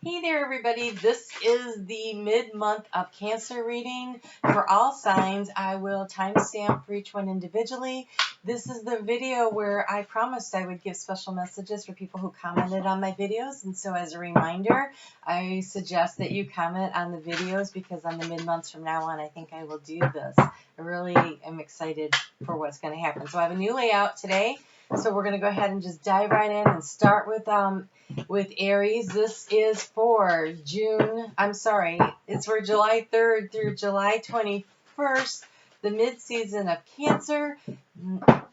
Hey there, everybody. This is the mid-month of Cancer reading for all signs. I will timestamp for each one individually. This is the video where I promised I would give special messages for people who commented on my videos. And so as a reminder, I suggest that you comment on the videos because on the mid-months from now on, I think I will do this. I really am excited for what's going to happen. So I have a new layout today. So we're going to go ahead and just dive right in and start with Aries. This is for it's for July 3rd through July 21st, the mid-season of Cancer.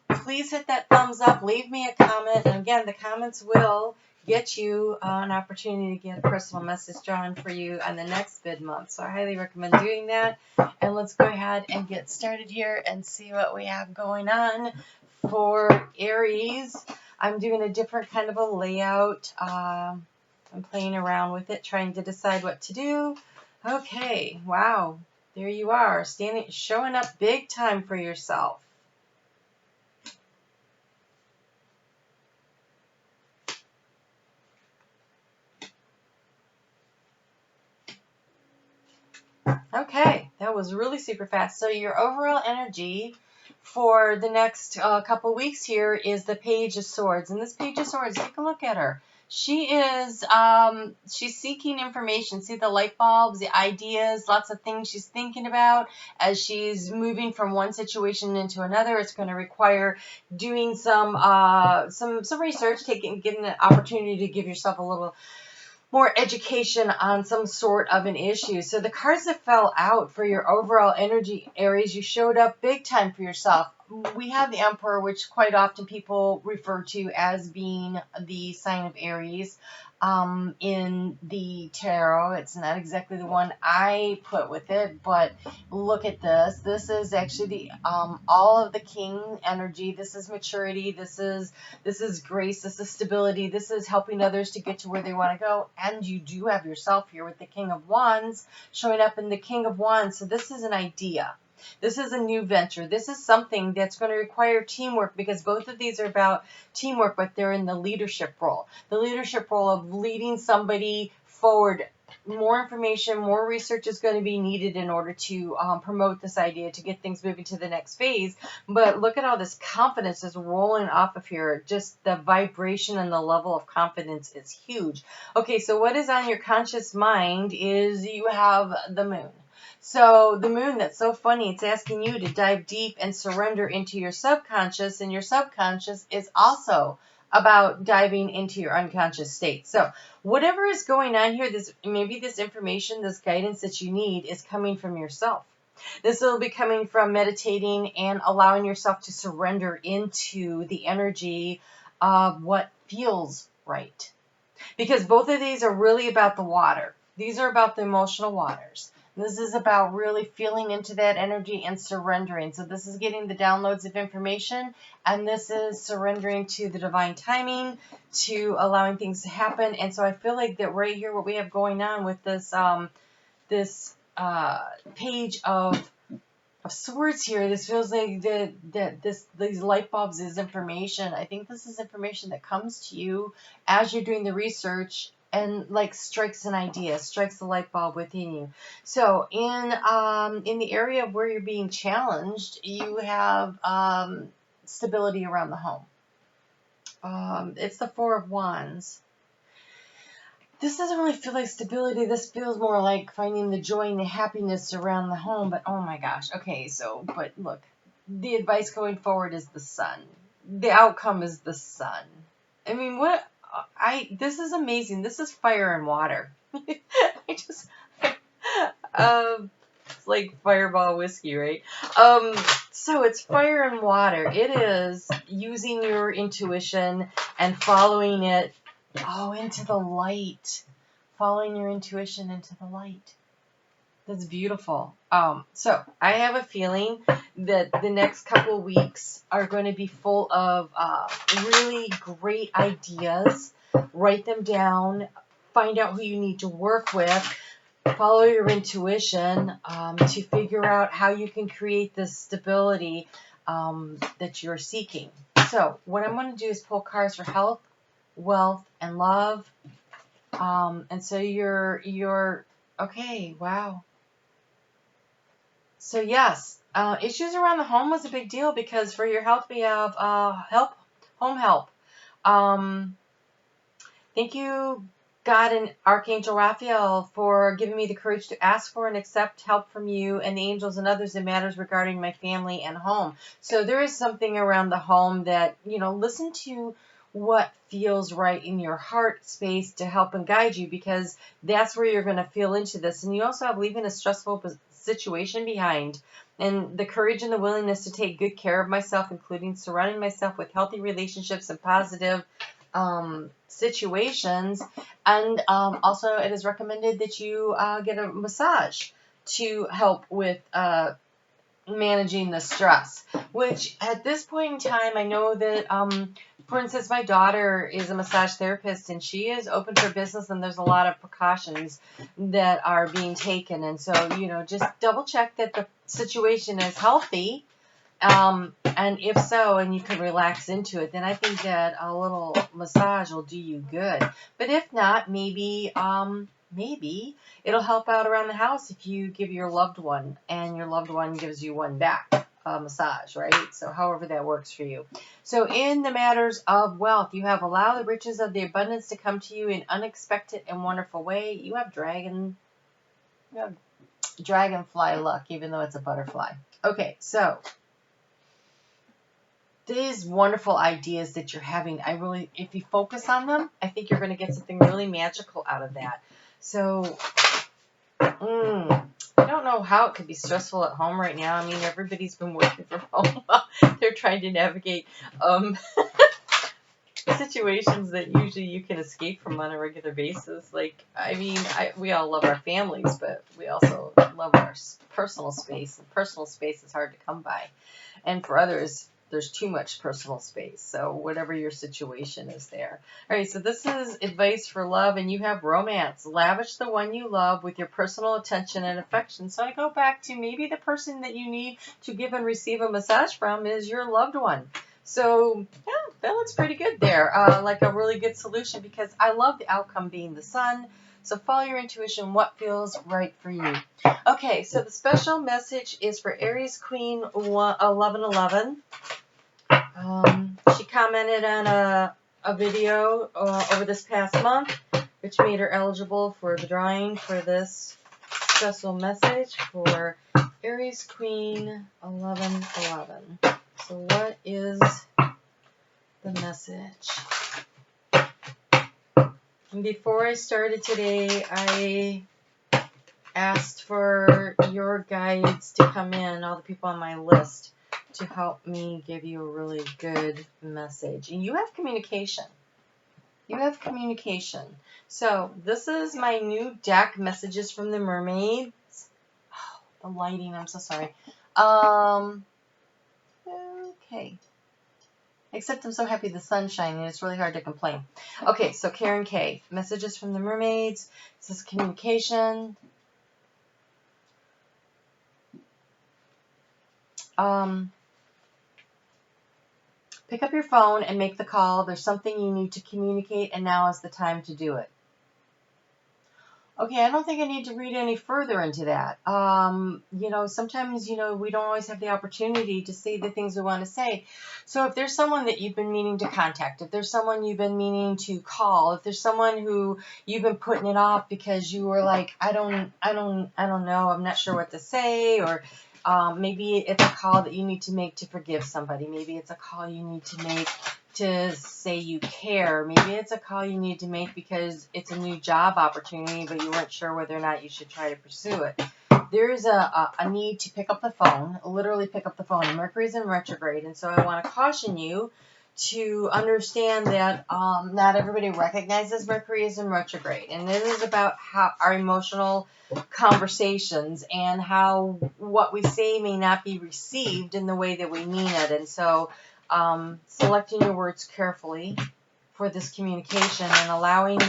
Please hit that thumbs up, leave me a comment, and again, the comments will get you an opportunity to get a personal message drawn for you on the next mid-month. So I highly recommend doing that. And let's go ahead and get started here and see what we have going on for Aries. I'm doing a different kind of a layout. I'm playing around with it, trying to decide what to do. Okay, wow, there you are, showing up big time for yourself. Okay, that was really super fast. So your overall energy for the next couple weeks here is the Page of Swords. And this Page of Swords, take a look at her. She is, she's seeking information. See the light bulbs, the ideas, lots of things she's thinking about as she's moving from one situation into another. It's going to require doing some research, getting an opportunity to give yourself a little more education on some sort of an issue. So the cards that fell out for your overall energy, Aries, you showed up big time for yourself. We have the Emperor, which quite often people refer to as being the sign of Aries in the tarot. It's not exactly the one I put with it, but look at this. This is actually the all of the King energy. This is maturity. This is grace. This is stability. This is helping others to get to where they want to go. And you do have yourself here with the King of Wands showing up in the King of Wands. So this is an idea. This is a new venture. This is something that's going to require teamwork because both of these are about teamwork, but they're in the leadership role. The leadership role of leading somebody forward. More information, more research is going to be needed in order to promote this idea, to get things moving to the next phase. But look at all this confidence is rolling off of here. Just the vibration and the level of confidence is huge. Okay, so what is on your conscious mind is you have the Moon. So the Moon, that's so funny, it's asking you to dive deep and surrender into your subconscious, and your subconscious is also about diving into your unconscious state. So whatever is going on here, maybe this information, this guidance that you need is coming from yourself. This will be coming from meditating and allowing yourself to surrender into the energy of what feels right. Because both of these are really about the water. These are about the emotional waters. This is about really feeling into that energy and surrendering. So this is getting the downloads of information, and this is surrendering to the divine timing, to allowing things to happen. And so I feel like that right here, what we have going on with this Page of Swords here, this feels like these light bulbs is information. I think this is information that comes to you as you're doing the research and like strikes an idea, strikes the light bulb within you. So in the area of where you're being challenged, you have stability around the home. It's the Four of Wands. This doesn't really feel like stability. This feels more like finding the joy and the happiness around the home. But oh my gosh. Okay, but look, the advice going forward is the sun. The outcome is the sun. I mean, this is amazing. This is fire and water. It's like Fireball whiskey, right? So it's fire and water. It is using your intuition and following it into the light. Following your intuition into the light. That's beautiful. So I have a feeling that the next couple of weeks are going to be full of really great ideas. Write them down. Find out who you need to work with. Follow your intuition to figure out how you can create this stability that you're seeking. So what I'm going to do is pull cards for health, wealth, and love. And so you're okay. Wow. So yes, issues around the home was a big deal because for your health we have home help. Um, Thank you, God and Archangel Raphael, for giving me the courage to ask for and accept help from you and the angels and others in matters regarding my family and home. So there is something around the home that, listen to what feels right in your heart space to help and guide you, because that's where you're going to feel into this. And you also have leaving a stressful situation behind, and the courage and the willingness to take good care of myself, including surrounding myself with healthy relationships and positive situations. And also it is recommended that you get a massage to help with managing the stress, which at this point in time, I know that, for instance, my daughter is a massage therapist and she is open for business, and there's a lot of precautions that are being taken. And so, just double check that the situation is healthy. And if so, and you can relax into it, then I think that a little massage will do you good. But if not, maybe it'll help out around the house if you give your loved one, and your loved one gives you one back, a massage, right? So however that works for you. So in the matters of wealth, you have allowed the riches of the abundance to come to you in unexpected and wonderful way. You have dragonfly luck, even though it's a butterfly. Okay, so these wonderful ideas that you're having, if you focus on them, I think you're going to get something really magical out of that. So, I don't know how it could be stressful at home right now. I mean, everybody's been working from home. They're trying to navigate situations that usually you can escape from on a regular basis. Like, we all love our families, but we also love our personal space. And personal space is hard to come by. And for others, there's too much personal space. So whatever your situation is there. All right, so this is advice for love, and you have romance. Lavish the one you love with your personal attention and affection. So I go back to maybe the person that you need to give and receive a massage from is your loved one. So yeah, that looks pretty good there. Like a really good solution, because I love the outcome being the sun. So follow your intuition, what feels right for you. Okay, so the special message is for Aries Queen 1111. She commented on a video over this past month, which made her eligible for the drawing for this special message for Aries Queen 1111. So what is the message? And before I started today, I asked for your guides to come in, all the people on my list, to help me give you a really good message. And you have communication. You have communication. So this is my new deck, Messages from the Mermaids. Oh, the lighting, I'm so sorry. Okay. Except I'm so happy the sun's shining. It's really hard to complain. Okay, so Karen K. Messages from the Mermaids. This is communication. Pick up your phone and make the call. There's something you need to communicate, and now is the time to do it. Okay, I don't think I need to read any further into that. Sometimes, we don't always have the opportunity to say the things we want to say. So if there's someone that you've been meaning to contact, if there's someone you've been meaning to call, if there's someone who you've been putting it off because you were like, I don't know, I'm not sure what to say, or maybe it's a call that you need to make to forgive somebody. Maybe it's a call you need to make to say you care. Maybe it's a call you need to make because it's a new job opportunity, but you weren't sure whether or not you should try to pursue it. There's a need to pick up the phone, literally pick up the phone. Mercury's in retrograde, and so I want to caution you to understand that not everybody recognizes Mercury is in retrograde. And this is about how our emotional conversations and how what we say may not be received in the way that we mean it. And so selecting your words carefully for this communication and allowing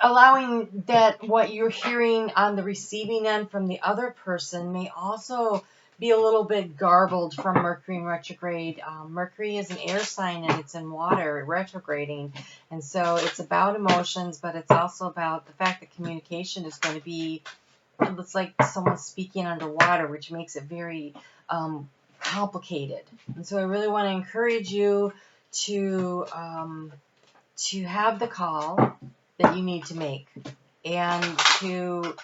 allowing that what you're hearing on the receiving end from the other person may also be a little bit garbled from Mercury in retrograde. Mercury is an air sign and it's in water, retrograding. And so it's about emotions, but it's also about the fact that communication is going to be, it's like someone speaking underwater, which makes it very complicated. And so I really want to encourage you to have the call that you need to make, and to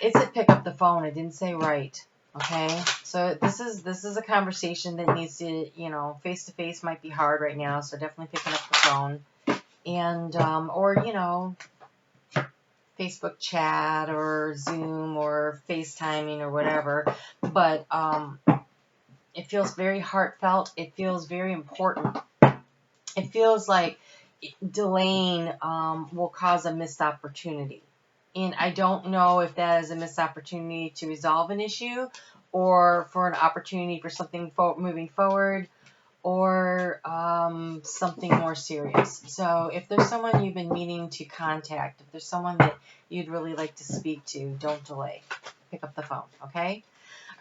it said pick up the phone. I didn't say right. Okay, so this is a conversation that needs to, face to face might be hard right now, so definitely picking up the phone, and or Facebook chat or Zoom or FaceTiming or whatever, but it feels very heartfelt. It feels very important. It feels like delaying will cause a missed opportunity. And I don't know if that is a missed opportunity to resolve an issue, or for an opportunity for something moving forward, or something more serious. So if there's someone you've been meaning to contact, if there's someone that you'd really like to speak to, don't delay. Pick up the phone, okay?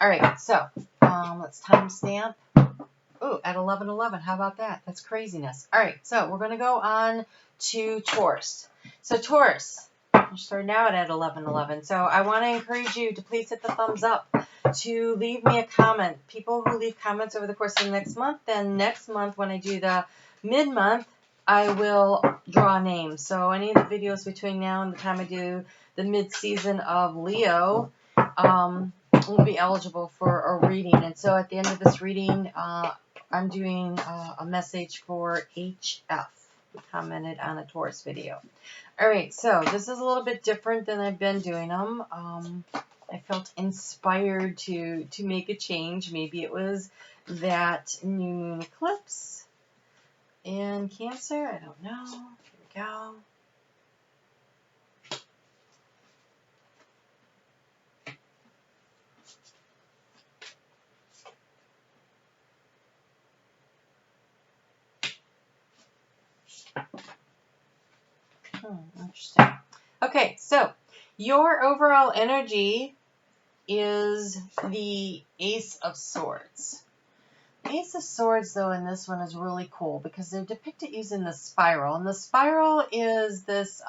All right, so let's timestamp. Ooh, at 11:11. How about that? That's craziness. All right, so we're going to go on to Taurus. So Taurus, we're starting out at 11:11. So I want to encourage you to please hit the thumbs up, to leave me a comment. People who leave comments over the course of the next month, then next month when I do the mid-month, I will draw a name. So any of the videos between now and the time I do the mid-season of Leo will be eligible for a reading. And so at the end of this reading, I'm doing a message for HF, who commented on a Taurus video. All right, so this is a little bit different than I've been doing them. I felt inspired to make a change. Maybe it was that new moon eclipse in Cancer. I don't know. Here we go. Interesting. Okay, so your overall energy is the Ace of Swords. The Ace of Swords, though, in this one is really cool because they're depicted using the spiral. And the spiral is this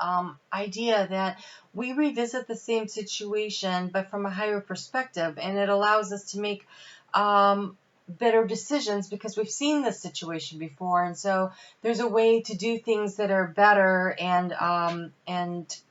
idea that we revisit the same situation, but from a higher perspective. And it allows us to make better decisions because we've seen this situation before. And so there's a way to do things that are better. And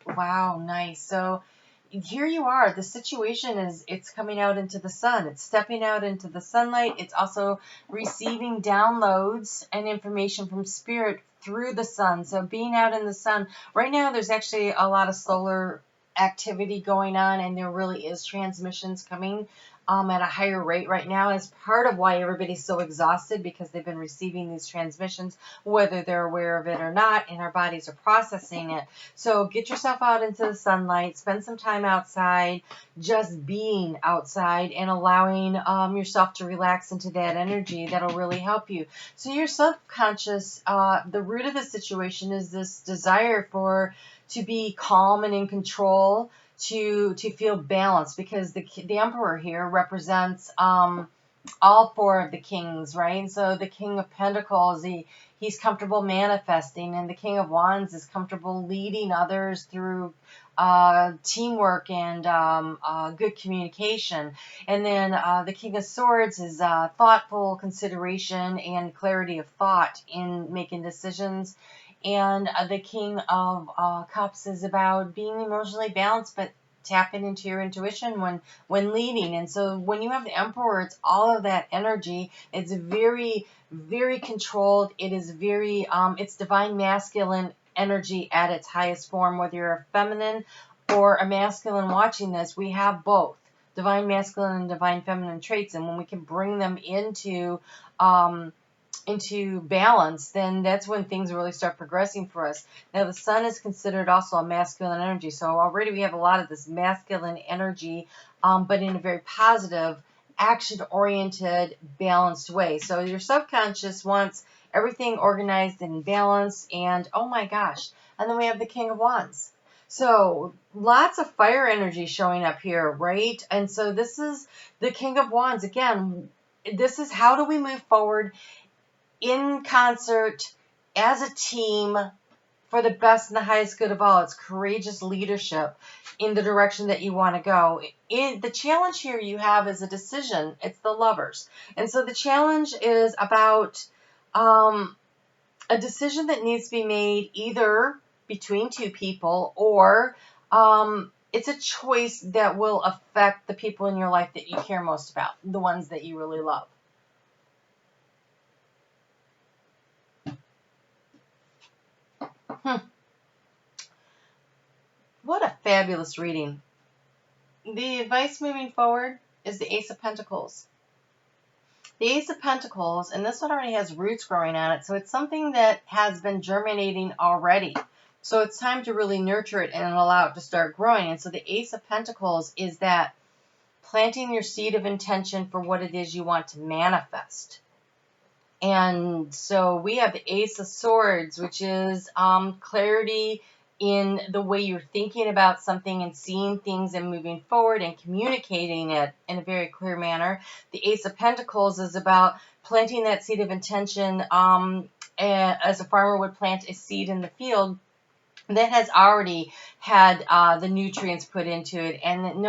wow, nice. So here you are. The situation it's coming out into the sun. It's stepping out into the sunlight. It's also receiving downloads and information from spirit through the sun. So being out in the sun. Right now there's actually a lot of solar activity going on, and there really is transmissions coming at a higher rate right now, as part of why everybody's so exhausted, because they've been receiving these transmissions, whether they're aware of it or not, and our bodies are processing it. So get yourself out into the sunlight, spend some time outside, just being outside and allowing yourself to relax into that energy. That'll really help you. So your subconscious, the root of the situation is this desire to be calm and in control, to feel balanced, because the Emperor here represents all four of the kings, right? And so the King of Pentacles, he's comfortable manifesting, and the King of Wands is comfortable leading others through teamwork and good communication. And then the King of Swords is thoughtful consideration and clarity of thought in making decisions. And the King of Cups is about being emotionally balanced, but tapping into your intuition when leading. And so when you have the Emperor, it's all of that energy. It's very, very controlled. It is very, it's divine masculine energy at its highest form. Whether you're a feminine or a masculine watching this, we have both divine masculine and divine feminine traits. And when we can bring them into balance, then that's when things really start progressing for us. Now, the sun is considered also a masculine energy, so already we have a lot of this masculine energy, but in a very positive, action-oriented, balanced way. So your subconscious wants everything organized and balanced, and oh my gosh, and then we have the King of Wands. So lots of fire energy showing up here, right? And so this is the King of Wands. Again, this is how do we move forward in concert as a team for the best and the highest good of all. It's courageous leadership in the direction that you want to go. The challenge here you have is a decision. It's the Lovers. And so the challenge is about a decision that needs to be made either between two people or it's a choice that will affect the people in your life that you care most about, the ones that you really love. What a fabulous reading. The advice moving forward is the Ace of Pentacles. The Ace of Pentacles, and this one already has roots growing on it, so it's something that has been germinating already. So it's time to really nurture it and allow it to start growing. And so the Ace of Pentacles is that planting your seed of intention for what it is you want to manifest. And so we have the Ace of Swords, which is clarity in the way you're thinking about something and seeing things and moving forward and communicating it in a very clear manner. The Ace of Pentacles is about planting that seed of intention as a farmer would plant a seed in the field that has already had the nutrients put into it, and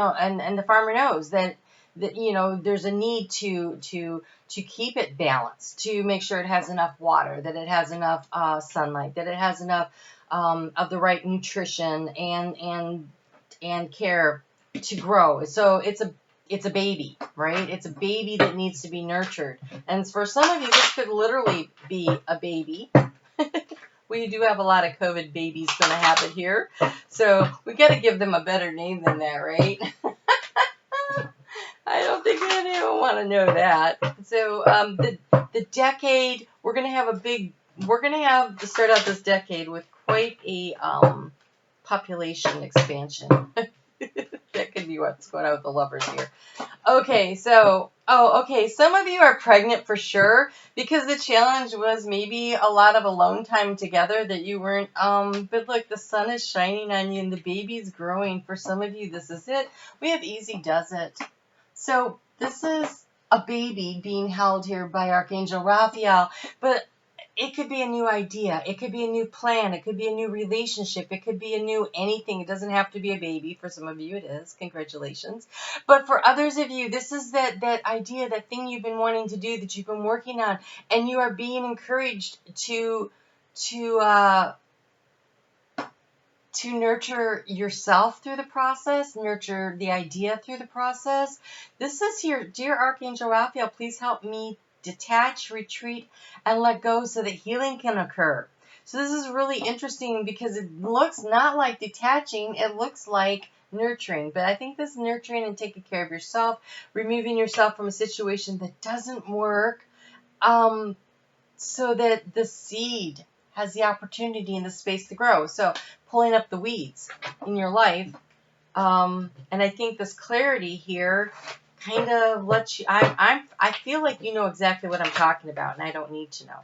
the farmer knows that there's a need to keep it balanced, to make sure it has enough water, that it has enough sunlight, that it has enough of the right nutrition and care to grow. So it's a baby, right? It's a baby that needs to be nurtured. And for some of you, this could literally be a baby. We do have a lot of COVID babies going to happen here. So we got to give them a better name than that, right? I don't think anyone want to know that. So the decade, we're going to start out this decade with quite a population expansion. That could be what's going on with the Lovers here. Okay, so, some of you are pregnant for sure, because the challenge was maybe a lot of alone time together that you weren't, but look, the sun is shining on you and the baby's growing. For some of you, this is it. We have Easy Does It. So this is a baby being held here by Archangel Raphael, but it could be a new idea. It could be a new plan. It could be a new relationship. It could be a new anything. It doesn't have to be a baby. For some of you, it is. Congratulations. But for others of you, this is that idea, that thing you've been wanting to do, that you've been working on, and you are being encouraged to nurture yourself through the process, nurture the idea through the process. This is here, dear Archangel Raphael, please help me detach, retreat, and let go so that healing can occur. So this is really interesting because it looks not like detaching, it looks like nurturing. But I think this nurturing and taking care of yourself, removing yourself from a situation that doesn't work, so that the seed has the opportunity and the space to grow. So pulling up the weeds in your life. And I think this clarity here kind of lets you, I feel like you know exactly what I'm talking about, and I don't need to know.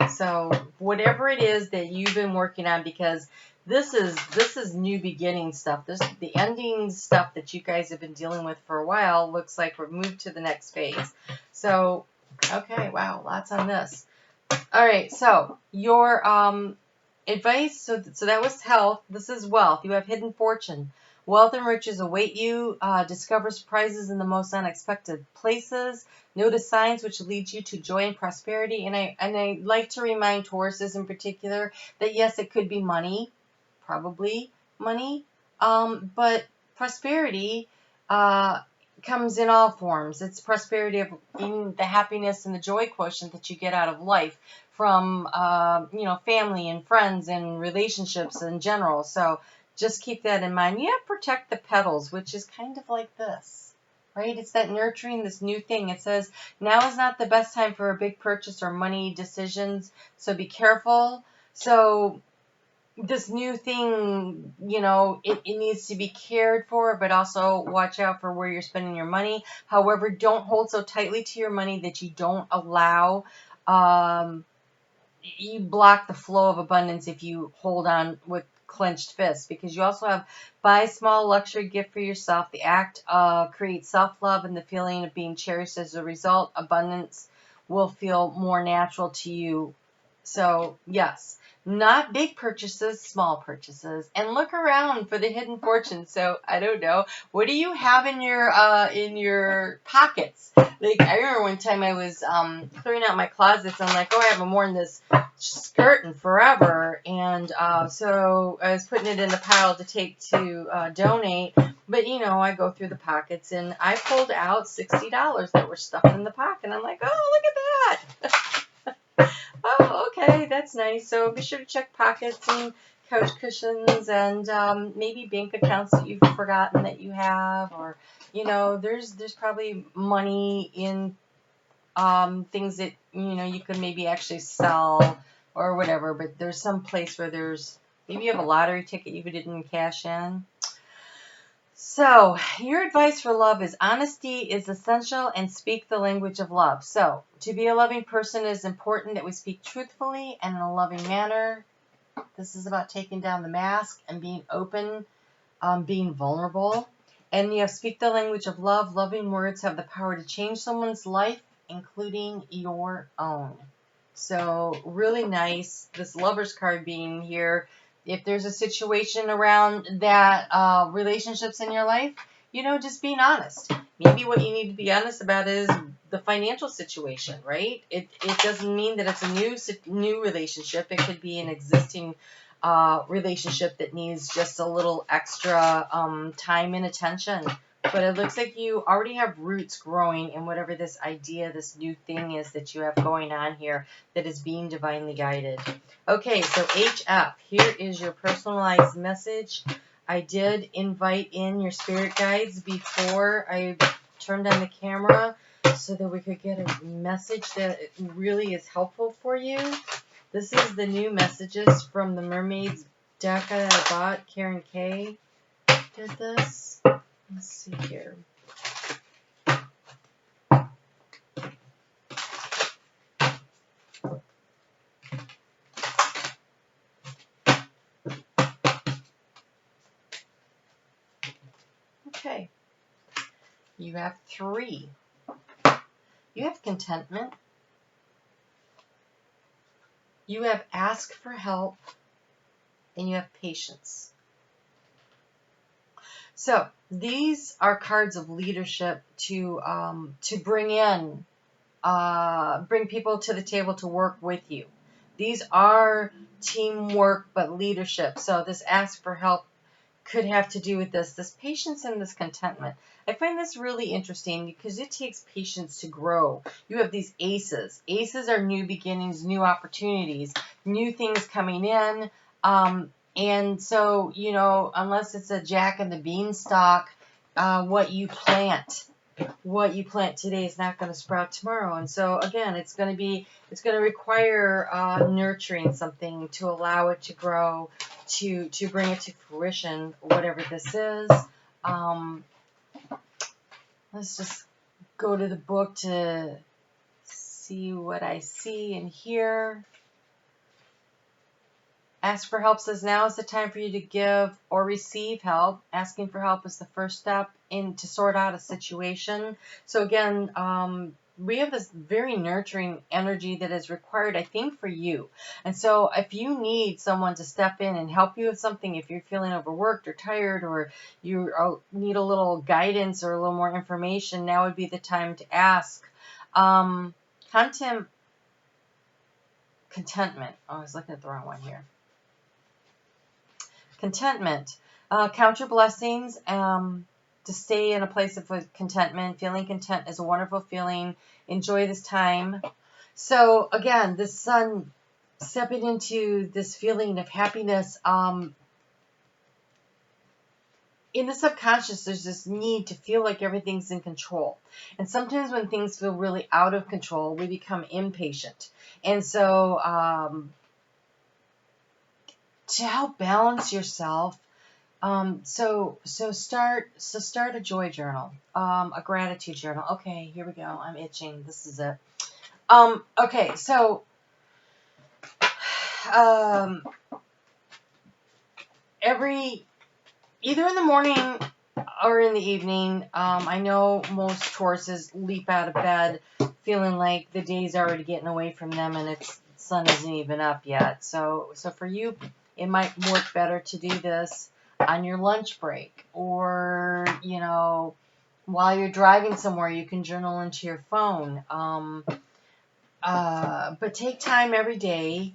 So whatever it is that you've been working on, because this is new beginning stuff. The ending stuff that you guys have been dealing with for a while looks like we're moved to the next phase. So, okay, wow, lots on this. All right, so your advice, so that was health. This is wealth. You have hidden fortune. Wealth and riches await you. Discover surprises in the most unexpected places. Notice signs which lead you to joy and prosperity. And I like to remind Tauruses in particular that yes, it could be money, probably money, but prosperity comes in all forms. It's prosperity in the happiness and the joy quotient that you get out of life from family and friends and relationships in general. So just keep that in mind. You have to protect the petals, which is kind of like this, right? It's that nurturing, this new thing. It says now is not the best time for a big purchase or money decisions, so be careful. So this new thing, it needs to be cared for, but also watch out for where you're spending your money. However, don't hold so tightly to your money that you don't allow, you block the flow of abundance if you hold on with clenched fists, because you also have buy a small luxury gift for yourself. The act creates self-love and the feeling of being cherished. As a result, abundance will feel more natural to you. So yes, not big purchases, small purchases, and look around for the hidden fortune. So I don't know, what do you have in your pockets? Like, I remember one time I was clearing out my closets. I'm like, oh, I haven't worn this skirt in forever, and so I was putting it in the pile to take to donate. But you know, I go through the pockets and I pulled out $60 that were stuffed in the pocket. I'm like, oh, look at that. Oh, okay, that's nice. So be sure to check pockets and couch cushions and maybe bank accounts that you've forgotten that you have, or you know, there's probably money in things that you know you could maybe actually sell or whatever. But there's some place where there's maybe you have a lottery ticket you didn't cash in. So, your advice for love is honesty is essential and speak the language of love. So, to be a loving person, it is important that we speak truthfully and in a loving manner. This is about taking down the mask and being open, being vulnerable. And you have speak the language of love. Loving words have the power to change someone's life, including your own. So, really nice. This Lover's card being here. If there's a situation around that relationships in your life, you know, just being honest. Maybe what you need to be honest about is the financial situation, right? It doesn't mean that it's a new relationship. It could be an existing relationship that needs just a little extra time and attention. But it looks like you already have roots growing in whatever this idea, this new thing is that you have going on here that is being divinely guided. Okay, so HF, here is your personalized message. I did invite in your spirit guides before I turned on the camera so that we could get a message that really is helpful for you. This is the new messages from the Mermaids deck I bought. Karen K did this. Let's see here. Okay. You have 3. You have contentment. You have ask for help. And you have patience. So these are cards of leadership to bring in, bring people to the table to work with you. These are teamwork, but leadership. So this ask for help could have to do with this patience and this contentment. I find this really interesting because it takes patience to grow. You have these aces. Aces are new beginnings, new opportunities, new things coming in. And so, you know, unless it's a Jack and the Beanstalk, what you plant today is not going to sprout tomorrow. And so again, it's going to require nurturing something to allow it to grow, to bring it to fruition, whatever this is. Let's just go to the book to see what I see and hear. Ask for help says now is the time for you to give or receive help. Asking for help is the first step in to sort out a situation. So again, we have this very nurturing energy that is required, I think, for you. And so if you need someone to step in and help you with something, if you're feeling overworked or tired, or you need a little guidance or a little more information, now would be the time to ask. Contentment. Oh, I was looking at the wrong one here. Contentment. Count your blessings. To stay in a place of contentment. Feeling content is a wonderful feeling. Enjoy this time. So again, the sun stepping into this feeling of happiness. In the subconscious, there's this need to feel like everything's in control. And sometimes when things feel really out of control, we become impatient. And so to help balance yourself, so start a joy journal, a gratitude journal. Okay, here we go. I'm itching. This is it. Okay, so either in the morning or in the evening. I know most Tauruses leap out of bed feeling like the day's already getting away from them and the sun isn't even up yet. So for you, it might work better to do this on your lunch break, or, you know, while you're driving somewhere, you can journal into your phone. But take time every day,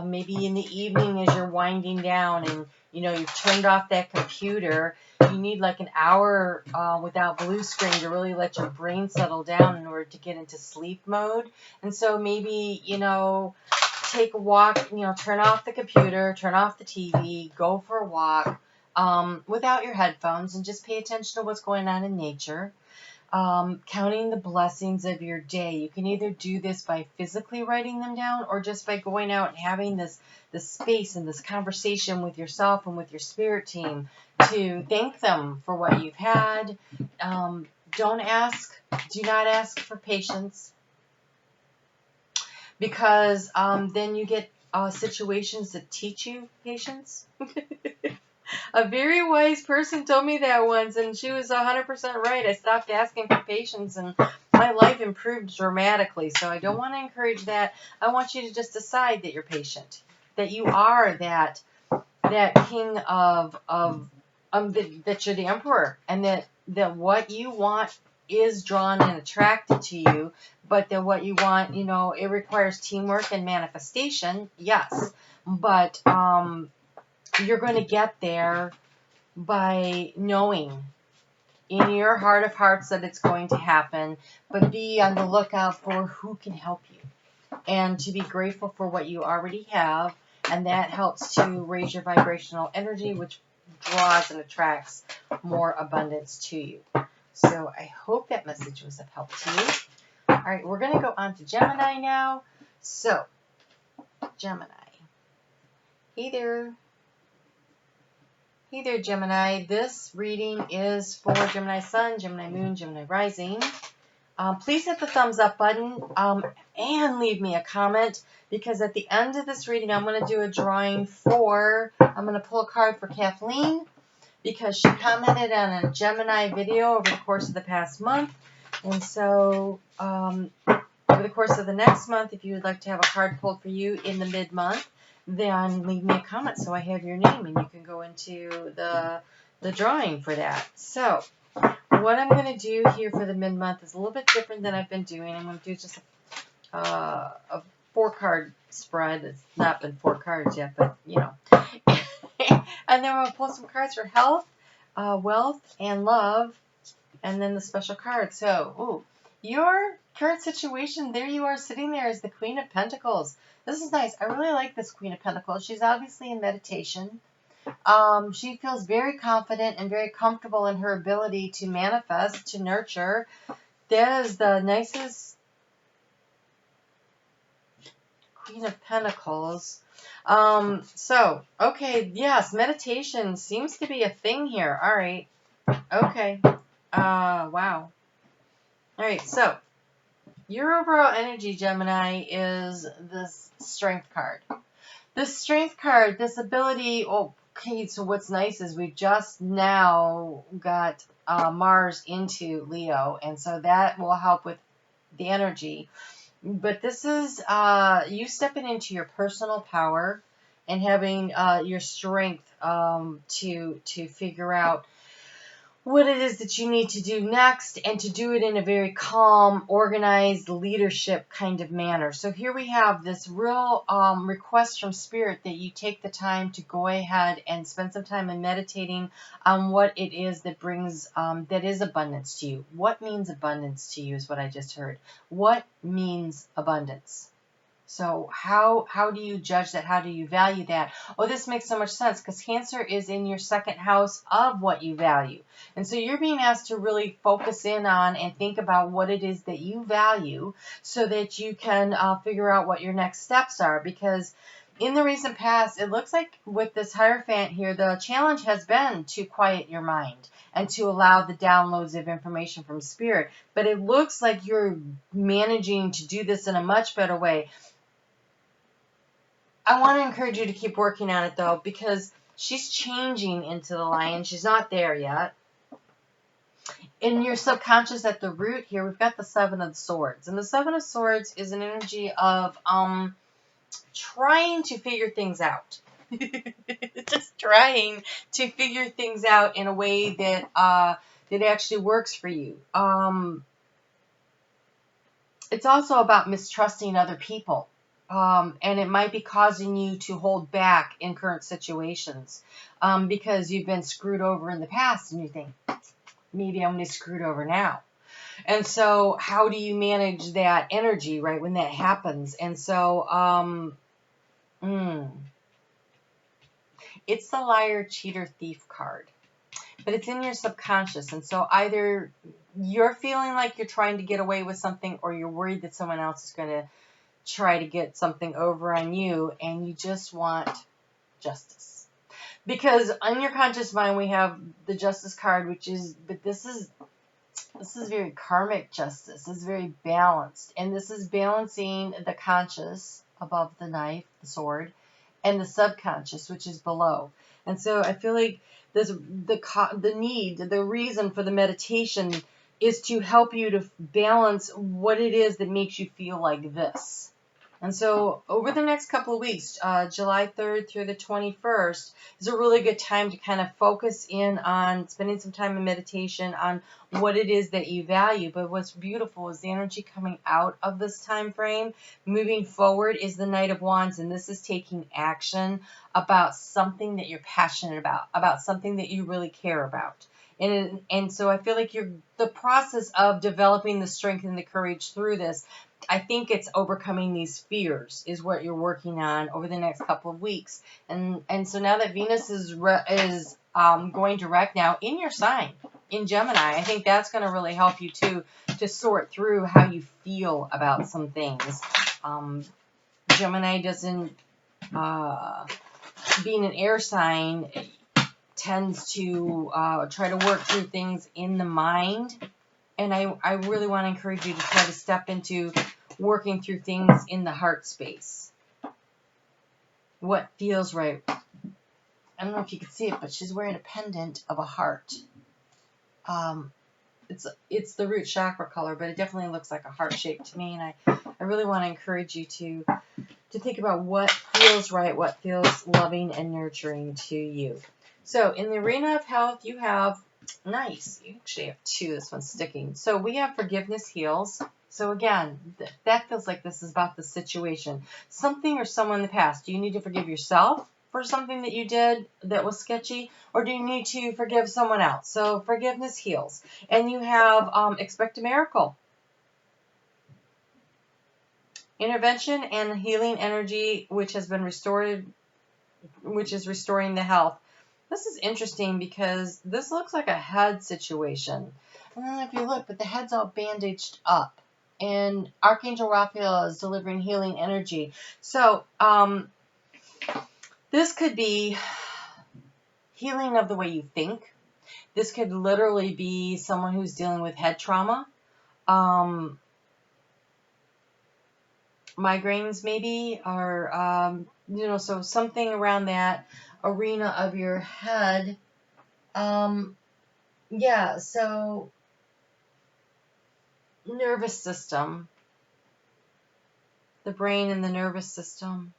maybe in the evening as you're winding down and, you know, you've turned off that computer. You need like an hour without blue screen to really let your brain settle down in order to get into sleep mode. And so maybe, you know, take a walk, you know, turn off the computer, turn off the TV, go for a walk without your headphones, and just pay attention to what's going on in nature. Counting the blessings of your day. You can either do this by physically writing them down, or just by going out and having this space and this conversation with yourself and with your spirit team to thank them for what you've had. Do not ask for patience, because then you get situations that teach you patience. A very wise person told me that once, and she was 100% right. I stopped asking for patience, and my life improved dramatically. So I don't want to encourage that. I want you to just decide that you're patient, that you are that king that you're the emperor, and that what you want is drawn and attracted to you, but that what you want, you know, it requires teamwork and manifestation, yes, but you're going to get there by knowing in your heart of hearts that it's going to happen, but be on the lookout for who can help you, and to be grateful for what you already have, and that helps to raise your vibrational energy, which draws and attracts more abundance to you. So I hope that message was of help to you. All right, we're going to go on to Gemini now. So, Gemini. Hey there. Hey there, Gemini. This reading is for Gemini Sun, Gemini Moon, Gemini Rising. Please hit the thumbs up button and leave me a comment, because at the end of this reading, I'm going to do a drawing I'm going to pull a card for Kathleen, because she commented on a Gemini video over the course of the past month. And so over the course of the next month, if you would like to have a card pulled for you in the mid-month, then leave me a comment so I have your name and you can go into the drawing for that. So what I'm going to do here for the mid-month is a little bit different than I've been doing. I'm going to do just a 4-card spread. It's not been 4 cards yet, but you know. And then we'll pull some cards for health, wealth, and love, and then the special card. So, your current situation, there you are sitting there as the Queen of Pentacles. This is nice. I really like this Queen of Pentacles. She's obviously in meditation. She feels very confident and very comfortable in her ability to manifest, to nurture. That is the nicest Queen of Pentacles. So, okay, yes, meditation seems to be a thing here. All right. Okay. Wow. All right, so your overall energy, Gemini, is this Strength card. This Strength card, this ability, okay, so what's nice is we just now got Mars into Leo, and so that will help with the energy. But this is you stepping into your personal power and having your strength to figure out what it is that you need to do next, and to do it in a very calm, organized leadership kind of manner. So here we have this real request from Spirit that you take the time to go ahead and spend some time in meditating on what it is that brings, that is abundance to you. What means abundance to you is what I just heard. What means abundance? So how do you judge that? How do you value that? Oh, this makes so much sense, because Cancer is in your 2nd house of what you value. And so you're being asked to really focus in on and think about what it is that you value, so that you can figure out what your next steps are. Because in the recent past, it looks like with this Hierophant here, the challenge has been to quiet your mind and to allow the downloads of information from Spirit. But it looks like you're managing to do this in a much better way. I want to encourage you to keep working on it, though, because She's changing into the Lion. She's not there yet. In your subconscious at the root here, we've got the Seven of Swords. And the Seven of Swords is an energy of trying to figure things out. Just trying to figure things out in a way that that actually works for you. It's also about mistrusting other people. And it might be causing you to hold back in current situations because you've been screwed over in the past and you think, maybe I'm going to be screwed over now. And so how do you manage that energy, right, when that happens? And so it's the Liar, Cheater, Thief card. But it's in your subconscious. And so either you're feeling like you're trying to get away with something or you're worried that someone else is going to try to get something over on you and you just want justice. Because on your conscious mind we have the Justice card, which is, but this is very karmic justice. This is very balanced. And this is balancing the conscious above the knife, the sword, and the subconscious, which is below. And so I feel like the reason for the meditation is to help you to balance what it is that makes you feel like this. And so over the next couple of weeks, July 3rd through the 21st, is a really good time to kind of focus in on spending some time in meditation on what it is that you value. But what's beautiful is the energy coming out of this time frame, moving forward, is the Knight of Wands. And this is taking action about something that you're passionate about something that you really care about. And so I feel like the process of developing the strength and the courage through this, I think it's overcoming these fears is what you're working on over the next couple of weeks. And so now that Venus is going direct now in your sign, in Gemini, I think that's going to really help you to sort through how you feel about some things. Gemini doesn't, being an air sign, tends to try to work through things in the mind. And I really want to encourage you to try to step into working through things in the heart space. What feels right. I don't know if you can see it, but she's wearing a pendant of a heart. It's the root chakra color, but it definitely looks like a heart shape to me. And I really want to encourage you to think about what feels right, what feels loving and nurturing to you. So in the arena of health, you have, nice, you actually have two. This one's sticking. So we have Forgiveness Heals. So again, that feels like this is about the situation. Something or someone in the past. Do you need to forgive yourself for something that you did that was sketchy? Or do you need to forgive someone else? So Forgiveness Heals. And you have Expect a Miracle. Intervention and healing energy, which has been restored, which is restoring the health. This is interesting because this looks like a head situation. I don't know if you look, but the head's all bandaged up. And Archangel Raphael is delivering healing energy. So this could be healing of the way you think. This could literally be someone who's dealing with head trauma. Migraines maybe, or, so something around that arena of your head. Yeah, so nervous system, the brain and the nervous system.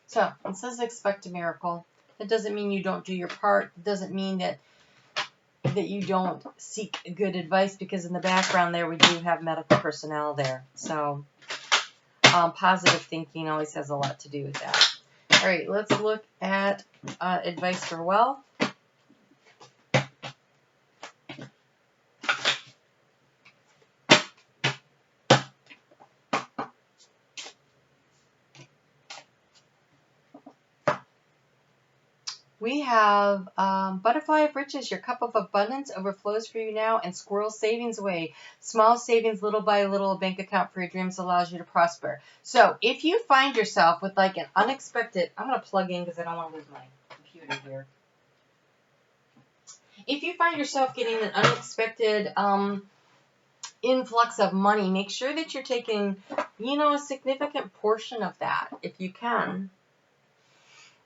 So it says expect a miracle. That doesn't mean you don't do your part. It doesn't mean that you don't seek good advice, because in the background there we do have medical personnel there. So positive thinking always has a lot to do with that. All right, let's look at advice for wealth. We have Butterfly of Riches. Your cup of abundance overflows for you now, and Squirrel Savings Away. Small savings, little by little, a bank account for your dreams allows you to prosper. So if you find yourself with like an unexpected, I'm going to plug in because I don't want to lose my computer here. If you find yourself getting an unexpected influx of money, make sure that you're taking, a significant portion of that, if you can,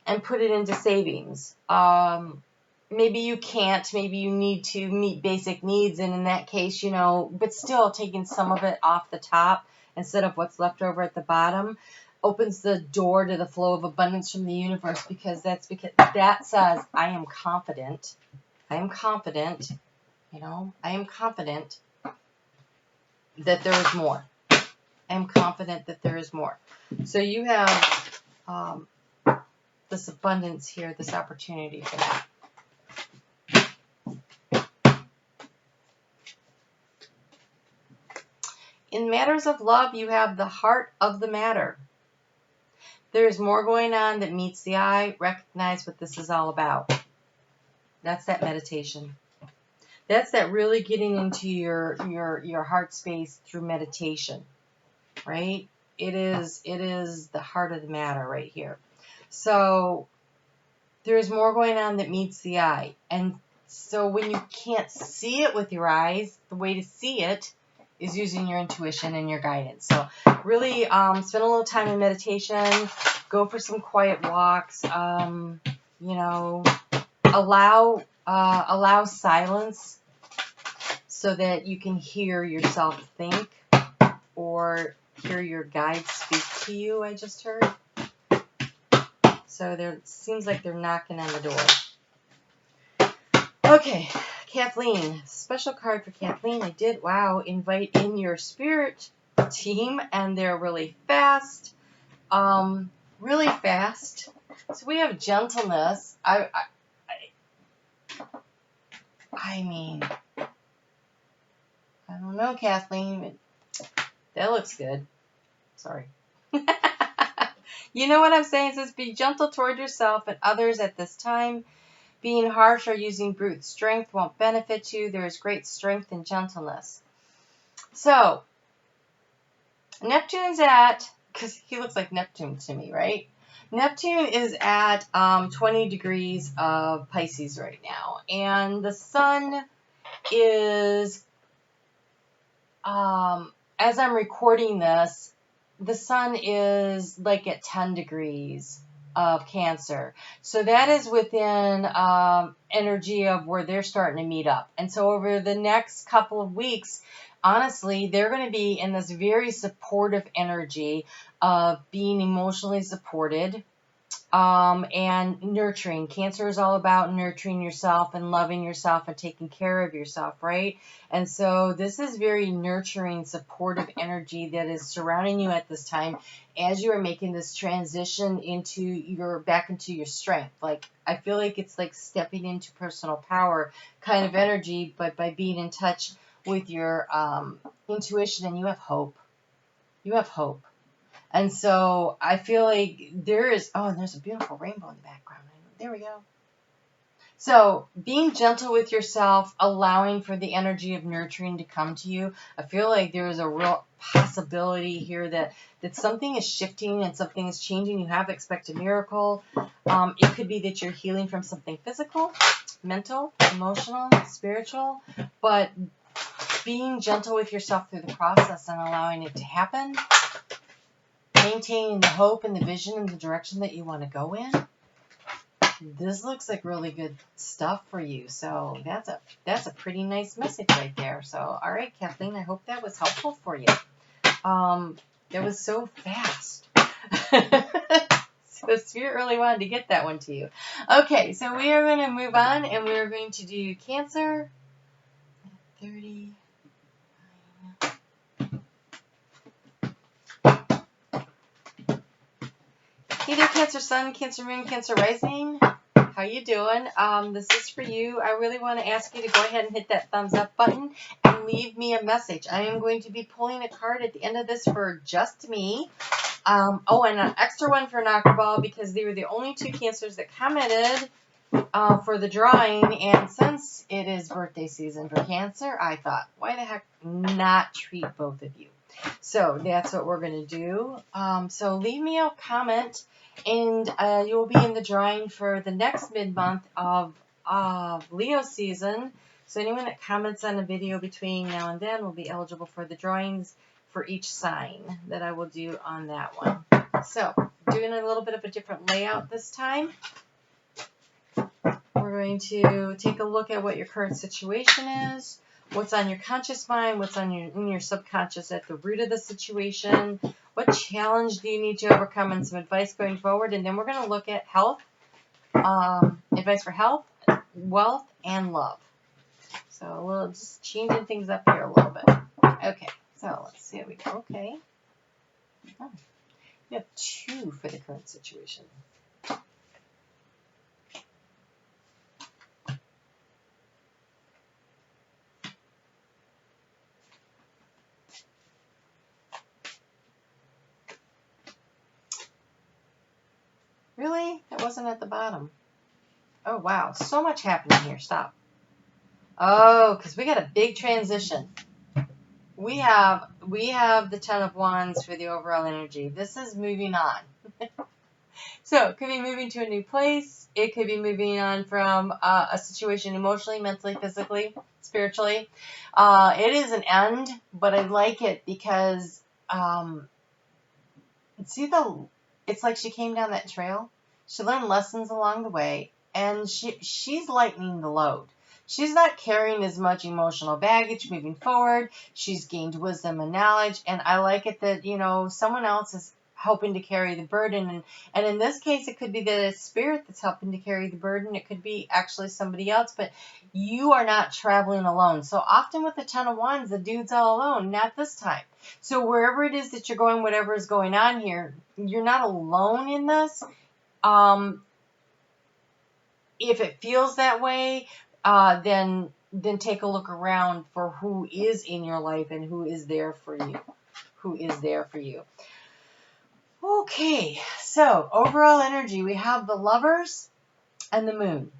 and put it into savings. Maybe you can't, maybe you need to meet basic needs, and in that case, but still taking some of it off the top instead of what's left over at the bottom opens the door to the flow of abundance from the universe, because that says, I am confident, I am confident that there is more. I am confident that there is more. So you have this abundance here, this opportunity for that. In matters of love, you have the heart of the matter. There's more going on that meets the eye. Recognize what this is all about. That's that meditation. That's that really getting into your heart space through meditation, right? It is the heart of the matter right here. So there's more going on that meets the eye. And so when you can't see it with your eyes, the way to see it is using your intuition and your guidance. So really spend a little time in meditation, go for some quiet walks, allow silence so that you can hear yourself think or hear your guides speak to you, I just heard. So it seems like they're knocking on the door. Okay, Kathleen, special card for Kathleen. I did, invite in your spirit team, and they're really fast. Really fast. So we have gentleness. I mean, I don't know, Kathleen. That looks good. Sorry. You know what I'm saying? It says, be gentle toward yourself and others at this time. Being harsh or using brute strength won't benefit you. There is great strength in gentleness. So, Neptune's at, because he looks like Neptune to me, right? Neptune is at 20 degrees of Pisces right now. And the sun is, as I'm recording this, the sun is like at 10 degrees of Cancer. So that is within energy of where they're starting to meet up. And so over the next couple of weeks, honestly, they're going to be in this very supportive energy of being emotionally supported and nurturing. Cancer is all about nurturing yourself and loving yourself and taking care of yourself, right? And so this is very nurturing, supportive energy that is surrounding you at this time as you are making this transition back into your strength. Like, I feel like it's like stepping into personal power kind of energy, but by being in touch with your intuition, and you have hope. You have hope. And so I feel like there's a beautiful rainbow in the background. There we go. So being gentle with yourself, allowing for the energy of nurturing to come to you. I feel like there is a real possibility here that something is shifting and something is changing. You have expected miracle. It could be that you're healing from something physical, mental, emotional, spiritual, but being gentle with yourself through the process and allowing it to happen. Maintaining the hope and the vision and the direction that you want to go in. This looks like really good stuff for you. So that's a pretty nice message right there. So, all right, Kathleen, I hope that was helpful for you. That was so fast. So Spirit really wanted to get that one to you. Okay, so we are going to move on, and we are going to do Cancer. 30. Hey there, Cancer Sun, Cancer Moon, Cancer Rising. How you doing? This is for you. I really want to ask you to go ahead and hit that thumbs up button and leave me a message. I am going to be pulling a card at the end of this for just me. And an extra one for Knockerball, because they were the only two Cancers that commented for the drawing. And since it is birthday season for Cancer, I thought, why the heck not treat both of you? So that's what we're going to do. So leave me a comment, and you'll be in the drawing for the next mid-month of Leo season. So anyone that comments on a video between now and then will be eligible for the drawings for each sign that I will do on that one. So doing a little bit of a different layout this time. We're going to take a look at what your current situation is, what's on your conscious mind, what's on in your subconscious at the root of the situation, what challenge do you need to overcome, and some advice going forward. And then we're going to look at health, advice for health, wealth, and love. So we'll just changing things up here a little bit. Okay, so let's see how we go. Okay. Oh, we have 2 for the current situation. Really? That wasn't at the bottom. Oh, wow. So much happening here. Stop. Oh, because we got a big transition. We have the 10 of Wands for the overall energy. This is moving on. So it could be moving to a new place. It could be moving on from a situation emotionally, mentally, physically, spiritually. It is an end, but I like it because it's like she came down that trail. She learned lessons along the way, and she's lightening the load. She's not carrying as much emotional baggage moving forward. She's gained wisdom and knowledge, and I like it that, someone else is helping to carry the burden. And in this case, it could be the spirit that's helping to carry the burden. It could be actually somebody else, but you are not traveling alone. So often with the 10 of Wands, the dude's all alone, not this time. So wherever it is that you're going, whatever is going on here, you're not alone in this. If it feels that way, then take a look around for who is in your life and who is there for you. Okay, so overall energy, we have the Lovers and the Moon.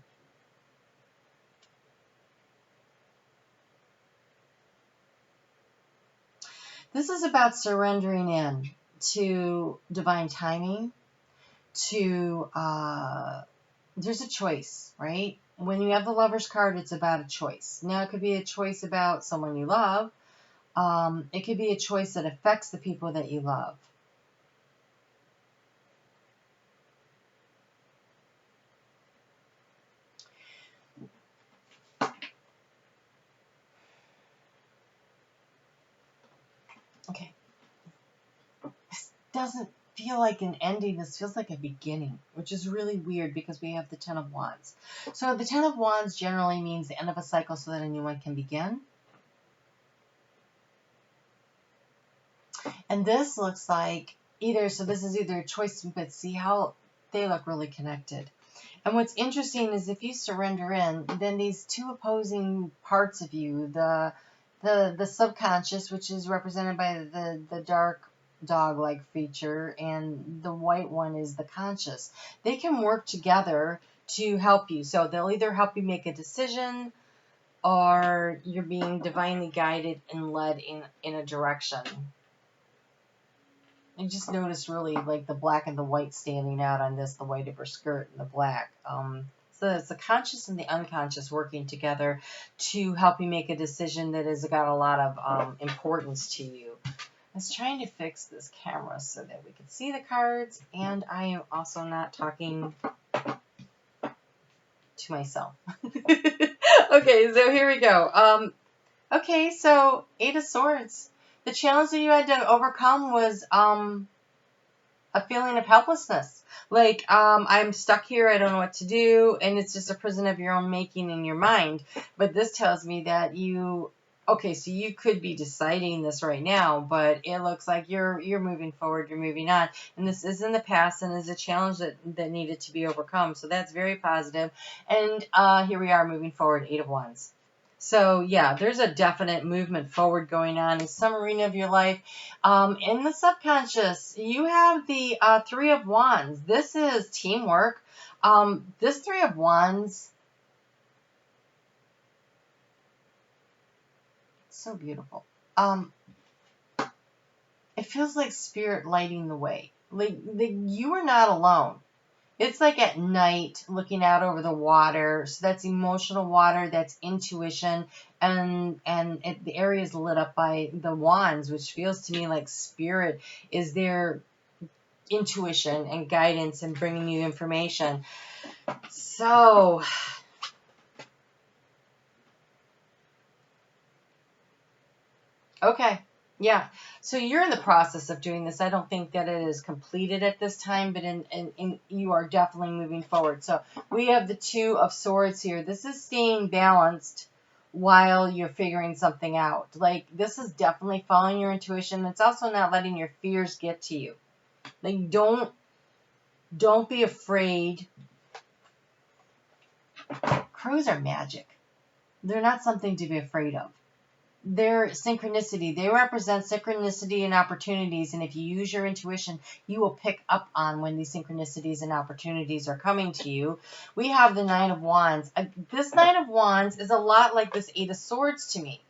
This is about surrendering in to divine timing, there's a choice, right? When you have the Lover's card, it's about a choice. Now, it could be a choice about someone you love. It could be a choice that affects the people that you love. Okay. This doesn't feel like an ending. This feels like a beginning, which is really weird because we have the 10 of Wands. So the 10 of Wands generally means the end of a cycle so that a new one can begin. And this looks like this is either a choice, but see how they look really connected. And what's interesting is if you surrender in, then these 2 opposing parts of you, the subconscious, which is represented by the dark dog-like feature, and the white one is the conscious. They can work together to help you. So they'll either help you make a decision, or you're being divinely guided and led in a direction. I just noticed really like the black and the white standing out on this, the white of her skirt and the black. So it's the conscious and the unconscious working together to help you make a decision that has got a lot of importance to you. I was trying to fix this camera so that we could see the cards, and I am also not talking to myself. Okay, so here we go. Okay, so 8 of Swords. The challenge that you had to overcome was a feeling of helplessness. Like, I'm stuck here, I don't know what to do, and it's just a prison of your own making in your mind. But this tells me that so you could be deciding this right now, but it looks like you're moving forward, you're moving on. And this is in the past and is a challenge that needed to be overcome. So that's very positive. And here we are moving forward, 8 of Wands. So, yeah, there's a definite movement forward going on in some arena of your life. In the subconscious, you have the 3 of Wands. This is teamwork. This 3 of Wands, so beautiful. It feels like spirit lighting the way. Like you are not alone. It's like at night looking out over the water. So that's emotional water, that's intuition, and the area is lit up by the wands, which feels to me like spirit is their intuition and guidance and bringing you information. So okay. Yeah. So you're in the process of doing this. I don't think that it is completed at this time, but in you are definitely moving forward. So we have the Two of Swords here. This is staying balanced while you're figuring something out. Like, this is definitely following your intuition. It's also not letting your fears get to you. Like, don't be afraid. Crows are magic. They're not something to be afraid of. They're synchronicity. They represent synchronicity and opportunities, and if you use your intuition, you will pick up on when these synchronicities and opportunities are coming to you. We have the Nine of Wands. This Nine of Wands is a lot like this Eight of Swords to me.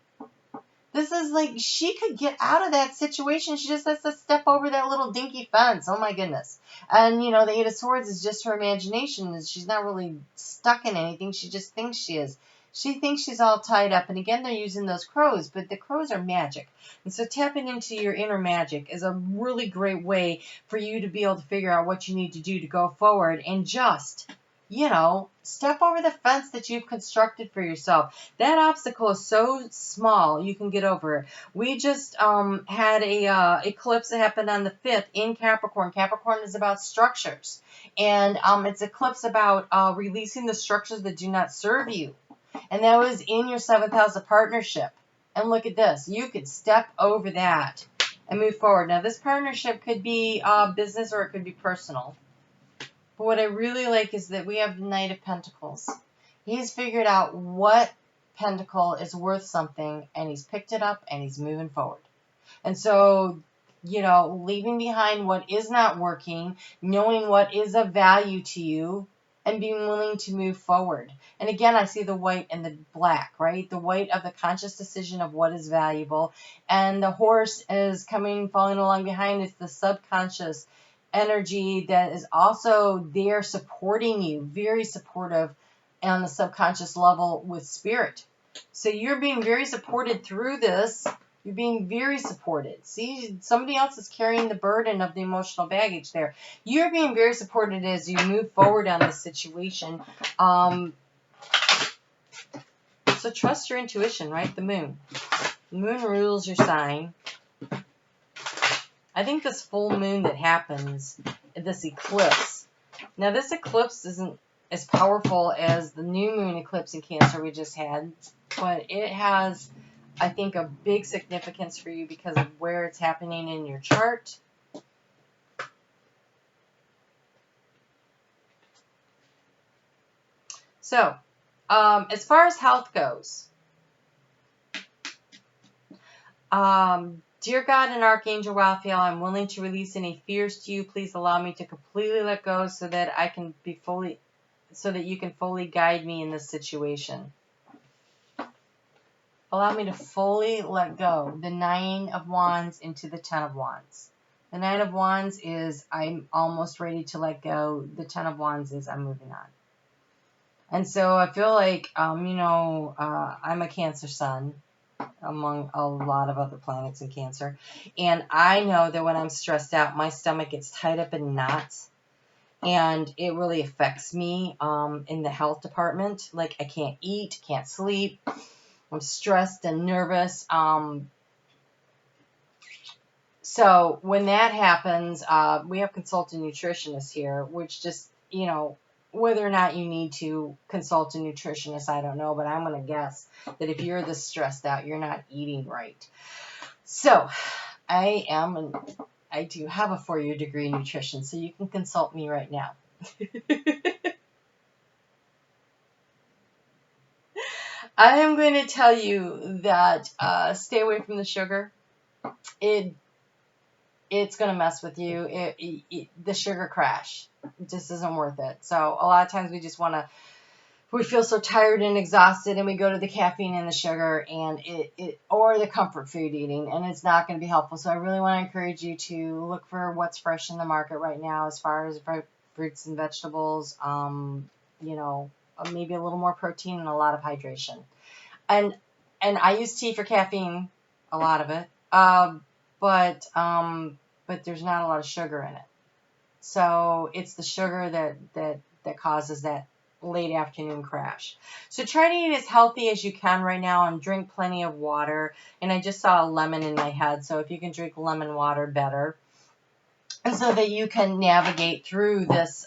This is like, she could get out of that situation. She just has to step over that little dinky fence. Oh my goodness. And, you know, the Eight of Swords is just her imagination. She's not really stuck in anything. She just thinks she is. She thinks she's all tied up. And again, they're using those crows, but the crows are magic. And so tapping into your inner magic is a really great way for you to be able to figure out what you need to do to go forward and just, you know, step over the fence that you've constructed for yourself. That obstacle is so small, you can get over it. We just had a eclipse that happened on the 5th in Capricorn. Capricorn is about structures. And it's eclipse about releasing the structures that do not serve you. And that was in your 7th house of partnership. And look at this. You could step over that and move forward. Now, this partnership could be business or it could be personal. But what I really like is that we have the Knight of Pentacles. He's figured out what pentacle is worth something, and he's picked it up, and he's moving forward. And so, you know, leaving behind what is not working, knowing what is of value to you, and being willing to move forward. And again, I see the white and the black, right? The white of the conscious decision of what is valuable, and the horse is coming, following along behind. It's the subconscious energy that is also there supporting you, very supportive on the subconscious level with spirit. So you're being very supported through this. You're being very supported. See, somebody else is carrying the burden of the emotional baggage there. You're being very supported as you move forward on this situation. So trust your intuition, right? The moon. The moon rules your sign. I think this full moon that happens, this eclipse. Now, this eclipse isn't as powerful as the new moon eclipse in Cancer we just had, but it has, I think, a big significance for you because of where it's happening in your chart. So, as far as health goes, dear God and Archangel Raphael, I'm willing to release any fears to you. Please allow me to completely let go so that I can be fully, so that you can fully guide me in this situation. Allow me to fully let go. The Nine of Wands into the Ten of Wands. The Nine of Wands is I'm almost ready to let go. The Ten of Wands is I'm moving on. And so I feel like, I'm a Cancer sun among a lot of other planets in Cancer. And I know that when I'm stressed out, my stomach gets tied up in knots. And it really affects me in the health department. Like, I can't eat, can't sleep. I'm stressed and nervous. So when that happens, we have consultant nutritionists here, which just, whether or not you need to consult a nutritionist, I don't know, but I'm going to guess that if you're this stressed out, you're not eating right. So I do have a 4-year degree in nutrition, so you can consult me right now. I am going to tell you that stay away from the sugar. It's going to mess with you. The sugar crash just isn't worth it. So a lot of times we feel so tired and exhausted, and we go to the caffeine and the sugar and or the comfort food eating, and it's not going to be helpful. So I really want to encourage you to look for what's fresh in the market right now as far as fruits and vegetables, you know, maybe a little more protein and a lot of hydration. And I use tea for caffeine, a lot of it, but there's not a lot of sugar in it. So it's the sugar that causes that late afternoon crash. So try to eat as healthy as you can right now and drink plenty of water. And I just saw a lemon in my head, so if you can drink lemon water, better. And so that you can navigate through this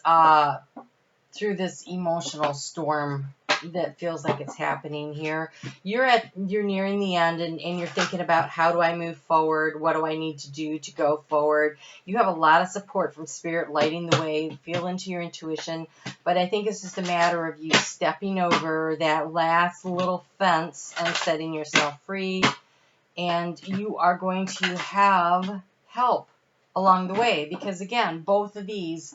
emotional storm that feels like it's happening here. You're nearing the end, and you're thinking about, how do I move forward? What do I need to do to go forward? You have a lot of support from Spirit lighting the way. Feel into your intuition. But I think it's just a matter of you stepping over that last little fence and setting yourself free. And you are going to have help along the way, because again, both of these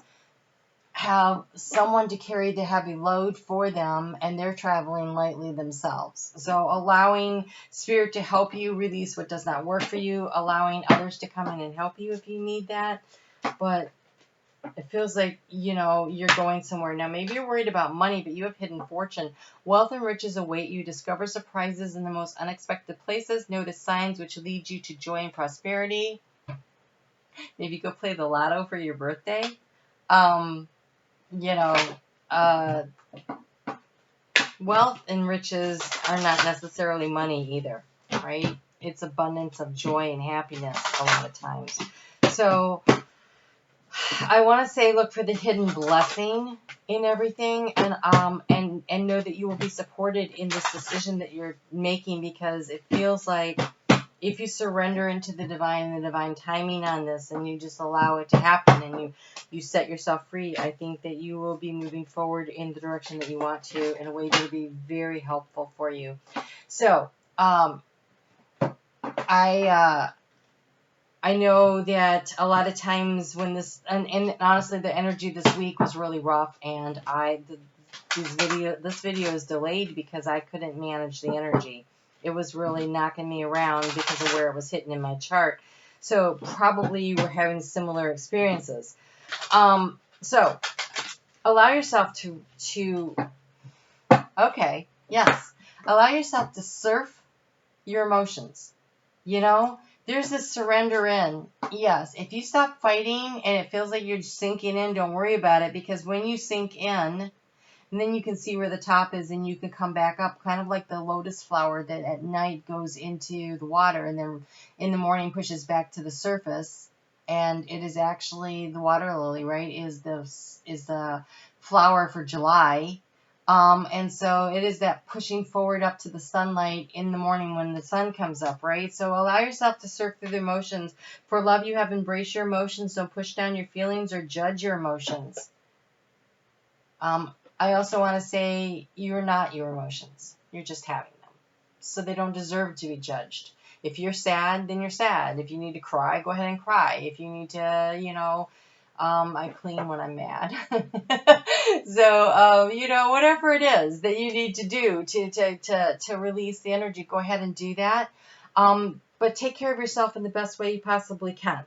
have someone to carry the heavy load for them, and they're traveling lightly themselves. So allowing Spirit to help you release what does not work for you, allowing others to come in and help you if you need that. But it feels like, you know, you're going somewhere. Now, maybe you're worried about money, but you have hidden fortune. Wealth and riches await you. Discover surprises in the most unexpected places. Notice signs which lead you to joy and prosperity. Maybe go play the lotto for your birthday. You know, wealth and riches are not necessarily money either, right? It's abundance of joy and happiness a lot of times. So I want to say, look for the hidden blessing in everything, and know that you will be supported in this decision that you're making, because it feels like if you surrender into the divine timing on this, and you just allow it to happen, and you set yourself free, I think that you will be moving forward in the direction that you want to, in a way that will be very helpful for you. So, I know that a lot of times when this, and honestly, the energy this week was really rough, and this video is delayed because I couldn't manage the energy. It was really knocking me around because of where it was hitting in my chart. So probably you were having similar experiences. So allow yourself to allow yourself to surf your emotions. You know, there's this surrender in. Yes, if you stop fighting and it feels like you're sinking in, don't worry about it, because when you sink in, and then you can see where the top is, and you can come back up, kind of like the lotus flower that at night goes into the water and then in the morning pushes back to the surface. And it is actually the water lily, right, is the flower for July. And so it is that pushing forward up to the sunlight in the morning when the sun comes up, right? So allow yourself to surf through the emotions. For love, you have embraced your emotions. Don't push down your feelings or judge your emotions. I also want to say, you're not your emotions. You're just having them. So they don't deserve to be judged. If you're sad, then you're sad. If you need to cry, go ahead and cry. If you need to, you know, I clean when I'm mad. So, you know, whatever it is that you need to do to release the energy, go ahead and do that. But take care of yourself in the best way you possibly can.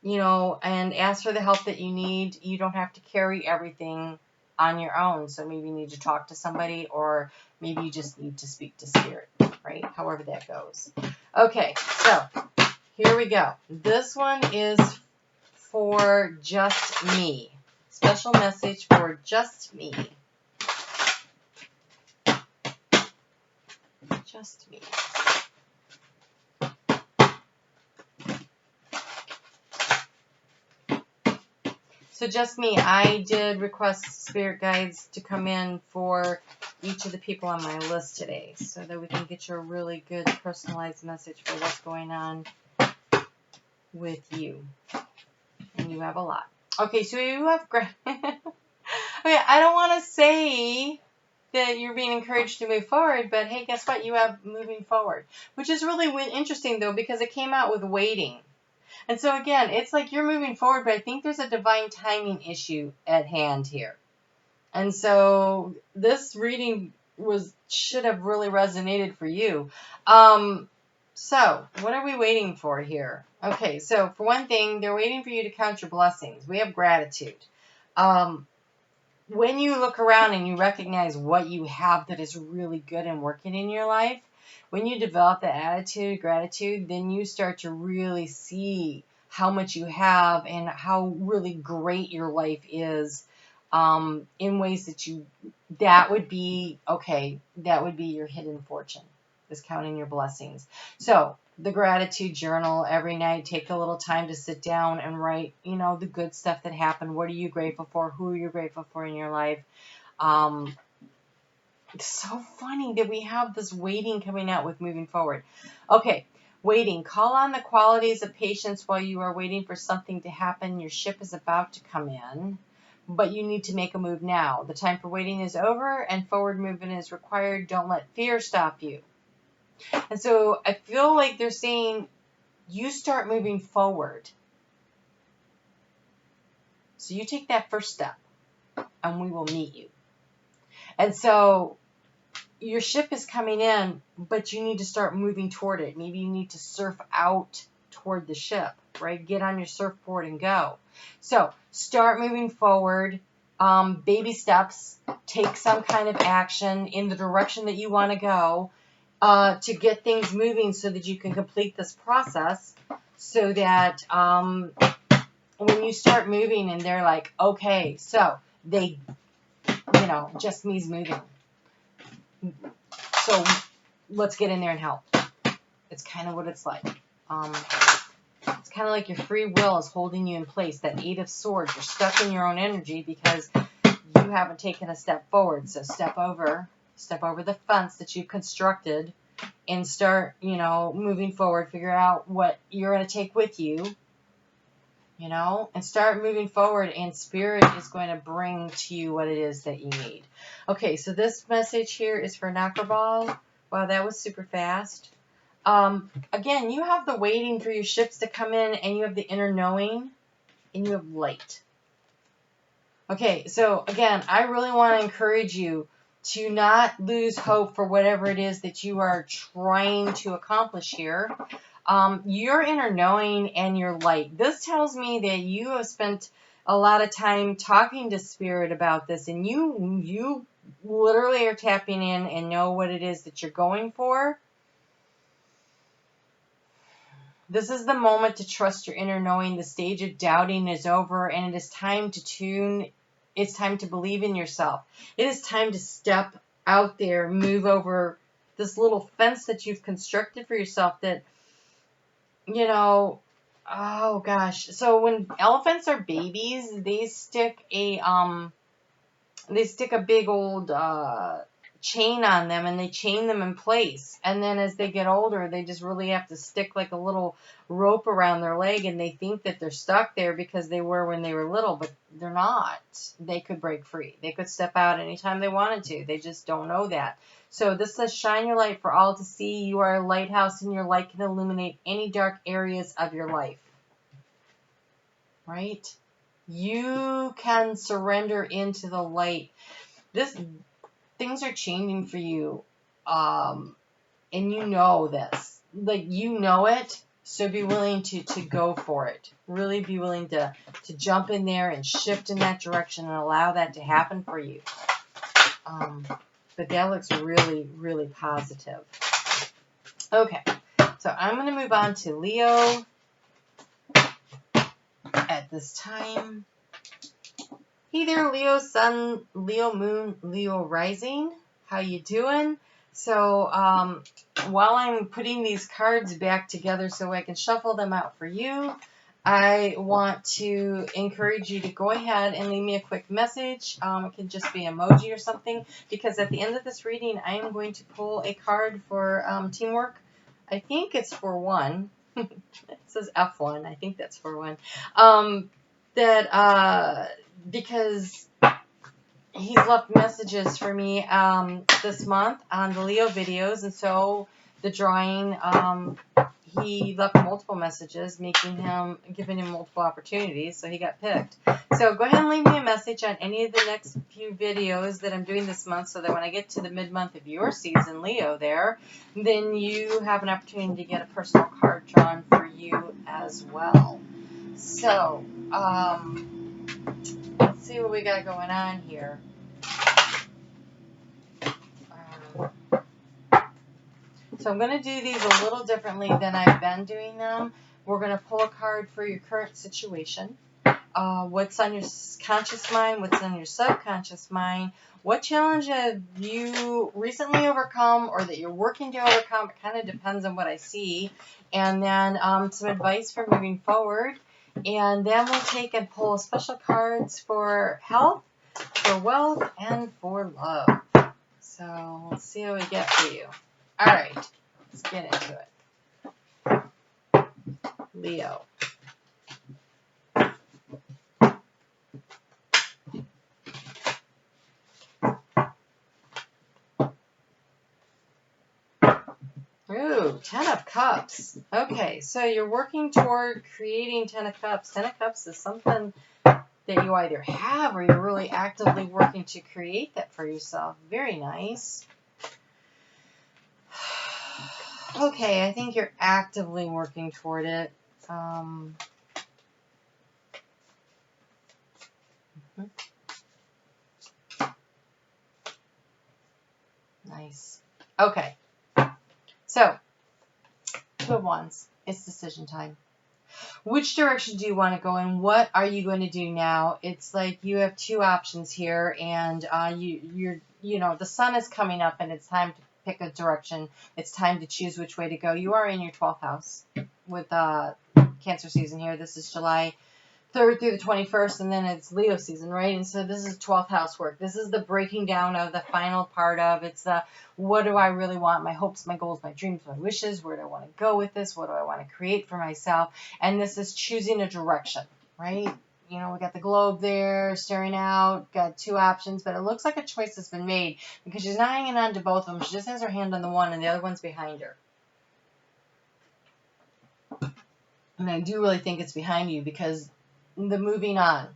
You know, and ask for the help that you need. You don't have to carry everything on your own. So maybe you need to talk to somebody, or maybe you just need to speak to Spirit, right? However that goes. Okay, so here we go. This one is for just me. Special message for just me. Just me. So just me, I did request Spirit guides to come in for each of the people on my list today, so that we can get you a really good personalized message for what's going on with you. And you have a lot. Okay, so you have great. Okay, I don't want to say that you're being encouraged to move forward, but hey, guess what? You have moving forward, which is really interesting though, because it came out with waiting. And so again, it's like you're moving forward, but I think there's a divine timing issue at hand here. And so this reading should have really resonated for you. So what are we waiting for here? Okay, so for one thing, they're waiting for you to count your blessings. We have gratitude. When you look around and you recognize what you have that is really good and working in your life, when you develop that attitude, gratitude, then you start to really see how much you have and how really great your life is, in ways that would be, okay, that would be your hidden fortune, is counting your blessings. So the gratitude journal every night, take a little time to sit down and write, the good stuff that happened. What are you grateful for? Who are you grateful for in your life? It's so funny that we have this waiting coming out with moving forward. Okay, waiting. Call on the qualities of patience while you are waiting for something to happen. Your ship is about to come in, but you need to make a move now. The time for waiting is over and forward movement is required. Don't let fear stop you. And so I feel like they're saying you start moving forward. So you take that first step and we will meet you. And so your ship is coming in, but you need to start moving toward it. Maybe you need to surf out toward the ship, right? Get on your surfboard and go. So start moving forward. Baby steps. Take some kind of action in the direction that you want to go, to get things moving so that you can complete this process, so that when you start moving and they're like, okay, so they, just me's moving. So let's get in there and help. It's kind of what it's like. It's kind of like your free will is holding you in place. That 8 of Swords, you're stuck in your own energy because you haven't taken a step forward. So step over the fence that you've constructed and start, moving forward. Figure out what you're going to take with you, and start moving forward, and Spirit is going to bring to you what it is that you need. Okay, so this message here is for Knockerball. Wow, that was super fast. Again, you have the waiting for your ships to come in, and you have the inner knowing, and you have light. Okay, so again, I really want to encourage you to not lose hope for whatever it is that you are trying to accomplish here. Your inner knowing and your light. This tells me that you have spent a lot of time talking to Spirit about this, and you literally are tapping in and know what it is that you're going for. This is the moment to trust your inner knowing. The stage of doubting is over, and it is time to tune. It's time to believe in yourself. It is time to step out there, move over this little fence that you've constructed for yourself that, oh gosh. So when elephants are babies, they stick a big old chain on them, and they chain them in place. And then as they get older, they just really have to stick like a little rope around their leg, and they think that they're stuck there because they were when they were little, but they're not. They could break free. They could step out anytime they wanted to. They just don't know that. So this says, shine your light for all to see. You are a lighthouse, and your light can illuminate any dark areas of your life. Right? You can surrender into the light. Things are changing for you, and you know this. Like, you know it, so be willing to go for it. Really be willing to jump in there and shift in that direction and allow that to happen for you. But that looks really, really positive. Okay, so I'm going to move on to Leo at this time. Hey there, Leo Sun, Leo Moon, Leo Rising. How you doing? So while I'm putting these cards back together so I can shuffle them out for you, I want to encourage you to go ahead and leave me a quick message. It can just be emoji or something, because at the end of this reading, I am going to pull a card for teamwork. I think it's for 1. It says F1. I think that's for 1. Because he's left messages for me this month on the Leo videos, and so the drawing, he left multiple messages, giving him multiple opportunities, so he got picked. So go ahead and leave me a message on any of the next few videos that I'm doing this month, so that when I get to the mid-month of your season, Leo, then you have an opportunity to get a personal card drawn for you as well. So, let's see what we got going on here. So I'm going to do these a little differently than I've been doing them. We're going to pull a card for your current situation. What's on your conscious mind, what's on your subconscious mind, what challenge have you recently overcome or that you're working to overcome. It kind of depends on what I see. And then some advice for moving forward. And then we'll take and pull special cards for health, for wealth, and for love. So let's see how we get for you. All right, let's get into it. Leo. Ooh, 10 of Cups. Okay, so you're working toward creating 10 of Cups. 10 of Cups is something that you either have or you're really actively working to create that for yourself. Very nice. Okay, I think you're actively working toward it. Nice. Okay. So, 2 of Wands. It's decision time. Which direction do you want to go in? What are you going to do now? It's like you have 2 options here, and you know, the sun is coming up, and it's time to pick a direction. It's time to choose which way to go. You are in your 12th house with Cancer season here. This is July 3rd through the 21st, and then it's Leo season, right? And so this is 12th house work. This is the breaking down of the final part of it's the what do I really want, my hopes, my goals, my dreams, my wishes, where do I want to go with this, what do I want to create for myself, and this is choosing a direction, right? You know, we got the globe there staring out, got 2 options, but it looks like a choice has been made because she's not hanging on to both of them. She just has her hand on the one and the other one's behind her. And I do really think it's behind you because the moving on,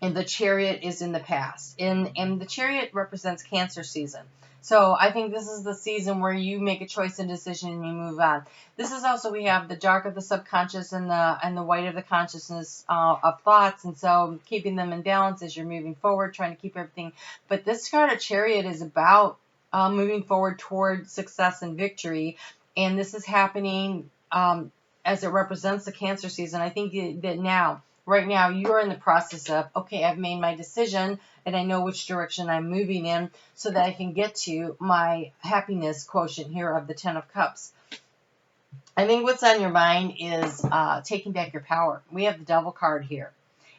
and the Chariot is in the past, and the Chariot represents Cancer season. So I think this is the season where you make a choice and decision and you move on. This is also, we have the dark of the subconscious and the white of the consciousness of thoughts, and so keeping them in balance as you're moving forward, trying to keep everything. But this card of Chariot is about moving forward toward success and victory, and this is happening as it represents the Cancer season. I think that now, right now, you are in the process of, okay, I've made my decision and I know which direction I'm moving in so that I can get to my happiness quotient here of the 10 of Cups. I think what's on your mind is taking back your power. We have the Devil card here.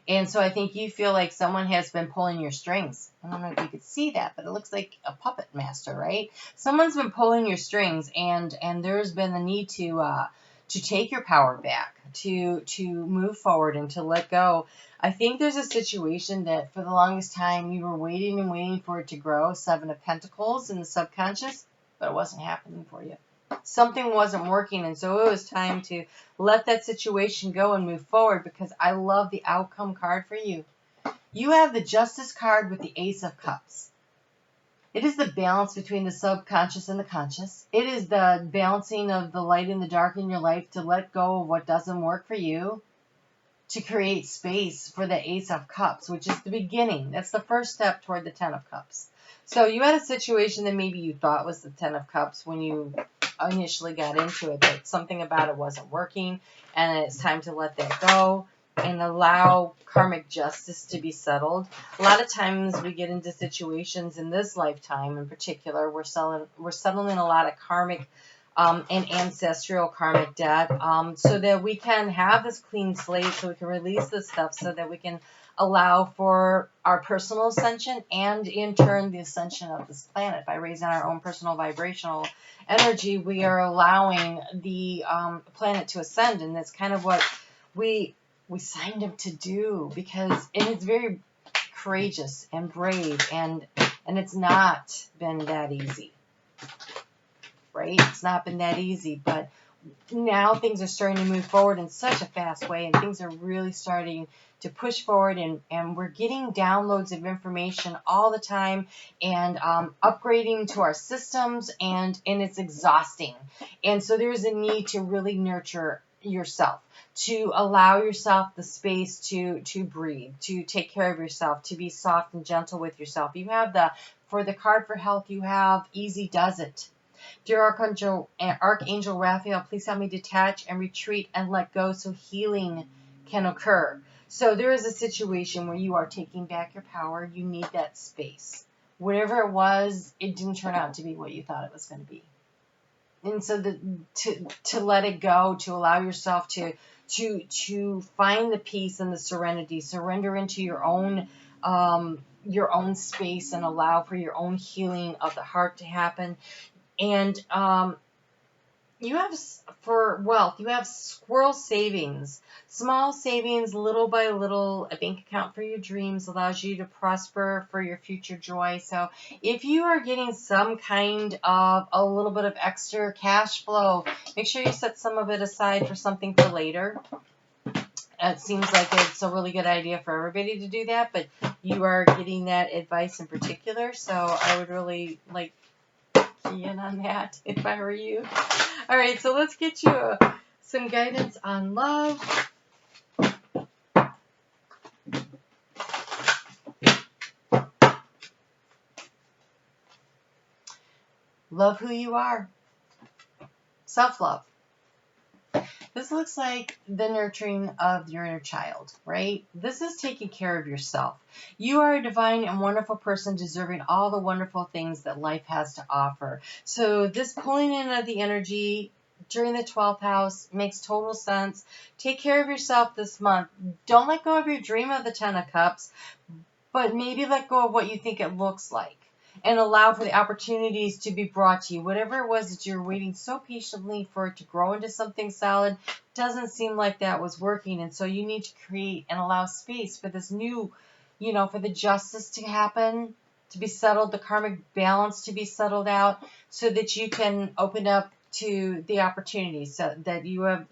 And so I think you feel like someone has been pulling your strings. I don't know if you could see that, but it looks like a puppet master, right? Someone's been pulling your strings, and there's been the need to take your power back, to move forward and to let go. I think there's a situation that for the longest time you were waiting and waiting for it to grow, 7 of Pentacles in the subconscious, but it wasn't happening for you. Something wasn't working, and so it was time to let that situation go and move forward because I love the outcome card for you. You have the Justice card with the Ace of Cups. It is the balance between the subconscious and the conscious. It is the balancing of the light and the dark in your life to let go of what doesn't work for you, to create space for the Ace of Cups, which is the beginning. That's the first step toward the 10 of Cups. So you had a situation that maybe you thought was the 10 of Cups when you initially got into it, but something about it wasn't working, and it's time to let that go and allow karmic justice to be settled. A lot of times we get into situations in this lifetime in particular, we're settling a lot of karmic and ancestral karmic debt so that we can have this clean slate, so we can release this stuff, so that we can allow for our personal ascension and in turn the ascension of this planet. By raising our own personal vibrational energy, we are allowing the planet to ascend, and that's kind of what we signed up to do, because it's very courageous and brave, and it's not been that easy, right? It's not been that easy, but now things are starting to move forward in such a fast way, and things are really starting to push forward, and we're getting downloads of information all the time, and upgrading to our systems, and it's exhausting. And so there's a need to really nurture yourself, to allow yourself the space to breathe, to take care of yourself, to be soft and gentle with yourself. You have for the card for health, you have easy does it. Dear Archangel Raphael, please help me detach and retreat and let go so healing can occur. So there is a situation where you are taking back your power. You need that space. Whatever it was, it didn't turn out to be what you thought it was going to be. And so to let it go, to allow yourself to find the peace and the serenity, surrender into your own space and allow for your own healing of the heart to happen. And you have, for wealth, you have squirrel savings, small savings, little by little. A bank account for your dreams allows you to prosper for your future joy. So if you are getting some kind of a little bit of extra cash flow, make sure you set some of it aside for something for later. It seems like it's a really good idea for everybody to do that, but you are getting that advice in particular. So I would really like key in on that if I were you. All right, so let's get you some guidance on love. Love who you are. Self-love. This looks like the nurturing of your inner child, right? This is taking care of yourself. You are a divine and wonderful person deserving all the wonderful things that life has to offer. So this pulling in of the energy during the 12th house makes total sense. Take care of yourself this month. Don't let go of your dream of the 10 of Cups, but maybe let go of what you think it looks like. And allow for the opportunities to be brought to you. Whatever it was that you're waiting so patiently for it to grow into something solid, doesn't seem like that was working. And so you need to create and allow space for this new, for the justice to happen, to be settled, the karmic balance to be settled out, so that you can open up to the opportunities, so that you're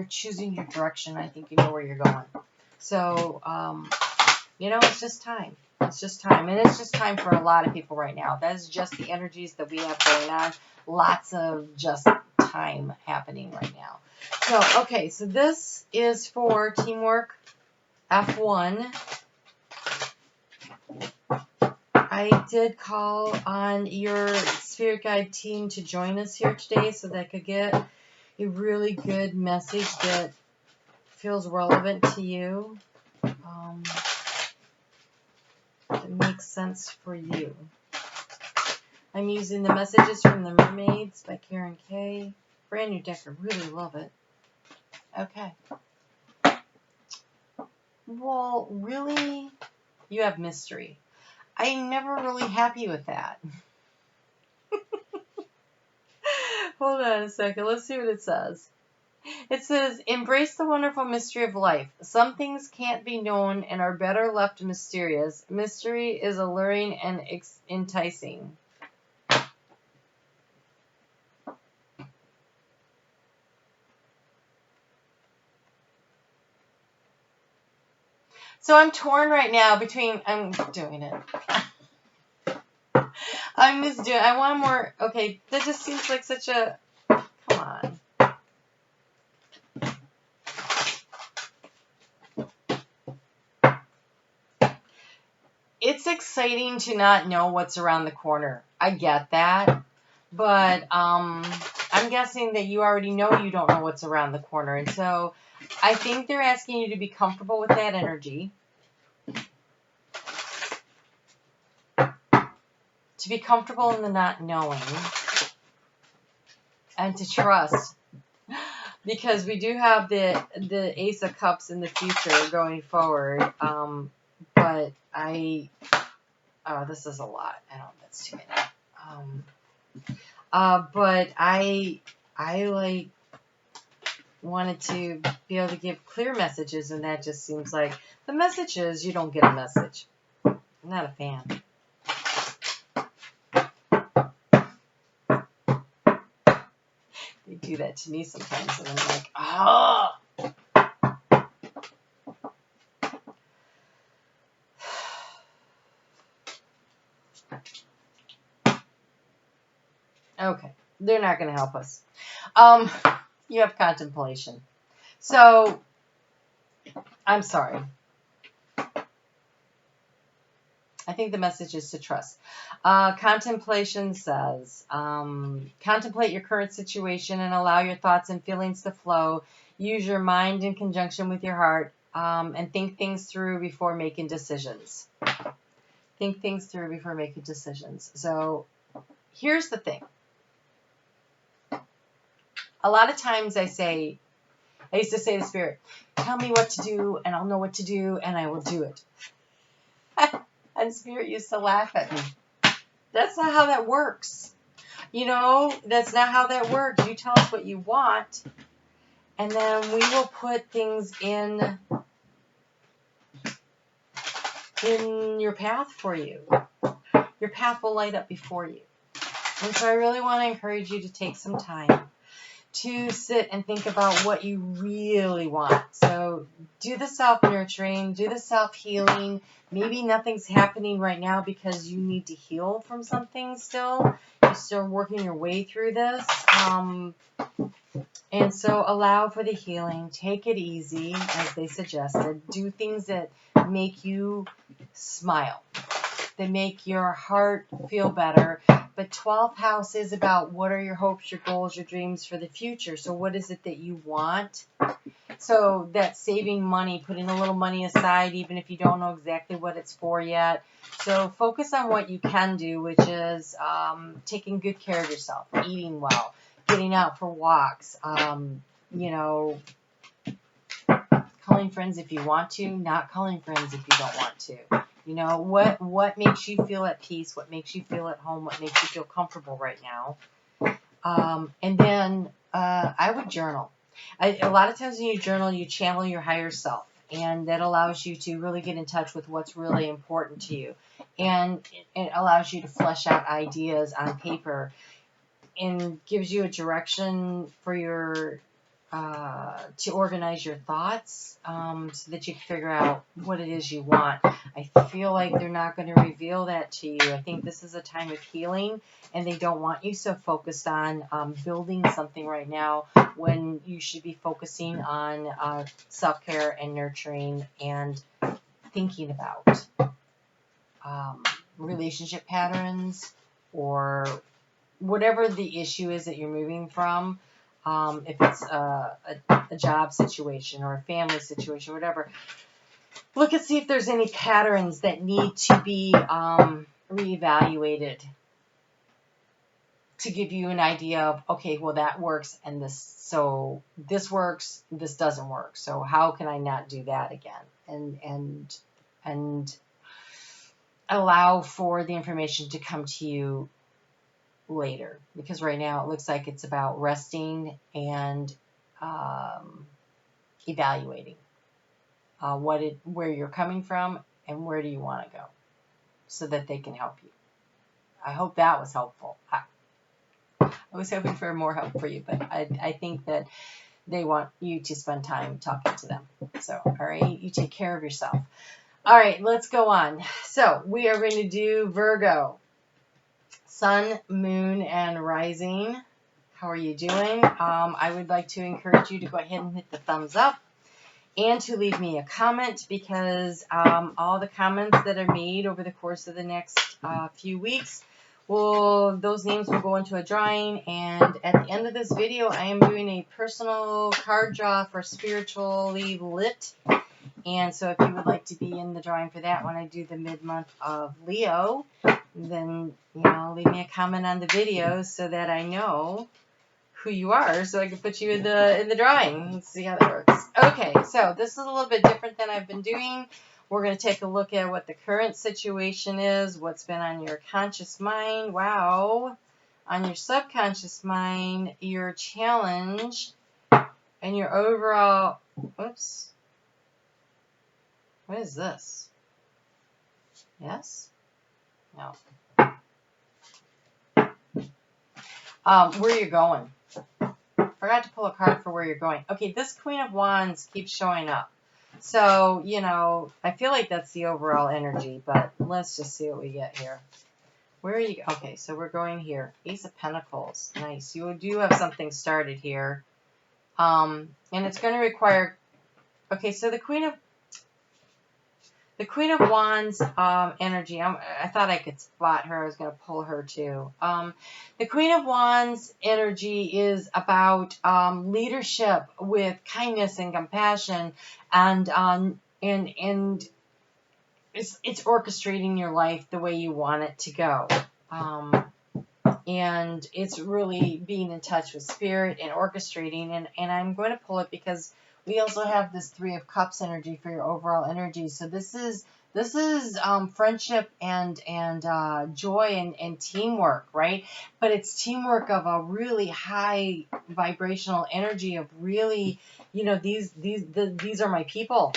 choosing your direction. I think you know where you're going. So, it's just time. It's just time. And it's just time for a lot of people right now. That is just the energies that we have going on. Lots of just time happening right now. So, okay. So this is for teamwork F1. I did call on your spirit guide team to join us here today so that I could get a really good message that feels relevant to you. It makes sense for you. I'm using the Messages from the Mermaids by Karen Kay. Brand new deck. I really love it. Okay. Well, really, you have mystery. I'm never really happy with that. Hold on a second. Let's see what it says. It says, embrace the wonderful mystery of life. Some things can't be known and are better left mysterious. Mystery is alluring and enticing. So I'm torn right now between, I'm doing it. I want more, okay, that just seems like such a, come on. It's exciting to not know what's around the corner. I get that. But I'm guessing that you already know you don't know what's around the corner. And so I think they're asking you to be comfortable with that energy. To be comfortable in the not knowing. And to trust. Because we do have the Ace of Cups in the future going forward. But this is a lot. I don't, that's too many. But I like wanted to be able to give clear messages, and that just seems like the messages, you don't get a message. I'm not a fan. They do that to me sometimes, and I'm like, oh. Okay, they're not going to help us. You have contemplation. So, I'm sorry. I think the message is to trust. Contemplation says, contemplate your current situation and allow your thoughts and feelings to flow. Use your mind in conjunction with your heart, and think things through before making decisions. Think things through before making decisions. So here's the thing. A lot of times I used to say to Spirit, tell me what to do and I'll know what to do and I will do it. And Spirit used to laugh at me. That's not how that works. You know, that's not how that works. You tell us what you want, and then we will put things in your path for you. Your path will light up before you. And so I really want to encourage you to take some time to sit and think about what you really want. So do the self-nurturing, do the self-healing. Maybe nothing's happening right now because you need to heal from something still. You're still working your way through this. And so allow for the healing. Take it easy, as they suggested. Do things that make you smile. They make your heart feel better. But 12th house is about what are your hopes, your goals, your dreams for the future. So what is it that you want? So that's saving money, putting a little money aside, even if you don't know exactly what it's for yet. So focus on what you can do, which is taking good care of yourself, eating well, getting out for walks, you know, calling friends if you want to, not calling friends if you don't want to. You know, what makes you feel at peace, what makes you feel at home, what makes you feel comfortable right now. And then I would journal. A lot of times when you journal, you channel your higher self. And that allows you to really get in touch with what's really important to you. And it allows you to flesh out ideas on paper and gives you a direction for your to organize your thoughts, so that you can figure out what it is you want. I feel like they're not going to reveal that to you. I think this is a time of healing, and they don't want you so focused on building something right now when you should be focusing on self-care and nurturing and thinking about relationship patterns or whatever the issue is that you're moving from. If it's a job situation or a family situation, whatever, look and see if there's any patterns that need to be reevaluated to give you an idea of, okay, well, that works and this works, this doesn't work. So how can I not do that again? And allow for the information to come to you later, because right now it looks like it's about resting and evaluating where you're coming from and where do you want to go, so that they can help you. I hope that was helpful. I was hoping for more help for you, but I think that they want you to spend time talking to them. So, all right, you take care of yourself. All right, let's go on. So we are going to do Virgo. Sun, Moon, and Rising. How are you doing? I would like to encourage you to go ahead and hit the thumbs up and to leave me a comment, because all the comments that are made over the course of the next few weeks, those names will go into a drawing, and at the end of this video I am doing a personal card draw for Spiritually Lit. And so if you would like to be in the drawing for that when I do the mid-month of Leo, then, leave me a comment on the video so that I know who you are, so I can put you in the drawing. Let's see how that works. Okay, so this is a little bit different than I've been doing. We're going to take a look at what the current situation is, what's been on your conscious mind. Wow. On your subconscious mind, your challenge, and your overall... Oops. What is this? Yes? No. Where you're going. Forgot to pull a card for where you're going. Okay, this Queen of Wands keeps showing up. So, I feel like that's the overall energy, but let's just see what we get here. Where are you? Okay, so we're going here. Ace of Pentacles. Nice. You do have something started here. And it's going to require, okay, so the Queen of Wands energy, I thought I could spot her. I was going to pull her too. The Queen of Wands energy is about leadership with kindness and compassion, and it's orchestrating your life the way you want it to go. And it's really being in touch with spirit and orchestrating. And I'm going to pull it because we also have this Three of Cups energy for your overall energy. So this is friendship and joy and teamwork, right? But it's teamwork of a really high vibrational energy of really, these are my people.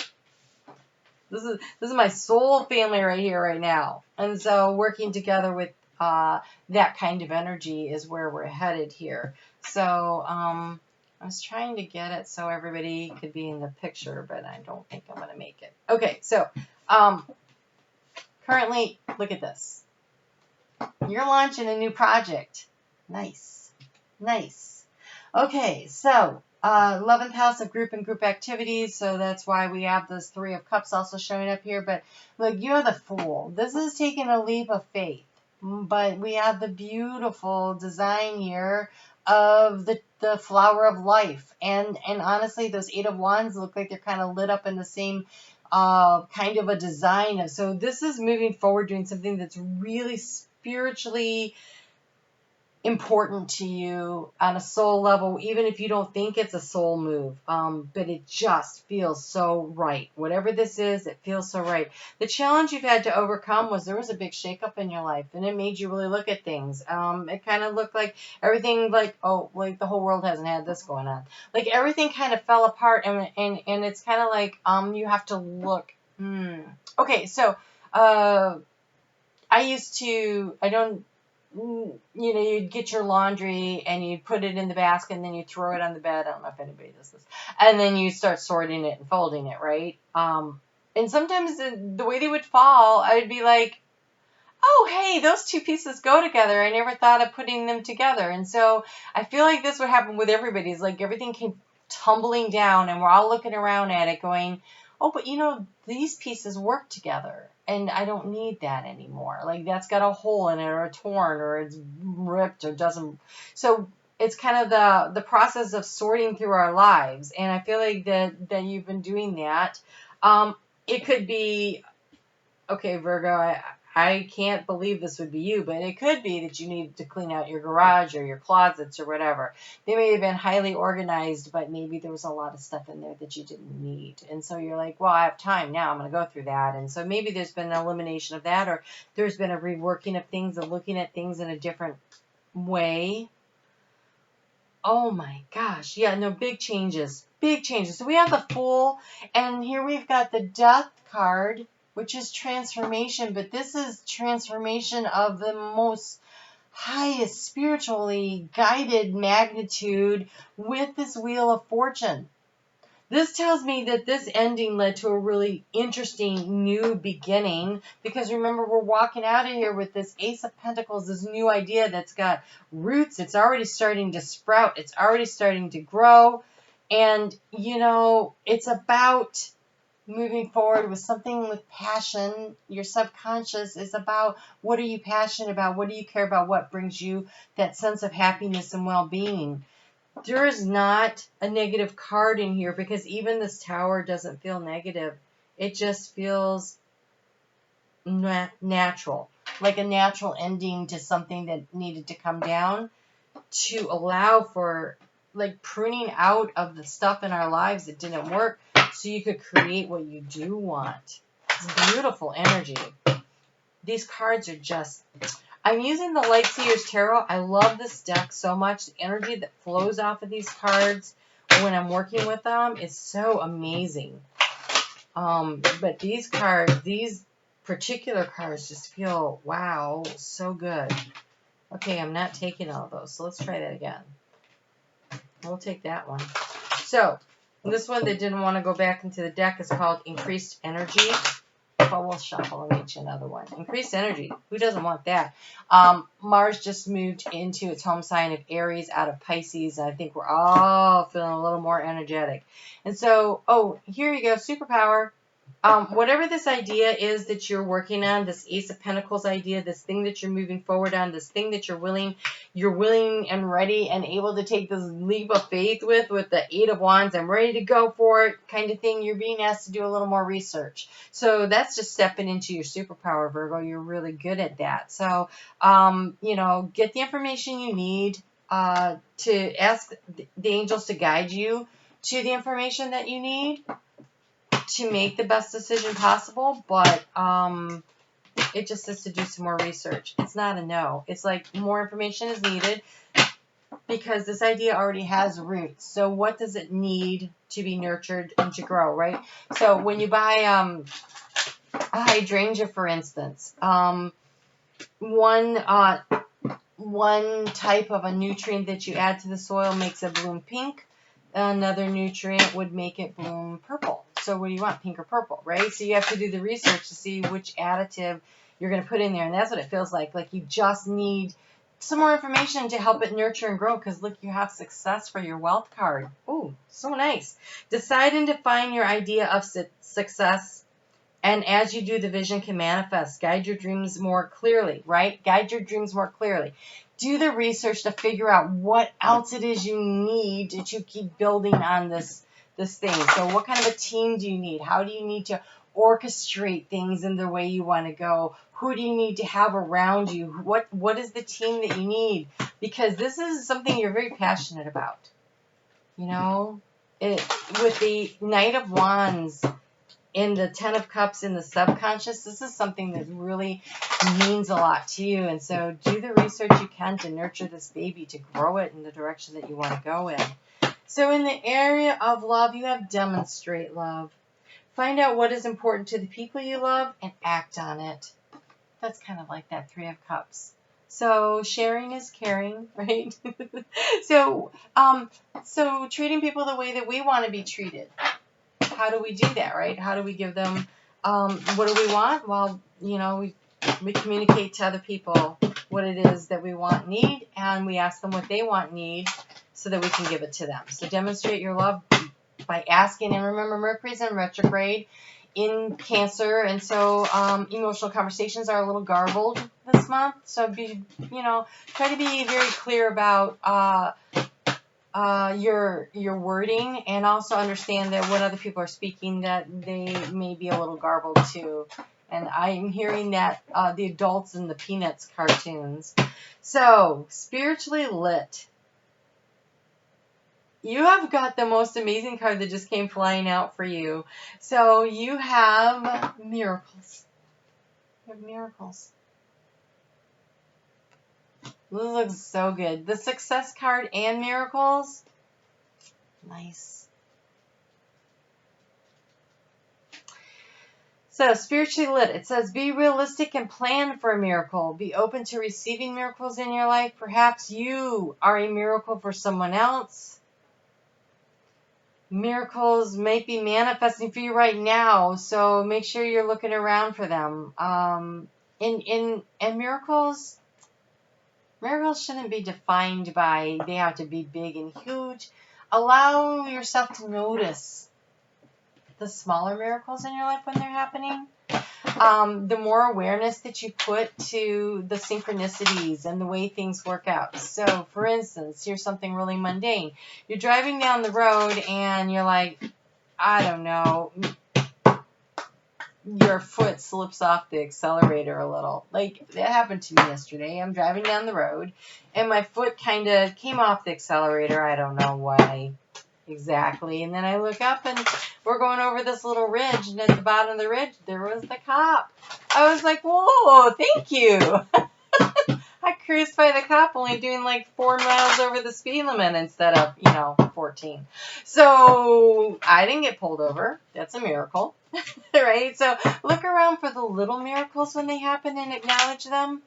This is my soul family right here, right now. And so working together with that kind of energy is where we're headed here. So I was trying to get it so everybody could be in the picture, but I don't think I'm going to make it. Okay, so currently, look at this. You're launching a new project. Nice. Nice. Okay, so 11th house of group and group activities, so that's why we have this Three of Cups also showing up here. But look, you're the Fool. This is taking a leap of faith. But we have the beautiful design here of the flower of life. And honestly, those Eight of Wands look like they're kind of lit up in the same kind of a design. So this is moving forward, doing something that's really spiritually important to you on a soul level, even if you don't think it's a soul move. But it just feels so right. Whatever this is, it feels so right. The challenge you've had to overcome was there was a big shakeup in your life, and it made you really look at things. It kind of looked like everything, like the whole world hasn't had this going on. Like everything kind of fell apart, and it's kind of like you have to look. Okay, so you'd get your laundry and you'd put it in the basket and then you throw it on the bed. I don't know if anybody does this. And then you start sorting it and folding it, right? And sometimes the way they would fall, I'd be like, oh, hey, those two pieces go together. I never thought of putting them together. And so I feel like this would happen with everybody. It's like everything came tumbling down and we're all looking around at it going, oh, but these pieces work together. And I don't need that anymore. Like that's got a hole in it or torn or it's ripped or doesn't. So it's kind of the process of sorting through our lives. And I feel like that you've been doing that. It could be, okay, Virgo, I can't believe this would be you, but it could be that you need to clean out your garage or your closets or whatever. They may have been highly organized, but maybe there was a lot of stuff in there that you didn't need. And so you're like, well, I have time now. I'm going to go through that. And so maybe there's been an elimination of that, or there's been a reworking of things and looking at things in a different way. Oh my gosh. Yeah, no, big changes. Big changes. So we have the Fool, and here we've got the Death card, which is transformation, but this is transformation of the most highest spiritually guided magnitude with this Wheel of Fortune. This tells me that this ending led to a really interesting new beginning, because remember, we're walking out of here with this Ace of Pentacles, this new idea that's got roots. It's already starting to sprout. It's already starting to grow. And, it's about moving forward with something with passion. Your subconscious is about, what are you passionate about? What do you care about? What brings you that sense of happiness and well-being? There is not a negative card in here, because even this Tower doesn't feel negative. It just feels natural, like a natural ending to something that needed to come down to allow for like pruning out of the stuff in our lives that didn't work, so you could create what you do want. It's beautiful energy. These cards are just, I'm using the Lightseers Tarot. I love this deck so much. The energy that flows off of these cards when I'm working with them is so amazing. But these cards, these particular cards just feel, wow, so good. Okay, I'm not taking all of those, so let's try that again. We'll take that one. So, this one that didn't want to go back into the deck is called Increased Energy. But we'll shuffle and get you another one. Increased energy. Who doesn't want that? Mars just moved into its home sign of Aries out of Pisces. And I think we're all feeling a little more energetic. And so, oh, here you go. Superpower. Whatever this idea is that you're working on, this Ace of Pentacles idea, this thing that you're moving forward on, this thing that you're willing and ready and able to take this leap of faith with the Eight of Wands, I'm ready to go for it kind of thing, you're being asked to do a little more research. So that's just stepping into your superpower, Virgo. You're really good at that. So, you know, get the information you need to ask the angels to guide you to the information that you need to make the best decision possible, but it just has to do some more research. It's not a no. It's like more information is needed because this idea already has roots. So what does it need to be nurtured and to grow, right? So when you buy a hydrangea, for instance, one type of a nutrient that you add to the soil makes it bloom pink. Another nutrient would make it bloom purple. So what do you want, pink or purple, right? So you have to do the research to see which additive you're going to put in there. And that's what it feels like. Like you just need some more information to help it nurture and grow. Because look, you have success for your wealth card. Ooh, so nice. Decide and define your idea of success. And as you do, the vision can manifest. Guide your dreams more clearly, right? Guide your dreams more clearly. Do the research to figure out what else it is you need to keep building on this thing. So what kind of a team do you need? How do you need to orchestrate things in the way you want to go? Who do you need to have around you? What is the team that you need? Because this is something you're very passionate about. You know, with the Knight of Wands in the Ten of Cups in the subconscious, this is something that really means a lot to you. And so do the research you can to nurture this baby, to grow it in the direction that you want to go in. So in the area of love, you have demonstrate love. Find out what is important to the people you love and act on it. That's kind of like that Three of Cups. So sharing is caring, right? So treating people the way that we want to be treated. How do we do that, right? How do we give them, what do we want? Well, you know, we communicate to other people what it is that we want, need, and we ask them what they want, need, so that we can give it to them. So demonstrate your love by asking. And remember, Mercury's in retrograde in Cancer, and so emotional conversations are a little garbled this month. So try to be very clear about your wording, and also understand that when other people are speaking, that they may be a little garbled too. And I'm hearing that the adults in the Peanuts cartoons. So, spiritually lit. You have got the most amazing card that just came flying out for you. So, you have miracles. You have miracles. This looks so good. The success card and miracles. Nice. So, spiritually lit. It says, be realistic and plan for a miracle. Be open to receiving miracles in your life. Perhaps you are a miracle for someone else. Miracles might be manifesting for you right now, so make sure you're looking around for them. And miracles shouldn't be defined by they have to be big and huge. Allow yourself to notice the smaller miracles in your life when they're happening. The more awareness that you put to the synchronicities and the way things work out. So, for instance, here's something really mundane. You're driving down the road and you're like, I don't know, your foot slips off the accelerator a little. Like, that happened to me yesterday. I'm driving down the road and my foot kind of came off the accelerator. I don't know why exactly. And then I look up and we're going over this little ridge, and at the bottom of the ridge, there was the cop. I was like, whoa, thank you. I cruised by the cop only doing like 4 miles over the speed limit instead of, 14. So I didn't get pulled over. That's a miracle, right? So look around for the little miracles when they happen and acknowledge them.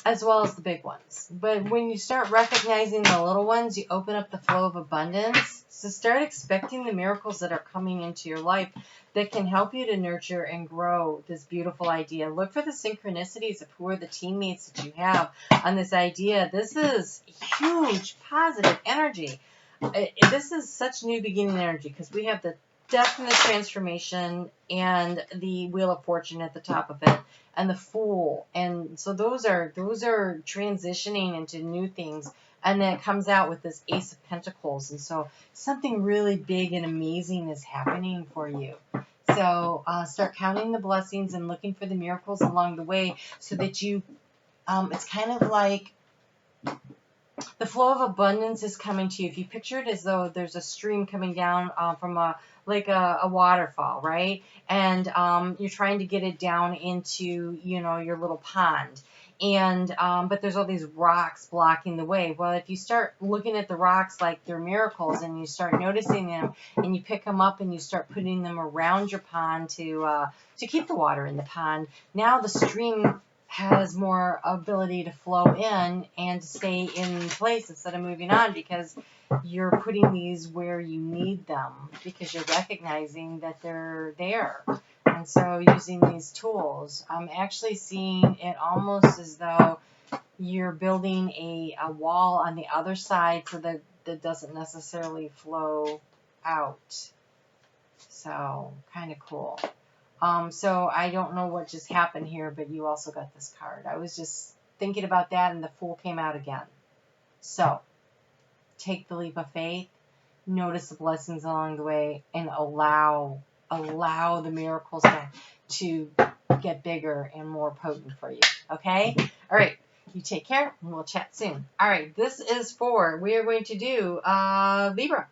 as well as the big ones. But when you start recognizing the little ones, you open up the flow of abundance. So start expecting the miracles that are coming into your life that can help you to nurture and grow this beautiful idea. Look for the synchronicities of who are the teammates that you have on this idea. This is huge positive energy. This is such new beginning energy because we have the Death and the Transformation and the Wheel of Fortune at the top of it, and the Fool. And so those are transitioning into new things. And then it comes out with this Ace of Pentacles. And so something really big and amazing is happening for you. So start counting the blessings and looking for the miracles along the way so that you, it's kind of like the flow of abundance is coming to you. If you picture it as though there's a stream coming down from a waterfall, right? And you're trying to get it down into, your little pond. And but there's all these rocks blocking the way. Well, if you start looking at the rocks like they're miracles, and you start noticing them, and you pick them up and you start putting them around your pond to keep the water in the pond, now the stream has more ability to flow in and to stay in place instead of moving on, because you're putting these where you need them, because you're recognizing that they're there. And so using these tools, I'm actually seeing it almost as though you're building a wall on the other side so that that doesn't necessarily flow out. So kind of cool. So I don't know what just happened here, but you also got this card. I was just thinking about that, and the Fool came out again. So take the leap of faith, notice the blessings along the way, and allow the miracles to get bigger and more potent for you. Okay? All right. You take care, and we'll chat soon. All right. This is we are going to do Libra.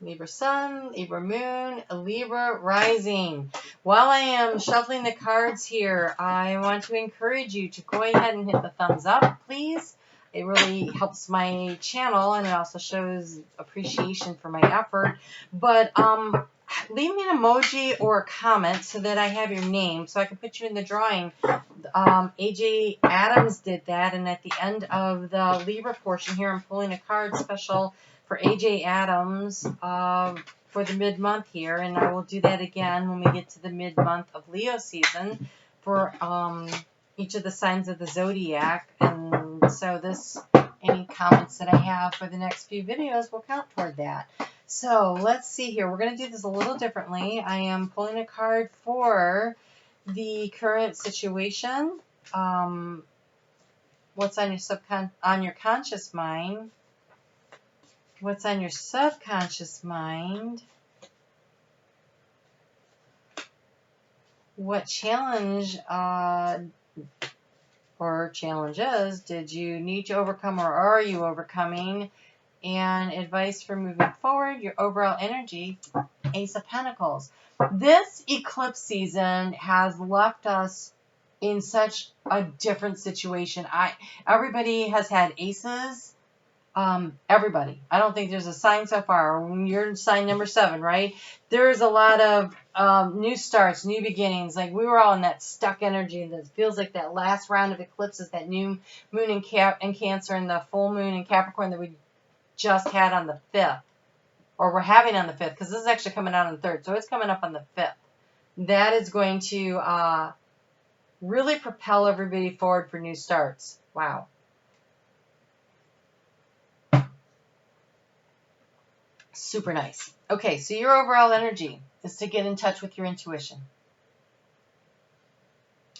Libra Sun, Libra Moon, Libra Rising. While I am shuffling the cards here, I want to encourage you to go ahead and hit the thumbs up, please. It really helps my channel, and it also shows appreciation for my effort. But leave me an emoji or a comment so that I have your name, so I can put you in the drawing. AJ Adams did that, and at the end of the Libra portion here, I'm pulling a card special for AJ Adams for the mid-month here, and I will do that again when we get to the mid-month of Leo season for each of the signs of the zodiac. And so any comments that I have for the next few videos will count toward that. So let's see here. We're going to do this a little differently. I am pulling a card for the current situation. What's on your conscious mind? What's on your subconscious mind? What challenge or challenges did you need to overcome, or are you overcoming? And advice for moving forward, your overall energy, Ace of Pentacles. This eclipse season has left us in such a different situation. Everybody has had aces. Everybody. I don't think there's a sign so far. You're sign number 7, right? There's a lot of new starts, new beginnings. Like we were all in that stuck energy that feels like that last round of eclipses, that new moon in Cancer and the full moon in Capricorn that we just had on the 5th, or we're having on the 5th, because this is actually coming out on the 3rd, so it's coming up on the 5th. That is going to really propel everybody forward for new starts. Wow. Super nice. Okay, so your overall energy is to get in touch with your intuition.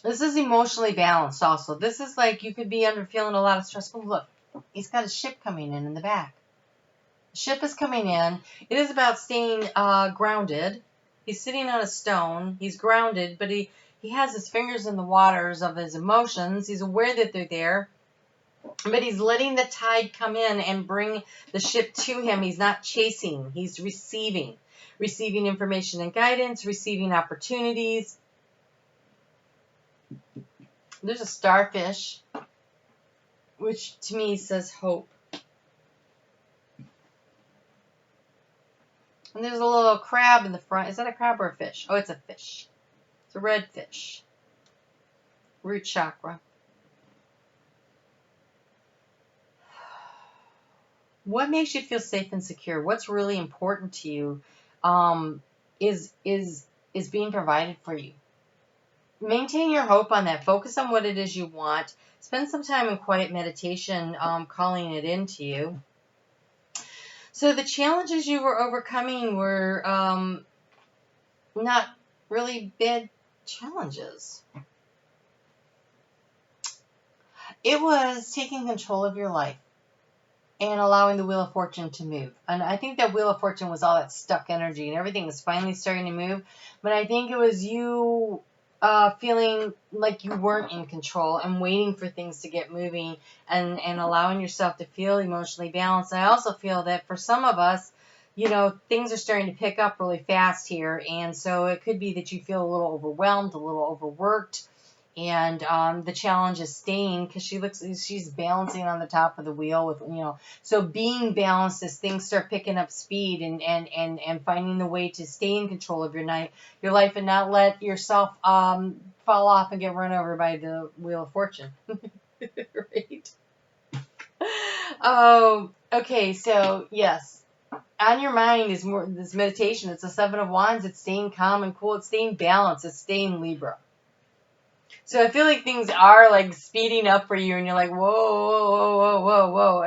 This is emotionally balanced also. This is like you could be feeling a lot of stress. But look, he's got a ship coming in the back. The ship is coming in. It is about staying grounded. He's sitting on a stone. He's grounded, but he has his fingers in the waters of his emotions. He's aware that they're there. But he's letting the tide come in and bring the ship to him. He's not chasing. He's receiving. Receiving information and guidance. Receiving opportunities. There's a starfish, which to me says hope. And there's a little crab in the front. Is that a crab or a fish? Oh, it's a fish. It's a red fish. root chakra. What makes you feel safe and secure? What's really important to you is being provided for you. Maintain your hope on that. Focus on what it is you want. Spend some time in quiet meditation, calling it into you. So the challenges you were overcoming were not really bad challenges. It was taking control of your life and allowing the Wheel of Fortune to move. And I think that Wheel of Fortune was all that stuck energy, and everything is finally starting to move. But I think it was you feeling like you weren't in control and waiting for things to get moving and allowing yourself to feel emotionally balanced. I also feel that for some of us, things are starting to pick up really fast here. And so it could be that you feel a little overwhelmed, a little overworked. And the challenge is staying, because she's balancing on the top of the wheel with, so being balanced as things start picking up speed and finding the way to stay in control of your life and not let yourself fall off and get run over by the Wheel of Fortune. Right? Oh, okay. So yes, on your mind is more this meditation. It's a 7 of Wands. It's staying calm and cool. It's staying balanced. It's staying Libra. So I feel like things are like speeding up for you, and you're like, whoa, whoa, whoa, whoa, whoa,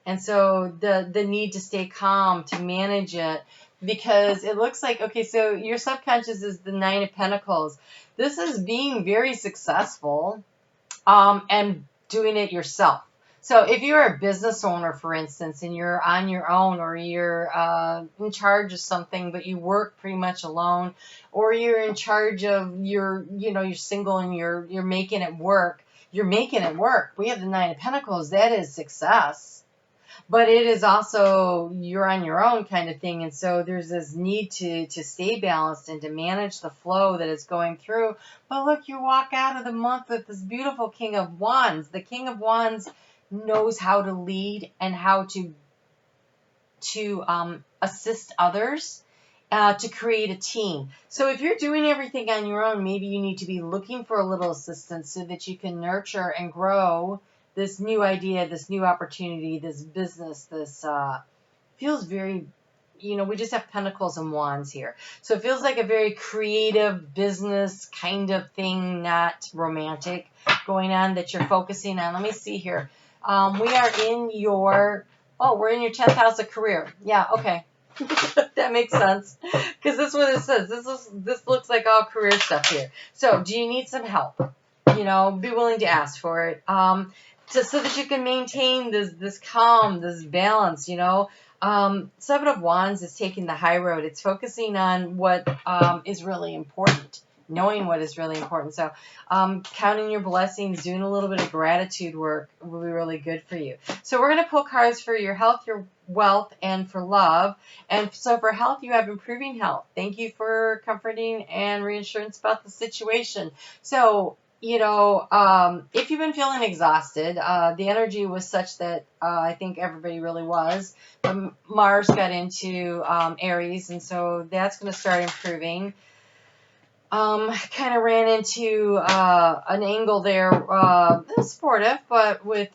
and so the need to stay calm, to manage it, because it looks like, okay, so your subconscious is the 9 of Pentacles. This is being very successful, and doing it yourself. So if you're a business owner, for instance, and you're on your own, or you're in charge of something, but you work pretty much alone, or you're in charge of you're single and you're making it work. You're making it work. We have the 9 of Pentacles. That is success. But it is also you're on your own kind of thing. And so there's this need to stay balanced and to manage the flow that is going through. But look, you walk out of the month with this beautiful King of Wands. The King of Wands knows how to lead and how to assist others, to create a team. So if you're doing everything on your own, maybe you need to be looking for a little assistance so that you can nurture and grow this new idea, this new opportunity, this business. This feels very, we just have Pentacles and Wands here. So it feels like a very creative business kind of thing, not romantic, going on that you're focusing on. Let me see here. We are in your, we're in your 10th house of career. Yeah, okay. That makes sense, because this is what it says. This looks like all career stuff here. So do you need some help? Be willing to ask for it. So that you can maintain this calm, this balance. 7 of Wands is taking the high road. It's focusing on what is really important, knowing what is really important. So counting your blessings, doing a little bit of gratitude work will be really good for you. So we're going to pull cards for your health, your wealth, and for love. And so for health, you have improving health. Thank you for comforting and reassurance about the situation. So if you've been feeling exhausted, the energy was such that I think everybody really was. Mars got into Aries, and so that's going to start improving. Kind of ran into an angle there, supportive, but with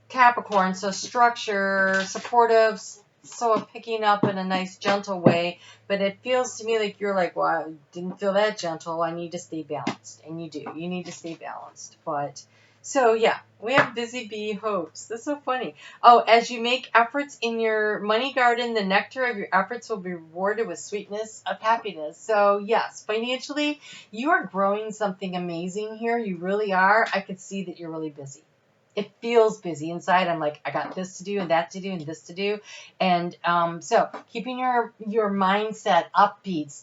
Capricorn, so structure, supportive, so picking up in a nice, gentle way. But it feels to me like you're like, well, I didn't feel that gentle. I need to stay balanced. And you do. You need to stay balanced. But, so yeah, we have Busy Bee hopes. This is so funny. Oh, as you make efforts in your money garden, the nectar of your efforts will be rewarded with sweetness of happiness. So yes, financially, you are growing something amazing here. You really are. I can see that you're really busy. It feels busy inside. I'm like, I got this to do and that to do and this to do. And so keeping your mindset upbeat,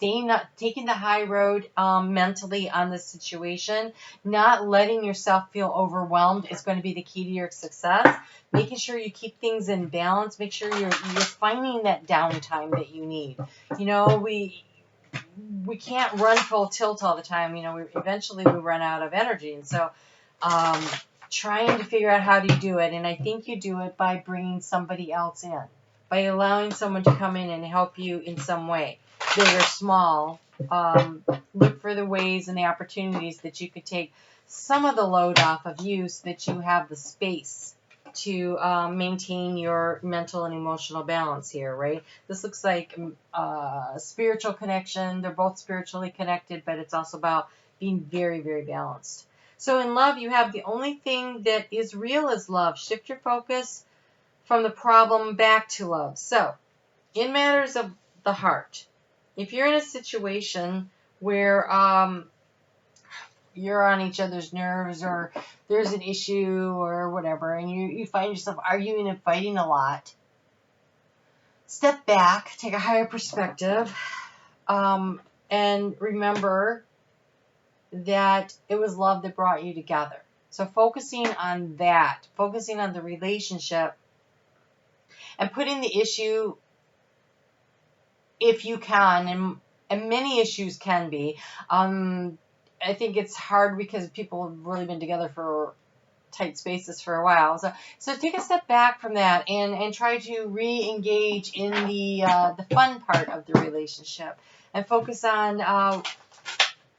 taking the high road mentally on this situation, not letting yourself feel overwhelmed is going to be the key to your success. Making sure you keep things in balance. Make sure you're finding that downtime that you need. We can't run full tilt all the time. Eventually we run out of energy. And so trying to figure out how to do it. And I think you do it by bringing somebody else in, by allowing someone to come in and help you in some way. big or small. Look for the ways and the opportunities that you could take some of the load off of you so that you have the space to maintain your mental and emotional balance here, right? This looks like spiritual connection. They're both spiritually connected, but it's also about being very, very balanced. So in love, you have the only thing that is real is love. Shift your focus from the problem back to love. So in matters of the heart, if you're in a situation where you're on each other's nerves or there's an issue or whatever, and you find yourself arguing and fighting a lot, step back, take a higher perspective, and remember that it was love that brought you together. So focusing on that, focusing on the relationship, and putting the issue, if you can, and many issues can be, I think it's hard because people have really been together for tight spaces for a while. So take a step back from that and try to re-engage in the fun part of the relationship and focus on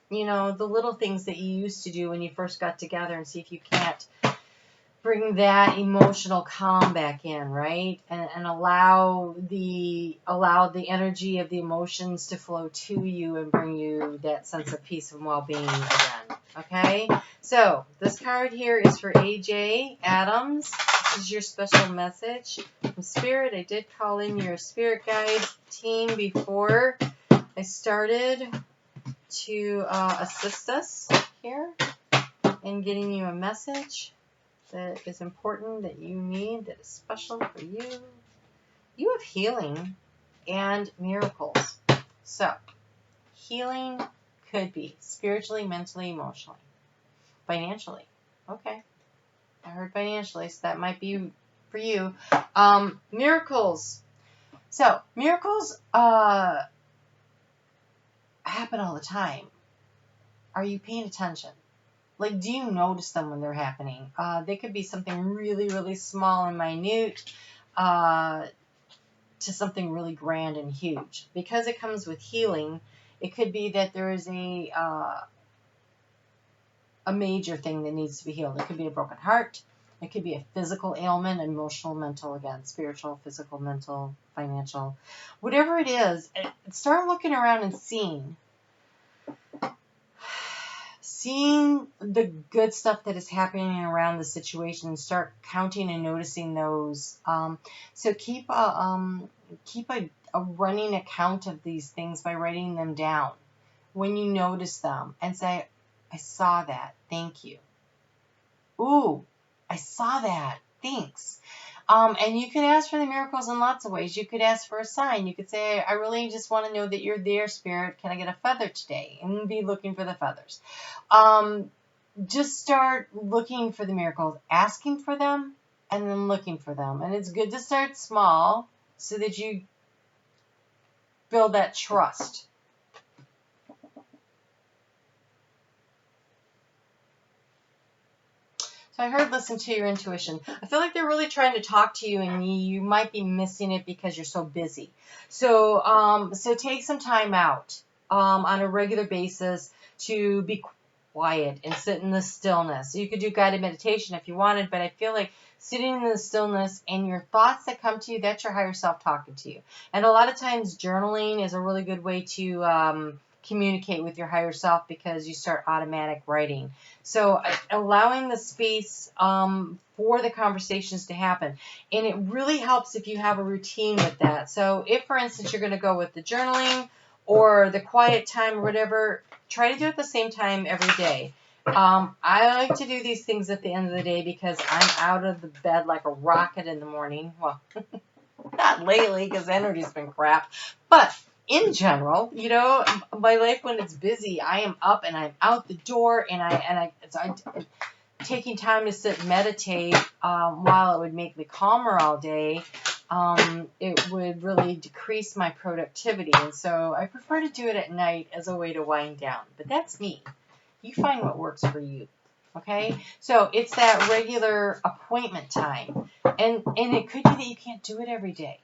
the little things that you used to do when you first got together, and see if you can't bring that emotional calm back in, right? And allow the energy of the emotions to flow to you and bring you that sense of peace and well-being again. Okay? So this card here is for AJ Adams. This is your special message from Spirit. I did call in your Spirit Guide team before I started to assist us here in getting you a message that is important, that you need, that is special for you. You have healing and miracles. So, healing could be spiritually, mentally, emotionally, financially. Okay, I heard financially, so that might be for you. Miracles. So, miracles happen all the time. Are you paying attention? Like, do you notice them when they're happening? They could be something really, really small and minute to something really grand and huge. Because it comes with healing, it could be that there is a major thing that needs to be healed. It could be a broken heart. It could be a physical ailment, emotional, mental, again, spiritual, physical, mental, financial. Whatever it is, start looking around and seeing the good stuff that is happening around the situation, and start counting and noticing those. So keep a running account of these things by writing them down when you notice them, and say, I saw that, thank you. Ooh, I saw that, thanks. And you can ask for the miracles in lots of ways. You could ask for a sign. You could say, I really just want to know that you're there, Spirit. Can I get a feather today? And be looking for the feathers. Just start looking for the miracles, asking for them, and then looking for them. And it's good to start small so that you build that trust. So I heard listen to your intuition. I feel like they're really trying to talk to you, and you might be missing it because you're so busy. So take some time out on a regular basis to be quiet and sit in the stillness. You could do guided meditation if you wanted, but I feel like sitting in the stillness and your thoughts that come to you, that's your higher self talking to you. And a lot of times journaling is a really good way to communicate with your higher self, because you start automatic writing. So allowing the space for the conversations to happen. And it really helps if you have a routine with that. So if, for instance, you're going to go with the journaling or the quiet time or whatever, try to do it at the same time every day. I like to do these things at the end of the day because I'm out of the bed like a rocket in the morning. Well, not lately because energy's been crap, but in general, my life when it's busy, I am up and I'm out the door, and taking time to sit and meditate, while it would make me calmer all day, it would really decrease my productivity. And so I prefer to do it at night as a way to wind down. But that's me. You find what works for you. Okay? So it's that regular appointment time. And it could be that you can't do it every day.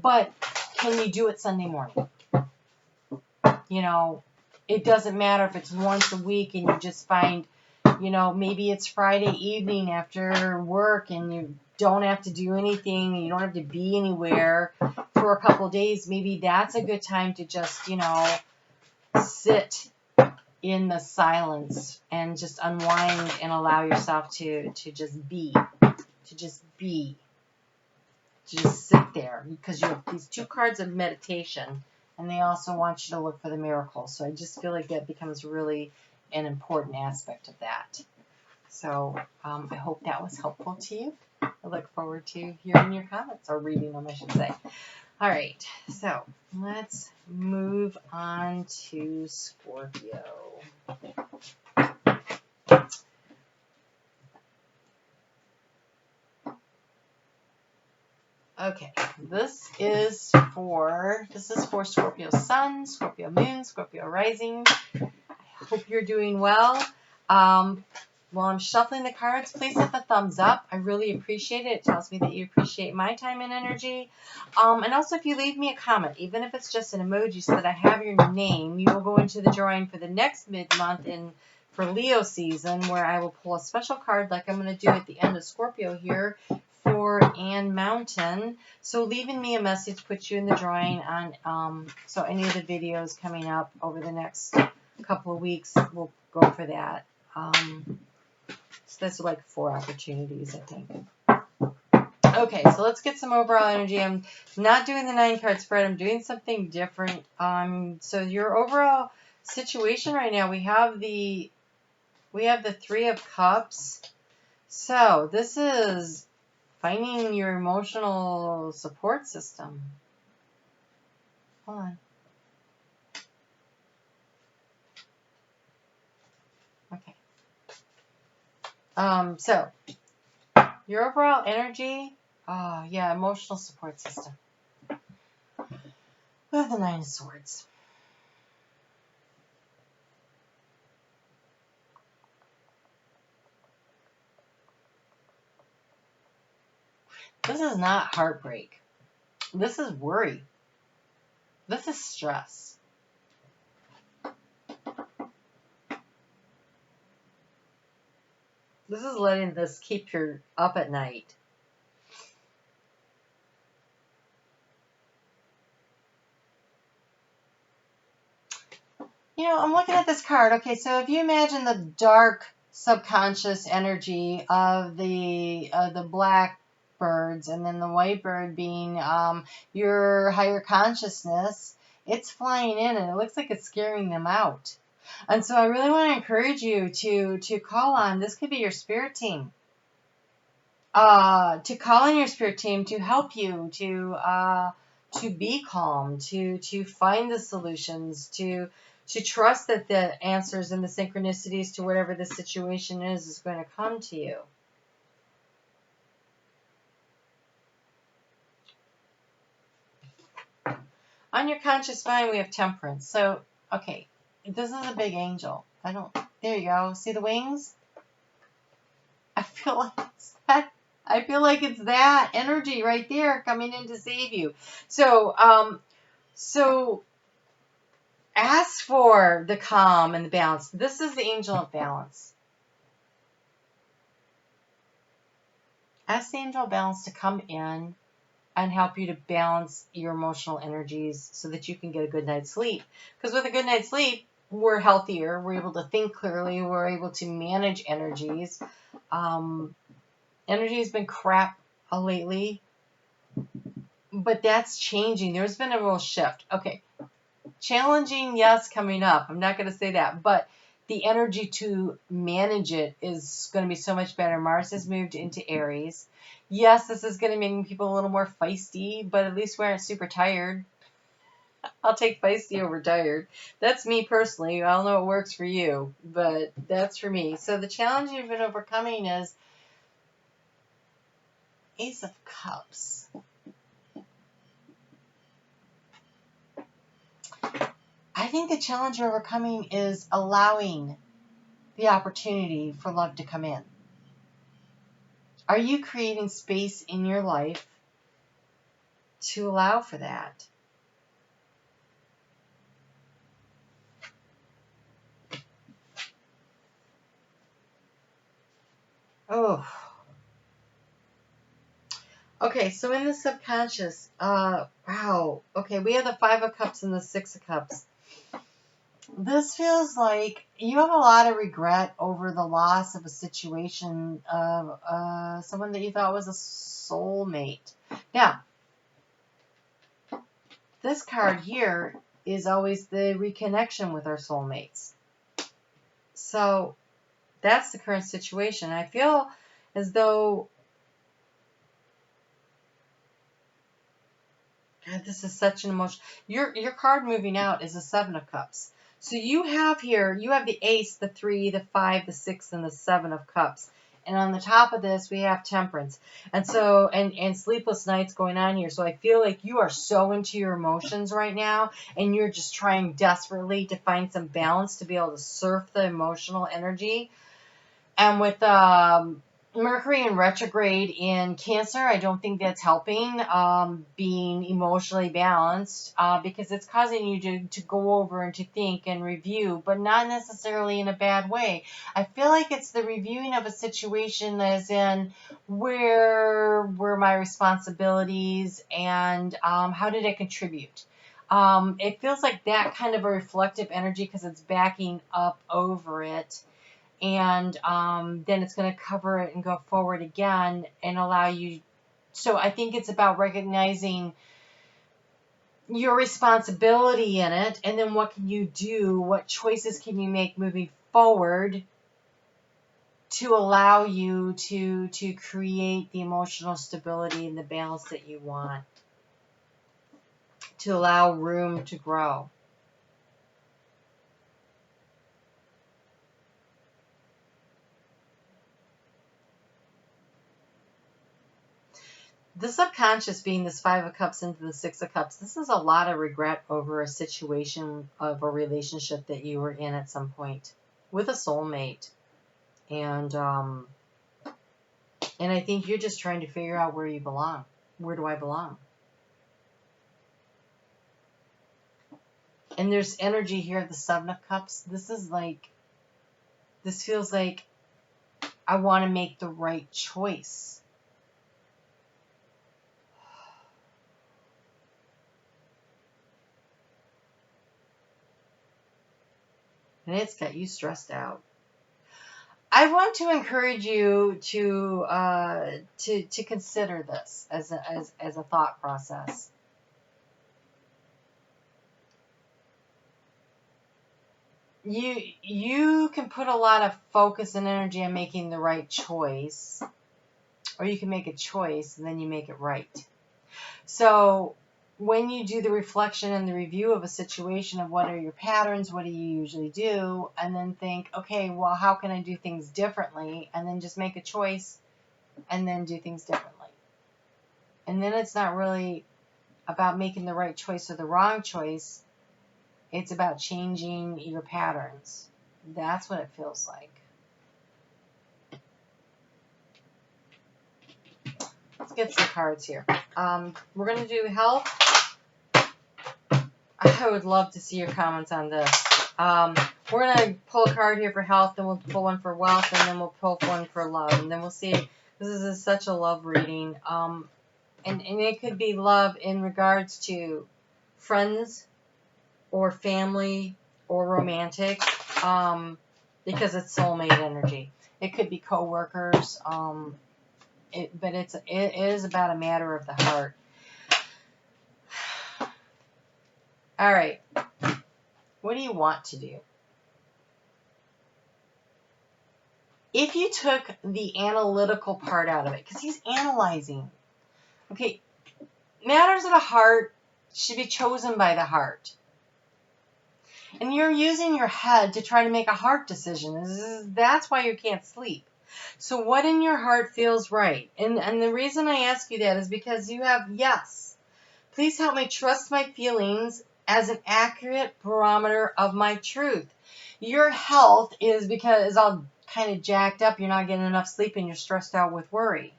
But can you do it Sunday morning? you know, it doesn't matter if it's once a week and you just find, you know, maybe it's Friday evening after work and you don't have to do anything, you don't have to be anywhere for a couple of days. Maybe that's a good time to just, you know, sit in the silence and just unwind and allow yourself to just be, to just be, to just sit there, because you have these two cards of meditation and they also want you to look for the miracle. So I just feel like that becomes really an important aspect of that. So I hope that was helpful to you. I look forward to hearing your comments, or reading them, I should say. All right, so let's move on to Scorpio. Okay, this is for Scorpio Sun, Scorpio Moon, Scorpio Rising. I hope you're doing well. While I'm shuffling the cards, please hit the thumbs up. I really appreciate it. It tells me that you appreciate my time and energy. And also, if you leave me a comment, even if it's just an emoji so that I have your name, you will go into the drawing for the next mid-month for Leo season, where I will pull a special card like I'm going to do at the end of Scorpio here for Ann Mountain. So leaving me a message puts you in the drawing on so any of the videos coming up over the next couple of weeks, we'll go for that. So that's like 4 opportunities, I think. Okay, so let's get some overall energy. I'm not doing the 9 card spread. I'm doing something different. So your overall situation right now, we have the 3 of Cups. So this is finding your emotional support system. Hold on. Okay. So your overall energy, yeah, emotional support system. We have the 9 of Swords. This is not heartbreak. This is worry. This is stress. This is letting this keep you up at night. You know, I'm looking at this card. Okay, so if you imagine the dark subconscious energy of the black birds, and then the white bird being your higher consciousness, it's flying in and it looks like it's scaring them out. And so I really want to encourage you to call on, this could be your spirit team. To call on your spirit team to help you to be calm, to find the solutions, to trust that the answers and the synchronicities to whatever the situation is going to come to you. On your conscious mind, we have Temperance. So, okay, this is a big angel. There you go. See the wings? I feel like it's that energy right there coming in to save you. So, ask for the calm and the balance. This is the angel of balance. Ask the angel of balance to come in and help you to balance your emotional energies so that you can get a good night's sleep. Because with a good night's sleep, we're healthier. We're able to think clearly. We're able to manage energies. Energy has been crap lately, but that's changing. There's been a real shift. Okay. Challenging, yes, coming up. I'm not going to say that, but the energy to manage it is going to be so much better. Mars has moved into Aries. Yes, this is going to make people a little more feisty, but at least we aren't super tired. I'll take feisty over tired. That's me personally. I don't know what works for you, but that's for me. So the challenge you've been overcoming is Ace of Cups. I think the challenge you're overcoming is allowing the opportunity for love to come in. Are you creating space in your life to allow for that? Oh. Okay, so in the subconscious, wow. Okay, we have the Five of Cups and the Six of Cups. This feels like you have a lot of regret over the loss of a situation of someone that you thought was a soulmate. Now, this card here is always the reconnection with our soulmates. So that's the current situation. I feel as though, God, this is such an emotion. Your card moving out is the Seven of Cups. So you have here, you have the Ace, the 3, the 5, the 6, and the 7 of Cups. And on the top of this, we have Temperance. And so, and sleepless nights going on here. So I feel like you are so into your emotions right now, and you're just trying desperately to find some balance to be able to surf the emotional energy. And with Mercury in retrograde in Cancer, I don't think that's helping being emotionally balanced because it's causing you to go over and to think and review, but not necessarily in a bad way. I feel like it's the reviewing of a situation as in where were my responsibilities and how did I contribute? It feels like that kind of a reflective energy because it's backing up over it. And then it's going to cover it and go forward again and allow you. So I think it's about recognizing your responsibility in it, and then what can you do, what choices can you make moving forward to allow you to create the emotional stability and the balance that you want, to allow room to grow. The subconscious being this Five of Cups into the Six of Cups, this is a lot of regret over a situation of a relationship that you were in at some point with a soulmate. And I think you're just trying to figure out where you belong. Where do I belong? And there's energy here at the Seven of Cups. This feels like I want to make the right choice. And it's got you stressed out. I want to encourage you to consider this as a thought process. You can put a lot of focus and energy on making the right choice, or you can make a choice and then you make it right. So when you do the reflection and the review of a situation of what are your patterns, what do you usually do, and then think, okay, well, how can I do things differently? And then just make a choice and then do things differently. And then it's not really about making the right choice or the wrong choice. It's about changing your patterns. That's what it feels like. Let's get some cards here. We're going to do health. I would love to see your comments on this. We're going to pull a card here for health, then we'll pull one for wealth, and then we'll pull one for love. And then we'll see. This is such a love reading. And it could be love in regards to friends or family or romantic, because it's soulmate energy. It could be co-workers, but it is about a matter of the heart. All right. What do you want to do? If you took the analytical part out of it, because he's analyzing. Okay, matters of the heart should be chosen by the heart. And you're using your head to try to make a heart decision. That's why you can't sleep. So what in your heart feels right? And the reason I ask you that is because you have yes. Please help me trust my feelings as an accurate barometer of my truth. Your health is because all kind of jacked up. You're not getting enough sleep and you're stressed out with worry.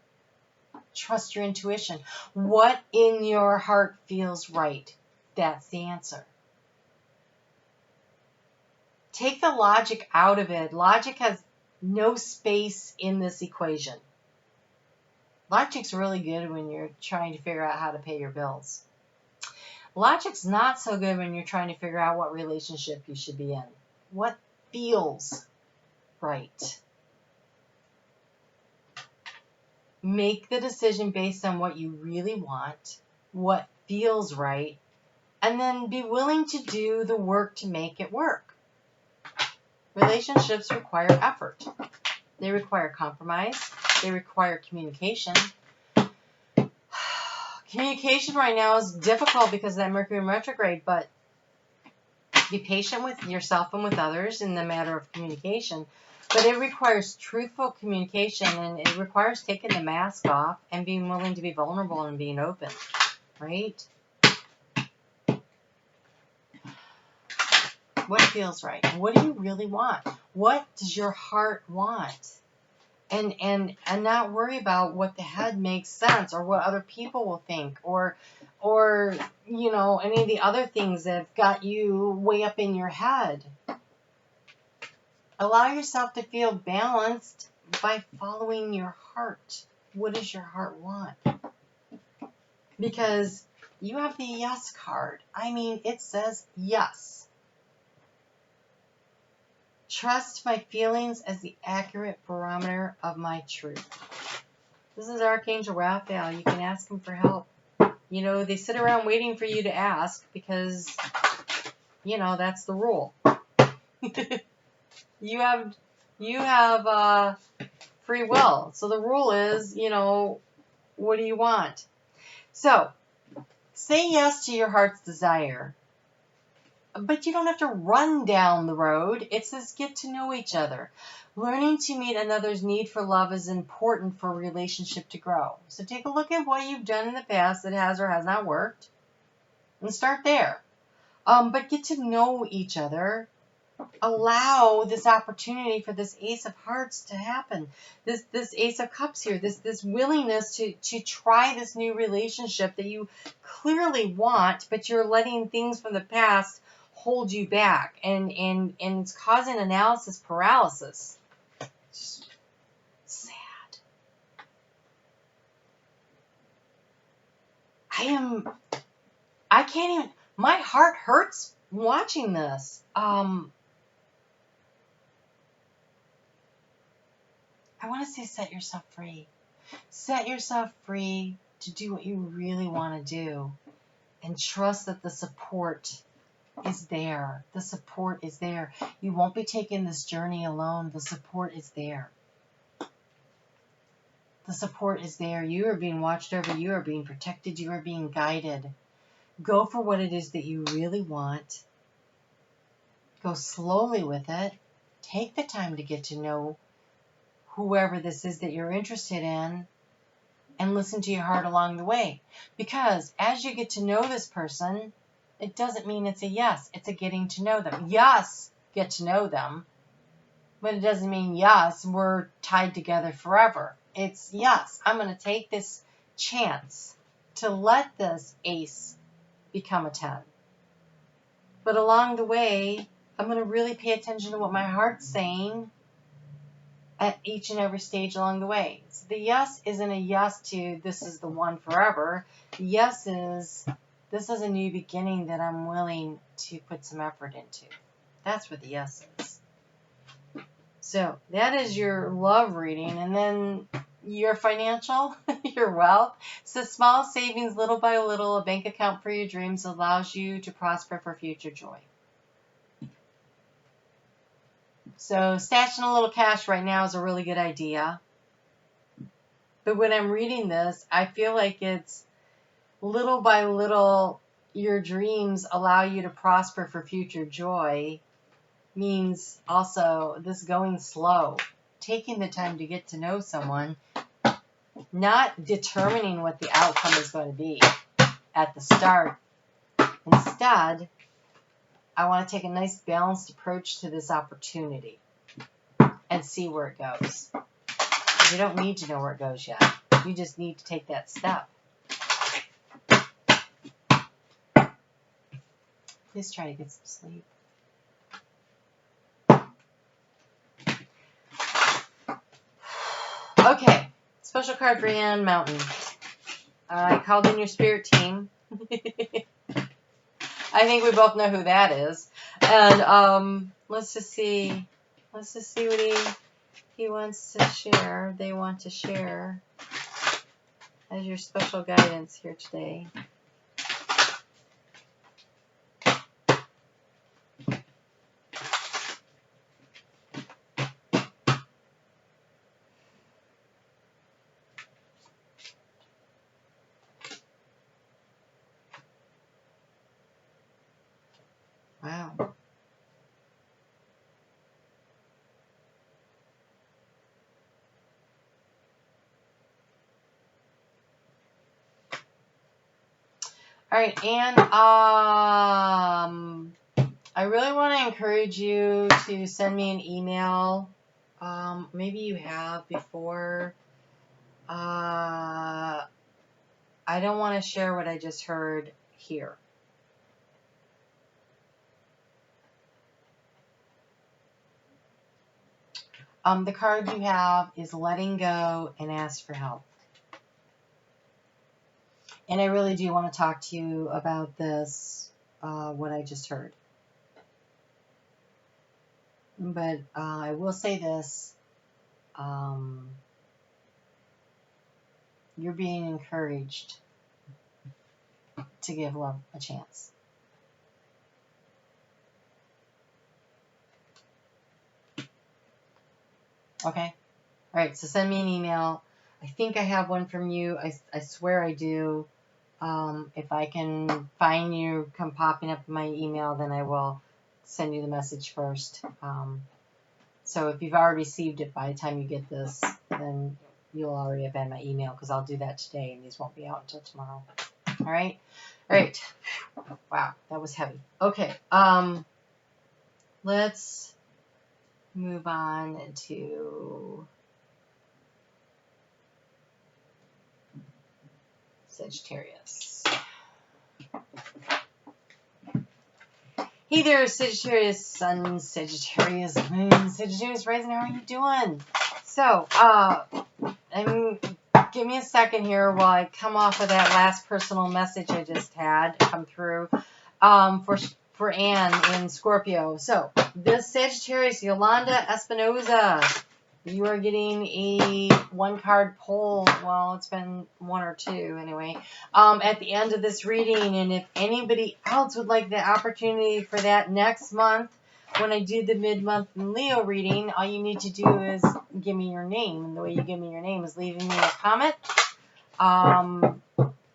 Trust your intuition. What in your heart feels right? That's the answer. Take the logic out of it. Logic has no space in this equation. Logic's really good when you're trying to figure out how to pay your bills. Logic's not so good when you're trying to figure out what relationship you should be in. What feels right? Make the decision based on what you really want, what feels right, and then be willing to do the work to make it work. Relationships require effort. They require compromise. They require communication. Communication right now is difficult because of that Mercury in retrograde, but be patient with yourself and with others in the matter of communication. But it requires truthful communication, and it requires taking the mask off and being willing to be vulnerable and being open, right? What feels right? What do you really want? What does your heart want? And not worry about what the head makes sense or what other people will think or you know, any of the other things that have got you way up in your head. Allow yourself to feel balanced by following your heart. What does your heart want? Because you have the yes card. I mean, it says yes. Trust my feelings as the accurate barometer of my truth. This is Archangel Raphael. You can ask him for help. You know, they sit around waiting for you to ask because, you know, that's the rule. You have free will. So the rule is, you know, what do you want? So, say yes to your heart's desire. But you don't have to run down the road. It says get to know each other. Learning to meet another's need for love is important for a relationship to grow. So take a look at what you've done in the past that has or has not worked and start there. But get to know each other. Allow this opportunity for this Ace of Hearts to happen. This Ace of Cups here, this willingness to try this new relationship that you clearly want, but you're letting things from the past hold you back, and it's causing analysis paralysis. It's sad. I can't even, my heart hurts watching this. I want to say set yourself free. Set yourself free to do what you really want to do, and trust that the support is there. The support is there. You won't be taking this journey alone. The support is there. The support is there. You are being watched over. You are being protected. You are being guided. Go for what it is that you really want. Go slowly with it. Take the time to get to know whoever this is that you're interested in, and listen to your heart along the way. Because as you get to know this person, it doesn't mean it's a yes. It's a getting to know them. Yes, get to know them. But it doesn't mean yes, we're tied together forever. It's yes, I'm going to take this chance to let this ace become a 10. But along the way, I'm going to really pay attention to what my heart's saying at each and every stage along the way. So the yes isn't a yes to this is the one forever. The yes is this is a new beginning that I'm willing to put some effort into. That's what the yes is. So that is your love reading. And then your financial, your wealth. So small savings, little by little, a bank account for your dreams allows you to prosper for future joy. So stashing a little cash right now is a really good idea. But when I'm reading this, I feel like it's little by little, your dreams allow you to prosper for future joy means also this going slow, taking the time to get to know someone, not determining what the outcome is going to be at the start. Instead, I want to take a nice balanced approach to this opportunity and see where it goes. You don't need to know where it goes yet. You just need to take that step. Please try to get some sleep. Okay, special card for Ann Mountain. I called in your spirit team. I think we both know who that is. And let's just see what he wants to share. They want to share as your special guidance here today. Wow. All right, and I really want to encourage you to send me an email. Maybe you have before. I don't want to share what I just heard here. The card you have is letting go and ask for help. And I really do want to talk to you about this, what I just heard. But I will say this. You're being encouraged to give love a chance. Okay? All right, so send me an email. I think I have one from you. I swear I do. If I can find you come popping up in my email, then I will send you the message first. So if you've already received it by the time you get this, then you'll already have had my email, because I'll do that today and these won't be out until tomorrow. All right? All right. Wow, that was heavy. Okay. Let's move on to Sagittarius. Hey there, Sagittarius Sun, Sagittarius Moon, Sagittarius Rising. How are you doing? So, give me a second here while I come off of that last personal message I just had come through for Anne in Scorpio. So, this Sagittarius, Yolanda Espinoza, you are getting a one-card pull. Well, it's been one or two anyway. At the end of this reading, and if anybody else would like the opportunity for that next month, when I do the mid-month Leo reading, all you need to do is give me your name. And the way you give me your name is leaving me a comment.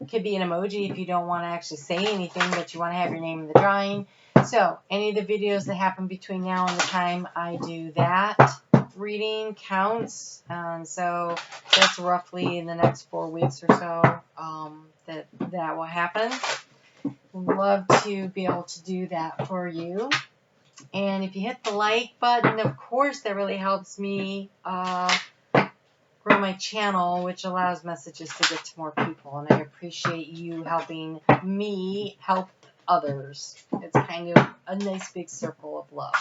It could be an emoji if you don't want to actually say anything, but you want to have your name in the drawing. So, any of the videos that happen between now and the time I do that reading counts. And so, that's roughly in the next 4 weeks or so that will happen. Would love to be able to do that for you. And if you hit the like button, of course, that really helps me grow my channel, which allows messages to get to more people. And I appreciate you helping me help others. It's kind of a nice big circle of love.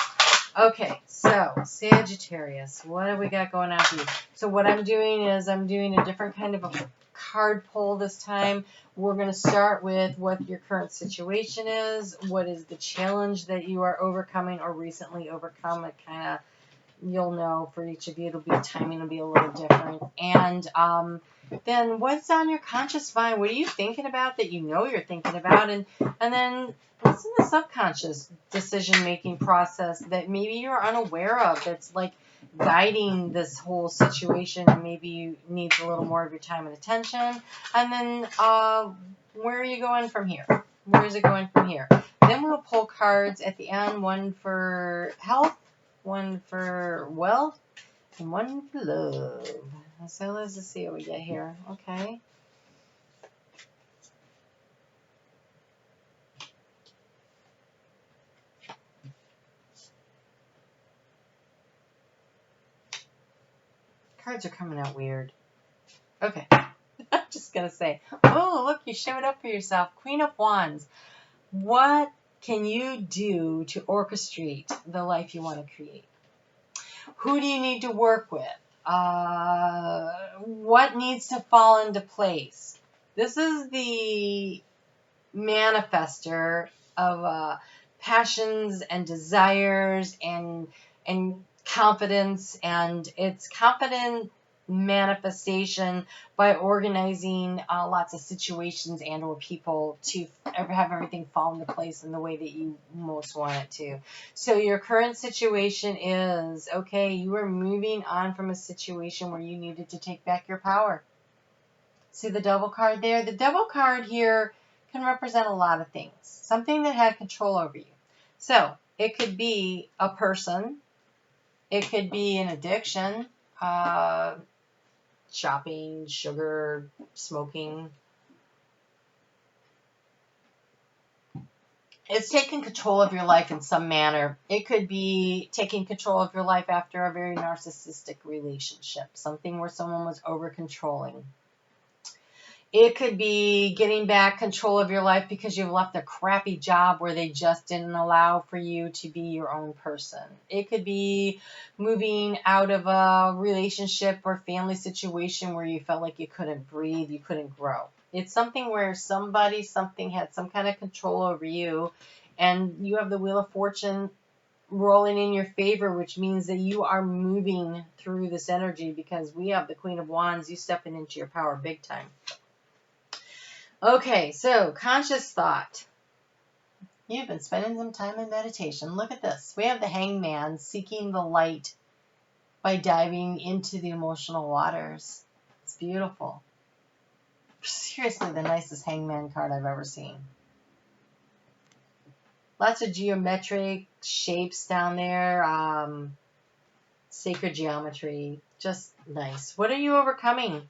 Okay, so Sagittarius, what have we got going on for you? So what I'm doing is I'm doing a different kind of a card pull this time. We're going to start with what your current situation is. What is the challenge that you are overcoming or recently overcome? It kind of, you'll know for each of you, it'll be timing will be a little different. And then what's on your conscious mind? What are you thinking about that you know you're thinking about? And then what's in the subconscious decision-making process that maybe you're unaware of that's like guiding this whole situation, and maybe you need a little more of your time and attention? And then where are you going from here? Where is it going from here? Then we'll pull cards at the end, one for health, one for wealth, and one for love. So let's just see what we get here. Okay. Cards are coming out weird. Okay. I'm just going to say, oh, look, you showed up for yourself. Queen of Wands. What can you do to orchestrate the life you want to create? Who do you need to work with? what needs to fall into place. This is the manifester of passions and desires and confidence, and it's confident manifestation by organizing lots of situations and or people to have everything fall into place in the way that you most want it to. So your current situation is, okay, you are moving on from a situation where you needed to take back your power. See the Devil card there? The Devil card here can represent a lot of things. Something that had control over you. So it could be a person. It could be an addiction. Shopping, sugar, smoking. It's taking control of your life in some manner. It could be taking control of your life after a very narcissistic relationship. Something where someone was over-controlling. It could be getting back control of your life because you've left a crappy job where they just didn't allow for you to be your own person. It could be moving out of a relationship or family situation where you felt like you couldn't breathe, you couldn't grow. It's something where something had some kind of control over you, and you have the Wheel of Fortune rolling in your favor, which means that you are moving through this energy because we have the Queen of Wands, you stepping into your power big time. Okay, so conscious thought. You've been spending some time in meditation. Look at this. We have the Hangman seeking the light by diving into the emotional waters. It's beautiful. Seriously, the nicest Hangman card I've ever seen. Lots of geometric shapes down there. Sacred geometry. Just nice. What are you overcoming?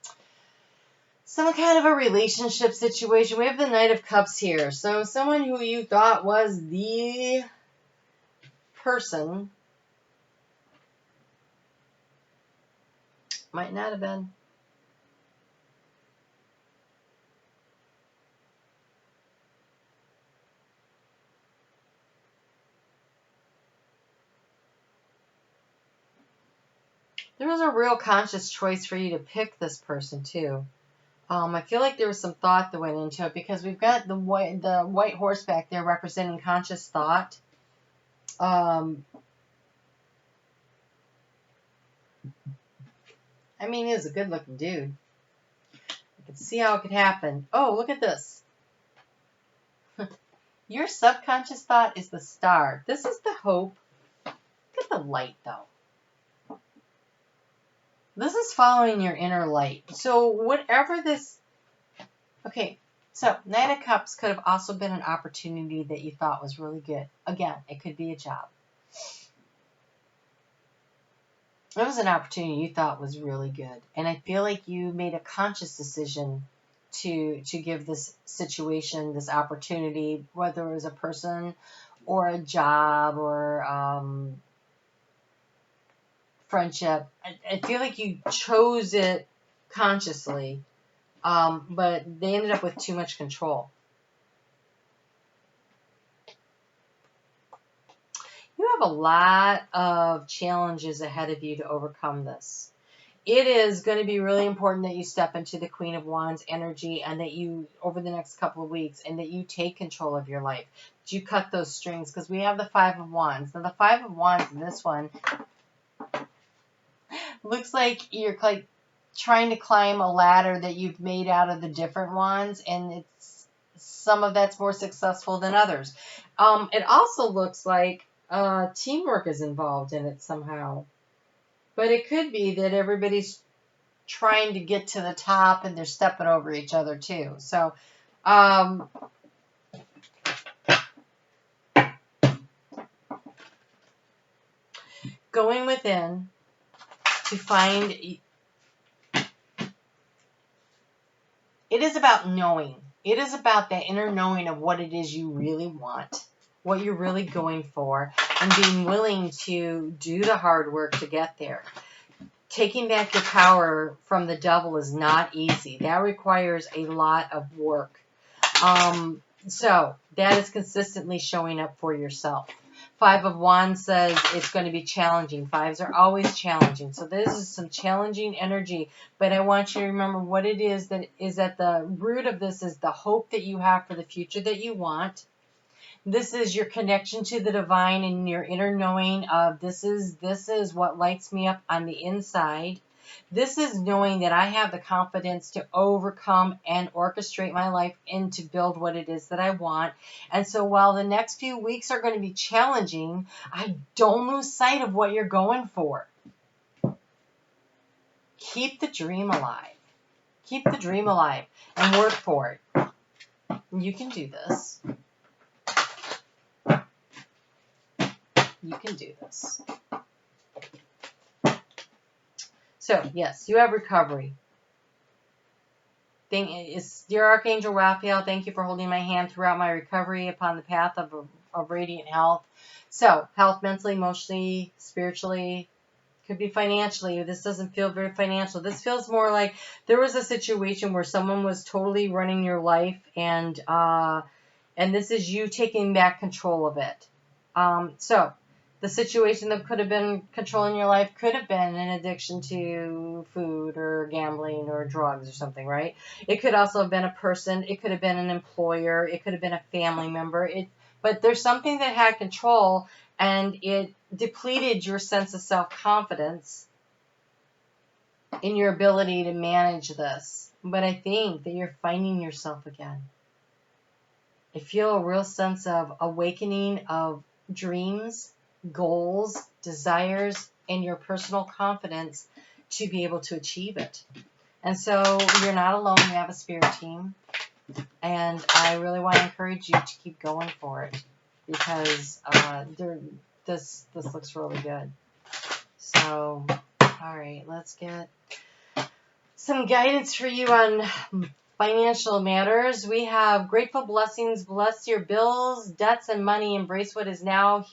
Some kind of a relationship situation. We have the Knight of Cups here. So someone who you thought was the person might not have been. There was a real conscious choice for you to pick this person too. I feel like there was some thought that went into it because we've got the white horse back there representing conscious thought. I mean, he is a good-looking dude. I can see how it could happen. Oh, look at this. Your subconscious thought is the star. This is the hope. Look at the light, though. This is following your inner light. So whatever this... Okay, so Knight of Cups could have also been an opportunity that you thought was really good. Again, it could be a job. It was an opportunity you thought was really good. And I feel like you made a conscious decision to give this situation, this opportunity, whether it was a person or a job or friendship. I feel like you chose it consciously, but they ended up with too much control. You have a lot of challenges ahead of you to overcome this. It is going to be really important that you step into the Queen of Wands energy and that you, over the next couple of weeks, and that you take control of your life. That you cut those strings, because we have the Five of Wands. Now, the Five of Wands in this one looks like you're like trying to climb a ladder that you've made out of the different wands, and it's some of that's more successful than others. It also looks like teamwork is involved in it somehow. But it could be that everybody's trying to get to the top and they're stepping over each other too. So, going within to find, it is about knowing. It is about that inner knowing of what it is you really want, what you're really going for, and being willing to do the hard work to get there. Taking back your power from the devil is not easy. That requires a lot of work. So that is consistently showing up for yourself. Five of Wands says it's going to be challenging. Fives are always challenging. So this is some challenging energy. But I want you to remember what it is that is at the root of this is the hope that you have for the future that you want. This is your connection to the divine and your inner knowing of this is what lights me up on the inside. This is knowing that I have the confidence to overcome and orchestrate my life and to build what it is that I want. And so while the next few weeks are going to be challenging, I don't lose sight of what you're going for. Keep the dream alive. Keep the dream alive and work for it. You can do this. You can do this. So, yes, you have recovery. Dear Archangel Raphael, thank you for holding my hand throughout my recovery upon the path of radiant health. So, health mentally, emotionally, spiritually, could be financially. This doesn't feel very financial. This feels more like there was a situation where someone was totally running your life, and this is you taking back control of it. So, the situation that could have been controlling your life could have been an addiction to food or gambling or drugs or something, right? It could also have been a person. It could have been an employer. It could have been a family member. But there's something that had control, and it depleted your sense of self-confidence in your ability to manage this. But I think that you're finding yourself again. I feel a real sense of awakening of dreams, goals, desires, and your personal confidence to be able to achieve it. And so you're not alone. You have a spirit team. And I really want to encourage you to keep going for it because this looks really good. So, all right, let's get some guidance for you on financial matters. We have grateful blessings. Bless your bills, debts, and money. Embrace what is now.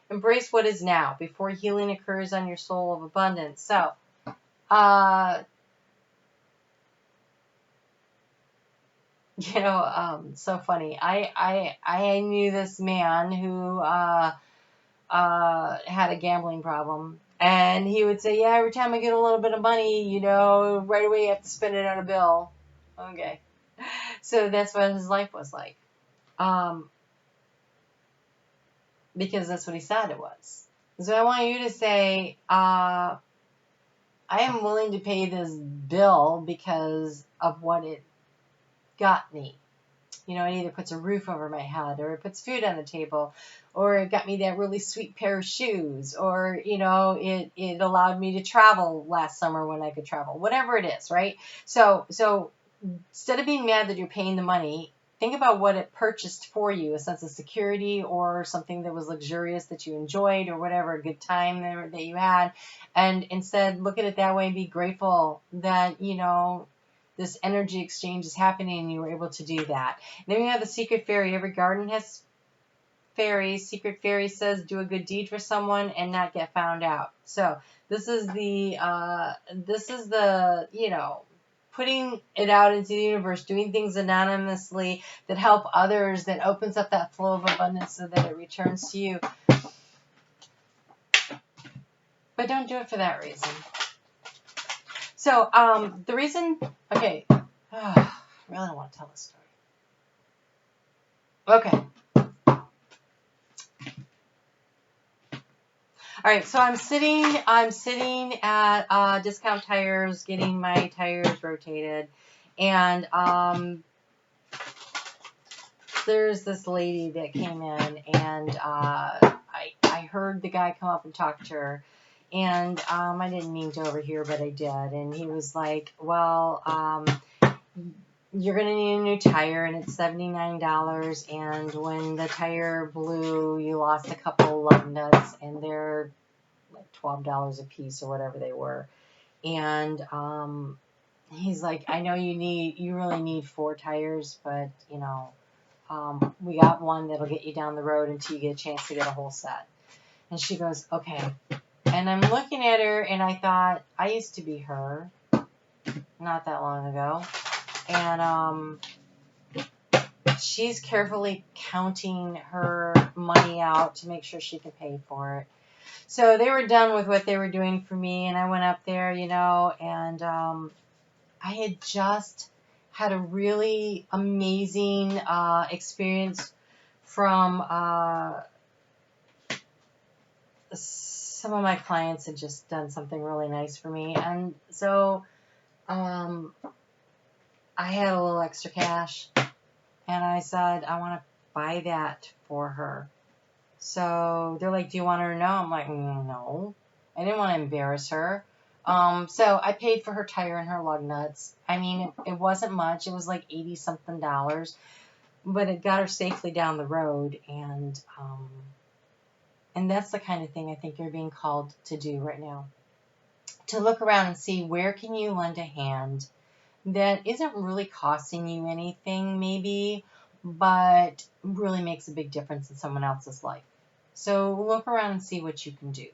Embrace what is now before healing occurs on your soul of abundance. So, so funny. I knew this man who had a gambling problem, and he would say, "Yeah, every time I get a little bit of money, right away I have to spend it on a bill." Okay, so that's what his life was like, because that's what he said it was. So I want you to say, I am willing to pay this bill because of what it got me. It either puts a roof over my head, or it puts food on the table, or it got me that really sweet pair of shoes, or, it allowed me to travel last summer when I could travel, whatever it is, right? So instead of being mad that you're paying the money, think about what it purchased for you, a sense of security or something that was luxurious that you enjoyed or whatever, a good time that you had. And instead look at it that way and be grateful that, this energy exchange is happening and you were able to do that. And then we have the secret fairy. Every garden has fairies. Secret fairy says do a good deed for someone and not get found out. So this is the putting it out into the universe, doing things anonymously that help others, that opens up that flow of abundance so that it returns to you. But don't do it for that reason. So the reason, okay, I really don't want to tell this story. Okay. All right, so I'm sitting at Discount Tires getting my tires rotated, and there's this lady that came in, and I heard the guy come up and talk to her, and I didn't mean to overhear, but I did, and he was like, well, you're going to need a new tire, and it's $79, and when the tire blew, you lost a couple lug nuts, and they're like $12 a piece or whatever they were. And he's like, I know you really need 4 tires, but, we got one that'll get you down the road until you get a chance to get a whole set. And she goes, okay. And I'm looking at her, and I thought, I used to be her not that long ago. And she's carefully counting her money out to make sure she can pay for it. So they were done with what they were doing for me, and I went up there, you know, and I had just had a really amazing experience from some of my clients had just done something really nice for me, and so I had a little extra cash, and I said, I want to buy that for her. So they're like, do you want her to know? I'm like, no, I didn't want to embarrass her. So I paid for her tire and her lug nuts. I mean, it wasn't much. It was like $80-something, but it got her safely down the road. And that's the kind of thing I think you're being called to do right now. To look around and see where can you lend a hand that isn't really costing you anything maybe, but really makes a big difference in someone else's life. So look around and see what you can do.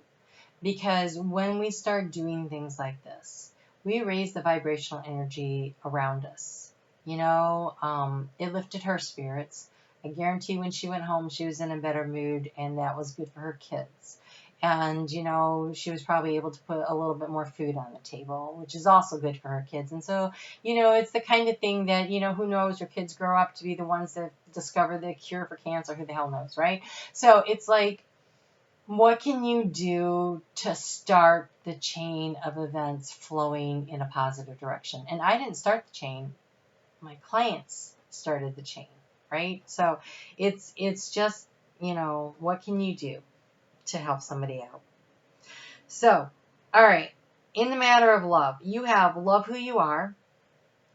Because when we start doing things like this, we raise the vibrational energy around us. You know, it lifted her spirits. I guarantee when she went home, she was in a better mood, and that was good for her kids. And, you know, she was probably able to put a little bit more food on the table, which is also good for her kids. And so, you know, it's the kind of thing that, you know, who knows, your kids grow up to be the ones that discover the cure for cancer. Who the hell knows, right? So it's like, what can you do to start the chain of events flowing in a positive direction? And I didn't start the chain. My clients started the chain, right? So it's just, you know, what can you do to help somebody out? So, all right, in the matter of love, you have love who you are.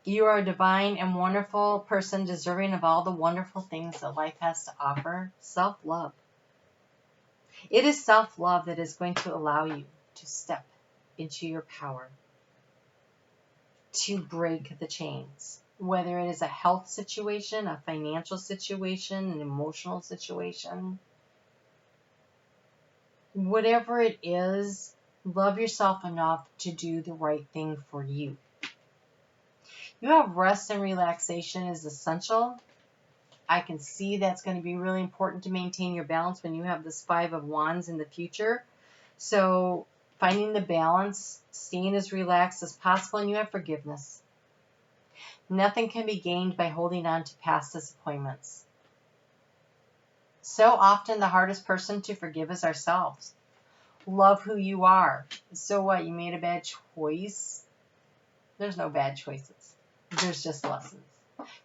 You are a divine and wonderful person deserving of all the wonderful things that life has to offer. Self-love. It is self-love that is going to allow you to step into your power, to break the chains, whether it is a health situation, a financial situation, an emotional situation. Whatever it is, love yourself enough to do the right thing for you. You have rest and relaxation is essential. I can see that's going to be really important to maintain your balance when you have this 5 of Wands in the future. So finding the balance, staying as relaxed as possible, and you have forgiveness. Nothing can be gained by holding on to past disappointments. So often the hardest person to forgive is ourselves. Love who you are. So what? You made a bad choice? There's no bad choices. There's just lessons.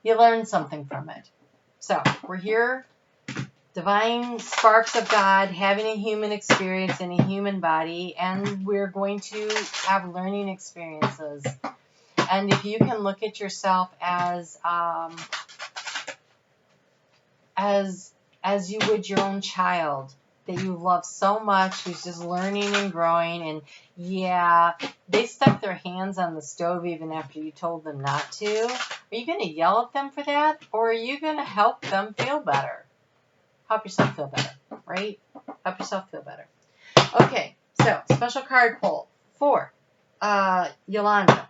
You learn something from it. So we're here, divine sparks of God, having a human experience in a human body, and we're going to have learning experiences. And if you can look at yourself as you would your own child that you love so much, who's just learning and growing, and yeah, they stuck their hands on the stove even after you told them not to. Are you going to yell at them for that, or are you going to help them feel better? Help yourself feel better, right? Help yourself feel better. Okay, so special card pull for Yolanda.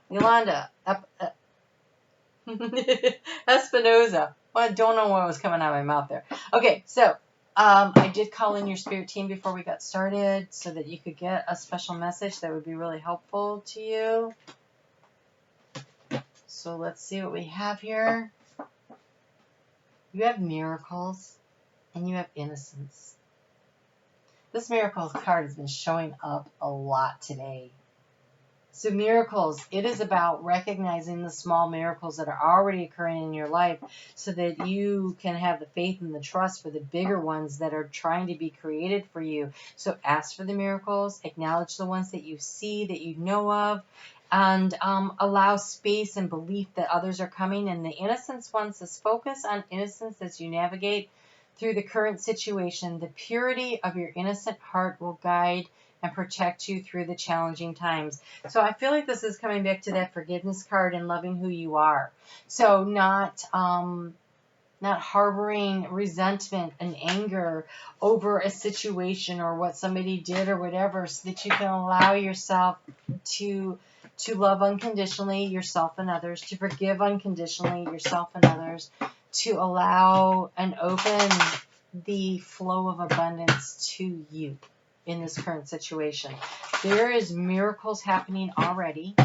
Espinoza. Well, I don't know what was coming out of my mouth there. Okay, so I did call in your spirit team before we got started so that you could get a special message that would be really helpful to you. So let's see what we have here. You have miracles and you have innocence. This miracles card has been showing up a lot today. So miracles, it is about recognizing the small miracles that are already occurring in your life so that you can have the faith and the trust for the bigger ones that are trying to be created for you. So ask for the miracles, acknowledge the ones that you see, that you know of, and allow space and belief that others are coming. And the innocence one says focus on innocence as you navigate through the current situation. The purity of your innocent heart will guide and protect you through the challenging times. So I feel like this is coming back to that forgiveness card and loving who you are. So not harboring resentment and anger over a situation or what somebody did or whatever, so that you can allow yourself to love unconditionally yourself and others, to forgive unconditionally yourself and others, to allow and open the flow of abundance to you in this current situation. There is miracles happening already.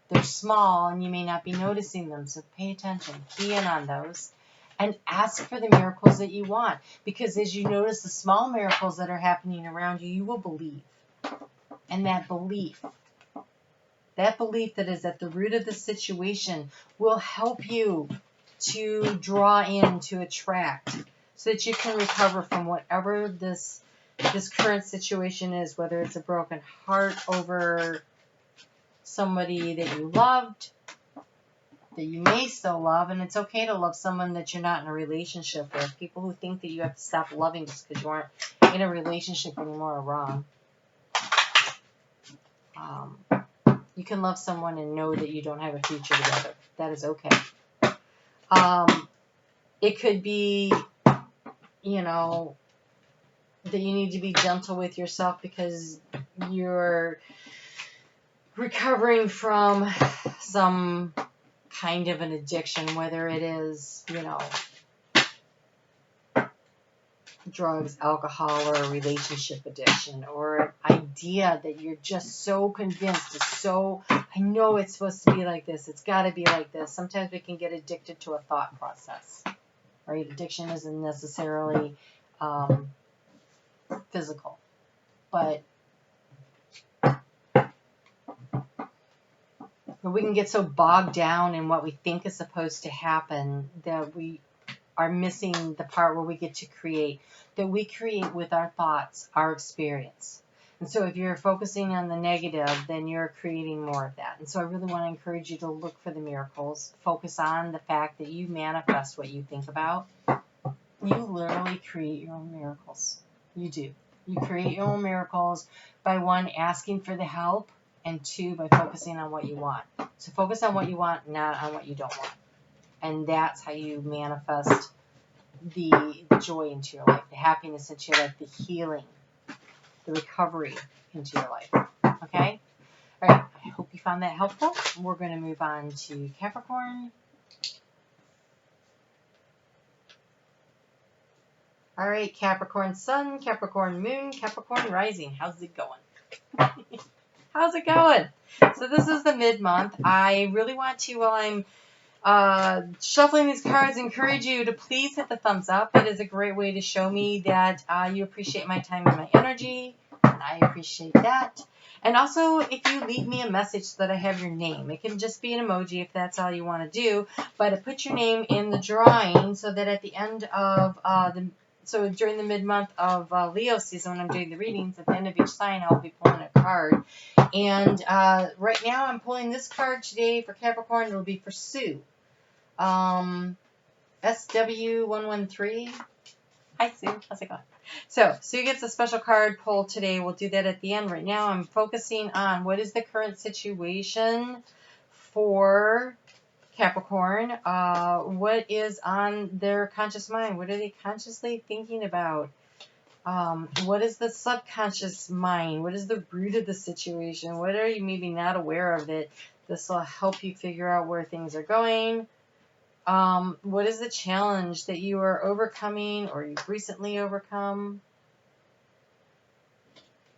They're small and you may not be noticing them, so pay attention. Key in on those and ask for the miracles that you want, because as you notice the small miracles that are happening around you, you will believe. And that belief that is at the root of the situation will help you to draw in, to attract, so that you can recover from whatever this current situation is, whether it's a broken heart over somebody that you loved, that you may still love, and it's okay to love someone that you're not in a relationship with. People who think that you have to stop loving just because you aren't in a relationship anymore are wrong. You can love someone and know that you don't have a future together. That is okay. It could be, you know, that you need to be gentle with yourself because you're recovering from some kind of an addiction, whether it is, you know, drugs, alcohol, or a relationship addiction, or an idea that you're just so convinced, I know it's supposed to be like this, it's got to be like this. Sometimes we can get addicted to a thought process, right? Addiction isn't necessarily physical, but we can get so bogged down in what we think is supposed to happen that we are missing the part where we get to create, that we create with our thoughts, our experience. And so if you're focusing on the negative, then you're creating more of that. And so I really want to encourage you to look for the miracles. Focus on the fact that you manifest what you think about. You literally create your own miracles. You do. You create your own miracles by, one, asking for the help, and two, by focusing on what you want. So focus on what you want, not on what you don't want. And that's how you manifest the joy into your life, the happiness into your life, the healing, the recovery into your life. Okay? All right. I hope you found that helpful. We're going to move on to Capricorn. All right. Capricorn Sun, Capricorn Moon, Capricorn Rising. How's it going? How's it going? So this is the mid-month. I really want to, while I'm shuffling these cards, encourage you to please hit the thumbs up. It is a great way to show me that you appreciate my time and my energy, and I appreciate that. And also, if you leave me a message so that I have your name, it can just be an emoji if that's all you want to do, but put your name in the drawing so that at the end of so during the mid-month of Leo season, when I'm doing the readings, at the end of each sign, I'll be pulling a card. And right now, I'm pulling this card today for Capricorn. It'll be for Sue. SW113. Hi, Sue. How's it going? So, Sue gets a special card pull today. We'll do that at the end. Right now, I'm focusing on what is the current situation for Capricorn. What is on their conscious mind? What are they consciously thinking about? What is the subconscious mind? What is the root of the situation? What are you maybe not aware of that this will help you figure out where things are going? What is the challenge that you are overcoming or you've recently overcome?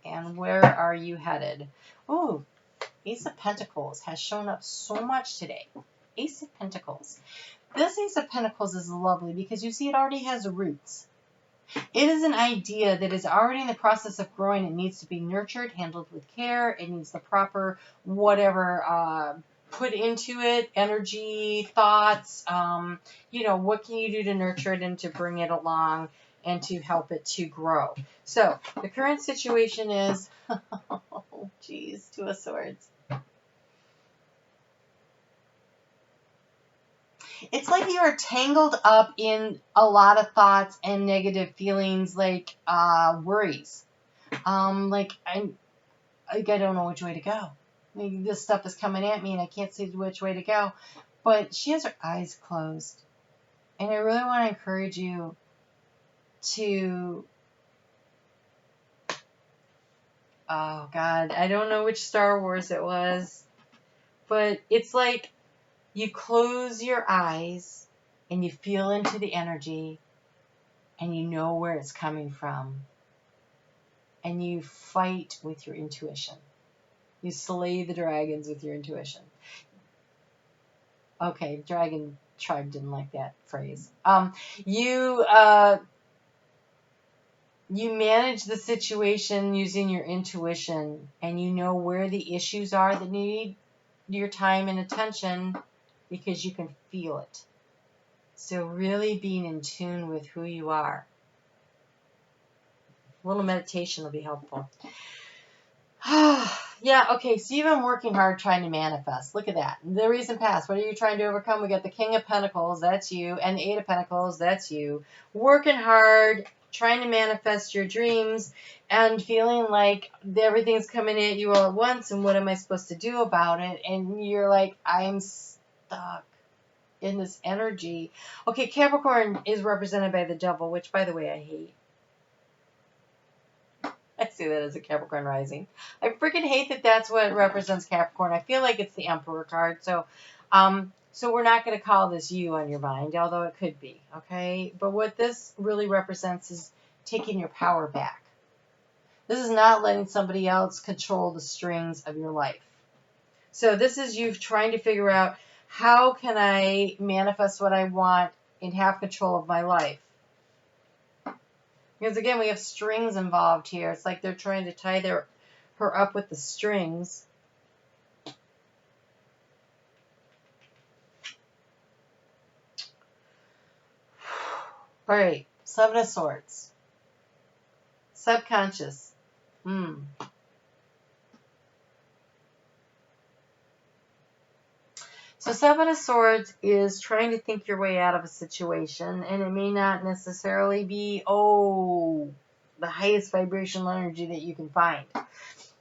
And where are you headed? Oh, Ace of Pentacles has shown up so much today. Ace of Pentacles. This Ace of Pentacles is lovely because you see it already has roots. It is an idea that is already in the process of growing. It needs to be nurtured, handled with care. It needs the proper whatever put into it, energy, thoughts. What can you do to nurture it and to bring it along and to help it to grow? So the current situation is, oh, geez, Two of Swords. It's like you are tangled up in a lot of thoughts and negative feelings, like worries. I don't know which way to go. This stuff is coming at me and I can't see which way to go. But she has her eyes closed. And I really want to encourage you to, oh God, I don't know which Star Wars it was, but it's like you close your eyes and you feel into the energy, and you know where it's coming from, and you fight with your intuition. You slay the dragons with your intuition. Okay, dragon tribe didn't like that phrase. You manage the situation using your intuition, and you know where the issues are that need your time and attention because you can feel it. So really being in tune with who you are. A little meditation will be helpful. Yeah, okay, so you've been working hard trying to manifest. Look at that. The recent past, what are you trying to overcome? We got the King of Pentacles, that's you, and the Eight of Pentacles, that's you. Working hard, trying to manifest your dreams, and feeling like everything's coming at you all at once, and what am I supposed to do about it? And you're like, I'm stuck in this energy. Okay, Capricorn is represented by the devil, which, by the way, I hate. I see that as a Capricorn rising. I freaking hate that that's what represents Capricorn. I feel like it's the Emperor card. So we're not going to call this you on your mind, although it could be, okay? But what this really represents is taking your power back. This is not letting somebody else control the strings of your life. So this is you trying to figure out, how can I manifest what I want and have control of my life? Because again, we have strings involved here. It's like they're trying to tie her up with the strings. All right, Seven of Swords. Subconscious. So Seven of Swords is trying to think your way out of a situation, and it may not necessarily be, the highest vibrational energy that you can find.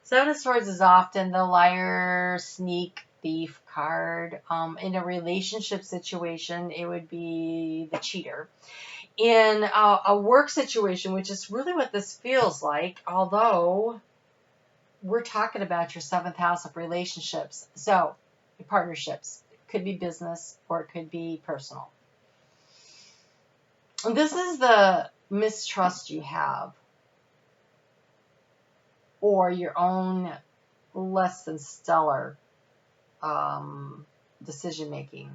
Seven of Swords is often the liar, sneak, thief card. In a relationship situation, it would be the cheater. In a work situation, which is really what this feels like, although we're talking about your 7th house of relationships. So, partnerships. It could be business or it could be personal. This is the mistrust you have, or your own less than stellar decision making.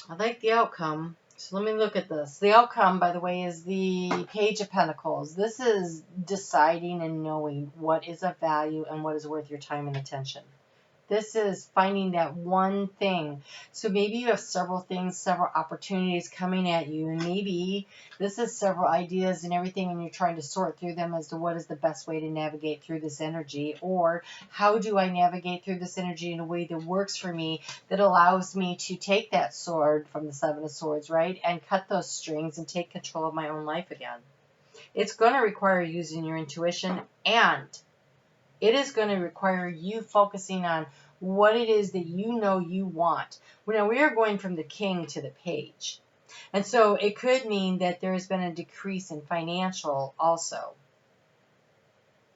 I like the outcome. So let me look at this. The outcome, by the way, is the Page of Pentacles. This is deciding and knowing what is of value and what is worth your time and attention. This is finding that one thing. So maybe you have several things, several opportunities coming at you, and maybe this is several ideas and everything, and you're trying to sort through them as to what is the best way to navigate through this energy, or how do I navigate through this energy in a way that works for me, that allows me to take that sword from the Seven of Swords, right, and cut those strings and take control of my own life again. It's going to require using your intuition, and it is going to require you focusing on what it is that you know you want. Now, we are going from the King to the Page. And so it could mean that there has been a decrease in financial also,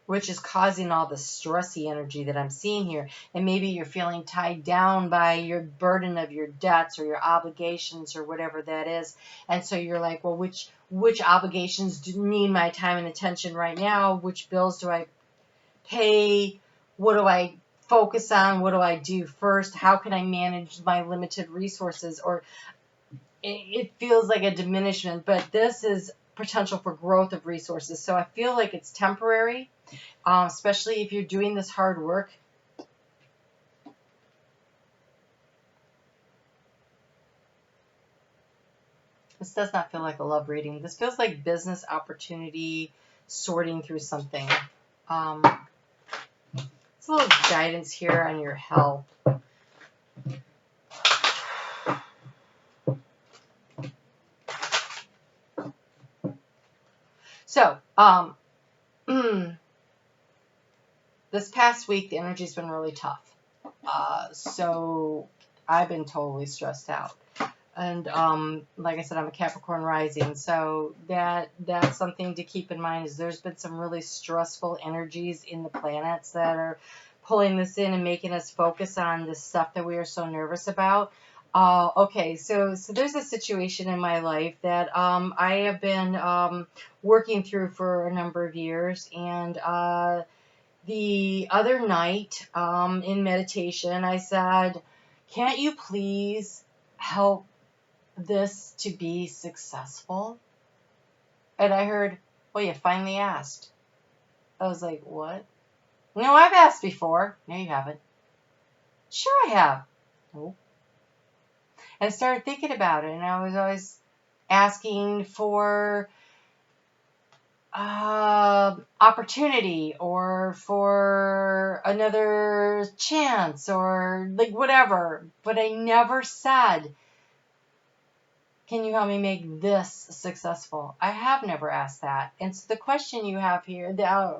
which is causing all the stressy energy that I'm seeing here. And maybe you're feeling tied down by your burden of your debts or your obligations or whatever that is. And so you're like, well, which obligations do need my time and attention right now? Which bills do I pay? What do I focus on? What do I do first? How can I manage my limited resources? Or it feels like a diminishment, but this is potential for growth of resources. So I feel like it's temporary, especially if you're doing this hard work. This does not feel like a love reading. This feels like business opportunity, sorting through something. It's a little guidance here on your health. So, this past week, the energy's been really tough. So I've been totally stressed out. And like I said, I'm a Capricorn rising, so that's something to keep in mind. Is there's been some really stressful energies in the planets that are pulling this in and making us focus on the stuff that we are so nervous about. Okay, so there's a situation in my life that I have been working through for a number of years, and the other night in meditation, I said, "Can't you please help this to be successful?" And I heard, "Well, you finally asked." I was like, "What?" "No, I've asked before." "No, you haven't." "Sure I have." "Nope." And I started thinking about it, and I was always asking for opportunity or for another chance or like whatever, but I never said, "Can you help me make this successful?" I have never asked that. And so the question you have here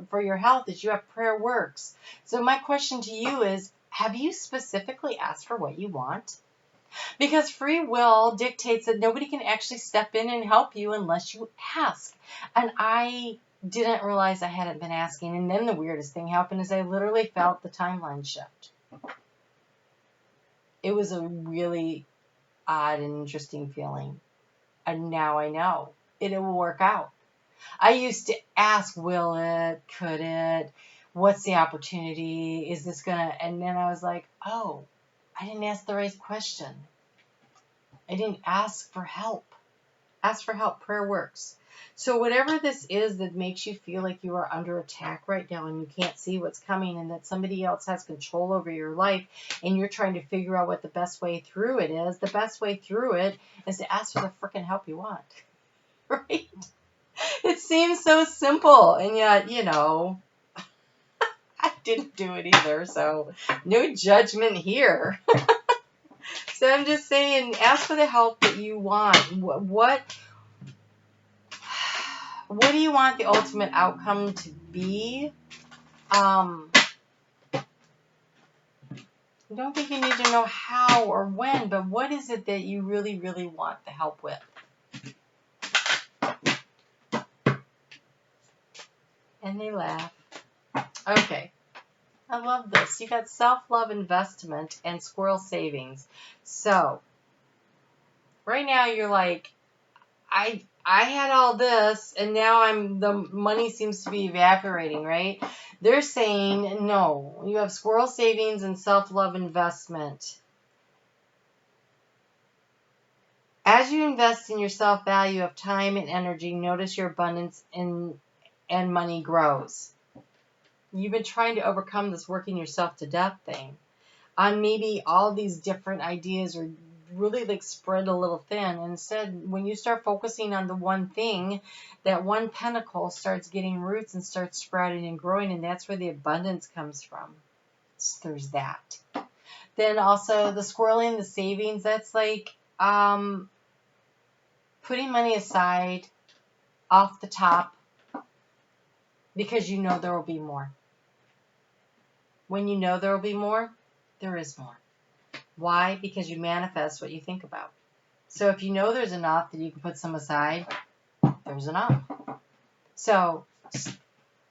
for your health is you have prayer works. So my question to you is, have you specifically asked for what you want? Because free will dictates that nobody can actually step in and help you unless you ask. And I didn't realize I hadn't been asking. And then the weirdest thing happened is I literally felt the timeline shift. It was a really odd and interesting feeling. And now I know it will work out. I used to ask, will it, could it, what's the opportunity, is this gonna, and then I was like, oh, I didn't ask the right question. I didn't ask for help. Ask for help. Prayer works. So whatever this is that makes you feel like you are under attack right now and you can't see what's coming and that somebody else has control over your life and you're trying to figure out what the best way through it is, the best way through it is to ask for the freaking help you want. Right? It seems so simple, and yet, I didn't do it either, so no judgment here. So I'm just saying, ask for the help that you want. What do you want the ultimate outcome to be? I don't think you need to know how or when, but what is it that you really, really want the help with? And they laugh. Okay. I love this. You got self-love investment and squirrel savings. So, right now you're like, I had all this and now the money seems to be evaporating, right? They're saying, no, you have squirrel savings and self-love investment. As you invest in your self-value of time and energy, notice your abundance and money grows. You've been trying to overcome this working yourself to death thing on maybe all these different ideas or really like spread a little thin. And instead, when you start focusing on the one thing, that one pentacle starts getting roots and starts sprouting and growing, and that's where the abundance comes from. So there's that. Then also the squirreling, the savings, that's like putting money aside off the top because you know there will be more. When you know there will be more, there is more. Why? Because you manifest what you think about. So if you know there's enough that you can put some aside, there's enough. So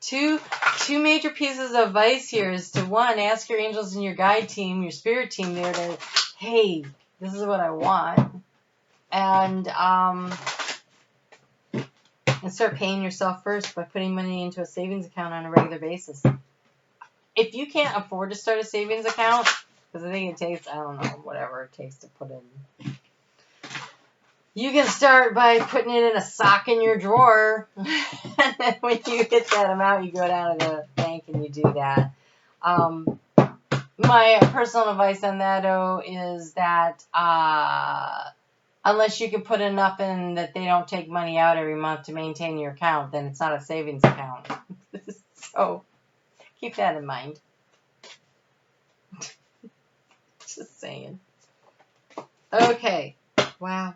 two major pieces of advice here is to, one, ask your angels and your guide team, your spirit team there to, hey, this is what I want. And start paying yourself first by putting money into a savings account on a regular basis. If you can't afford to start a savings account, because I think it takes, I don't know, whatever it takes to put in. You can start by putting it in a sock in your drawer. And then when you hit that amount, you go down to the bank and you do that. My personal advice on that, is that unless you can put enough in that they don't take money out every month to maintain your account, then it's not a savings account. So keep that in mind. Just saying. Okay. Wow.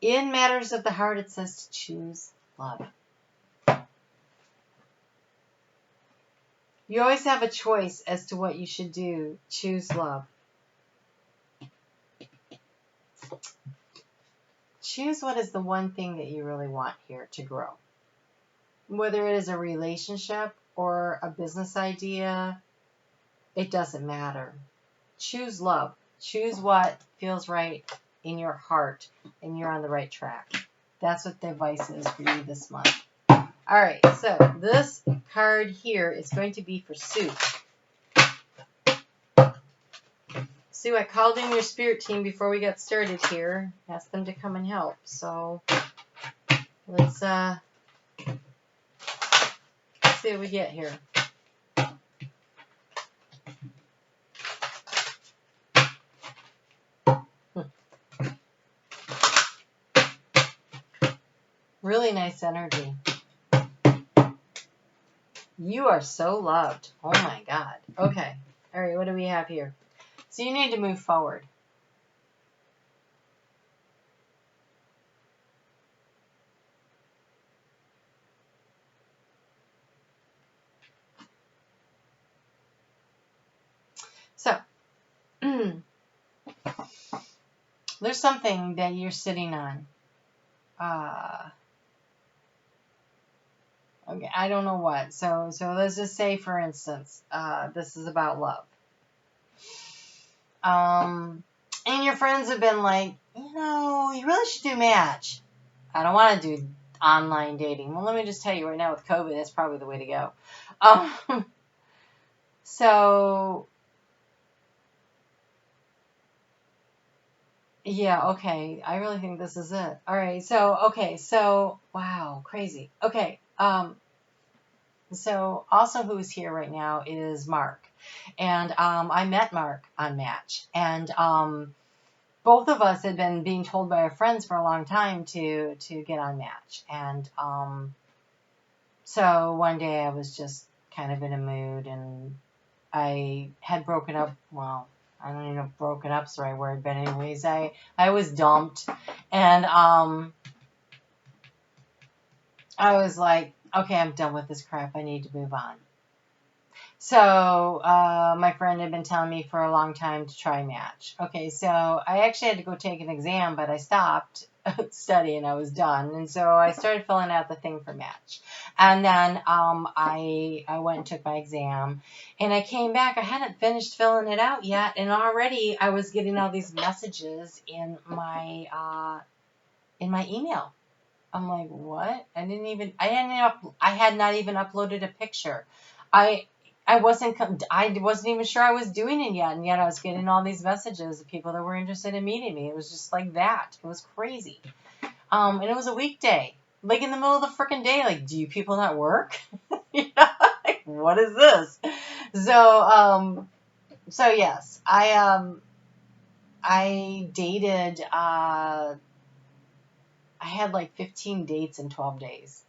In matters of the heart, it says to choose love. You always have a choice as to what you should do. Choose love. choose what is the one thing that you really want here to grow. Whether it is a relationship or a business idea, it doesn't matter. Choose love. Choose what feels right in your heart, and you're on the right track. That's what the advice is for you this month. All right, so this card here is going to be for Sue. Sue, I called in your spirit team before we got started here. Asked them to come and help. So let's see what we get here. Really nice energy. You are so loved. Oh my God. Okay. All right, what do we have here? So you need to move forward. So, there's something that you're sitting on. Okay, I don't know what. So let's just say, for instance, this is about love. And your friends have been like, you really should do Match. I don't want to do online dating. Well, let me just tell you right now, with COVID, that's probably the way to go. So, yeah, okay. I really think this is it. All right. So, wow, crazy. Okay. So also who's here right now is Mark. And I met Mark on Match. And both of us had been being told by our friends for a long time to get on Match. And so one day I was just kind of in a mood, and I had broken up. Well, I don't even know if broken up's the right word, but anyways, I was dumped. And I was like, okay, I'm done with this crap. I need to move on. So my friend had been telling me for a long time to try Match. Okay, so I actually had to go take an exam, but I stopped studying. I was done. And so I started filling out the thing for Match. And then I went and took my exam. And I came back. I hadn't finished filling it out yet. And already I was getting all these messages in my email. I'm like, what? I had not even uploaded a picture. I wasn't even sure I was doing it yet, and yet I was getting all these messages of people that were interested in meeting me. It was just like that. It was crazy. And it was a weekday, like in the middle of the freaking day. Like, do you people not work? Like, what is this? So yes, I dated. I had like 15 dates in 12 days.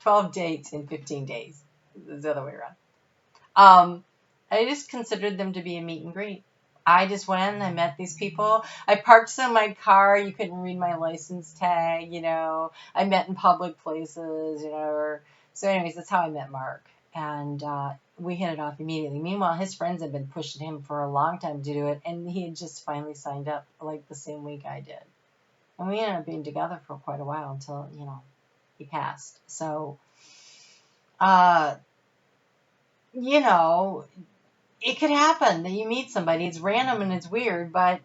12 dates in 15 days. It's the other way around. I just considered them to be a meet and greet. I just went and I met these people. I parked in my car. You couldn't read my license tag, I met in public places, So anyways, that's how I met Mark. And we hit it off immediately. Meanwhile, his friends had been pushing him for a long time to do it. And he had just finally signed up like the same week I did. And we ended up being together for quite a while until, he passed. So, it could happen that you meet somebody. It's random and it's weird, but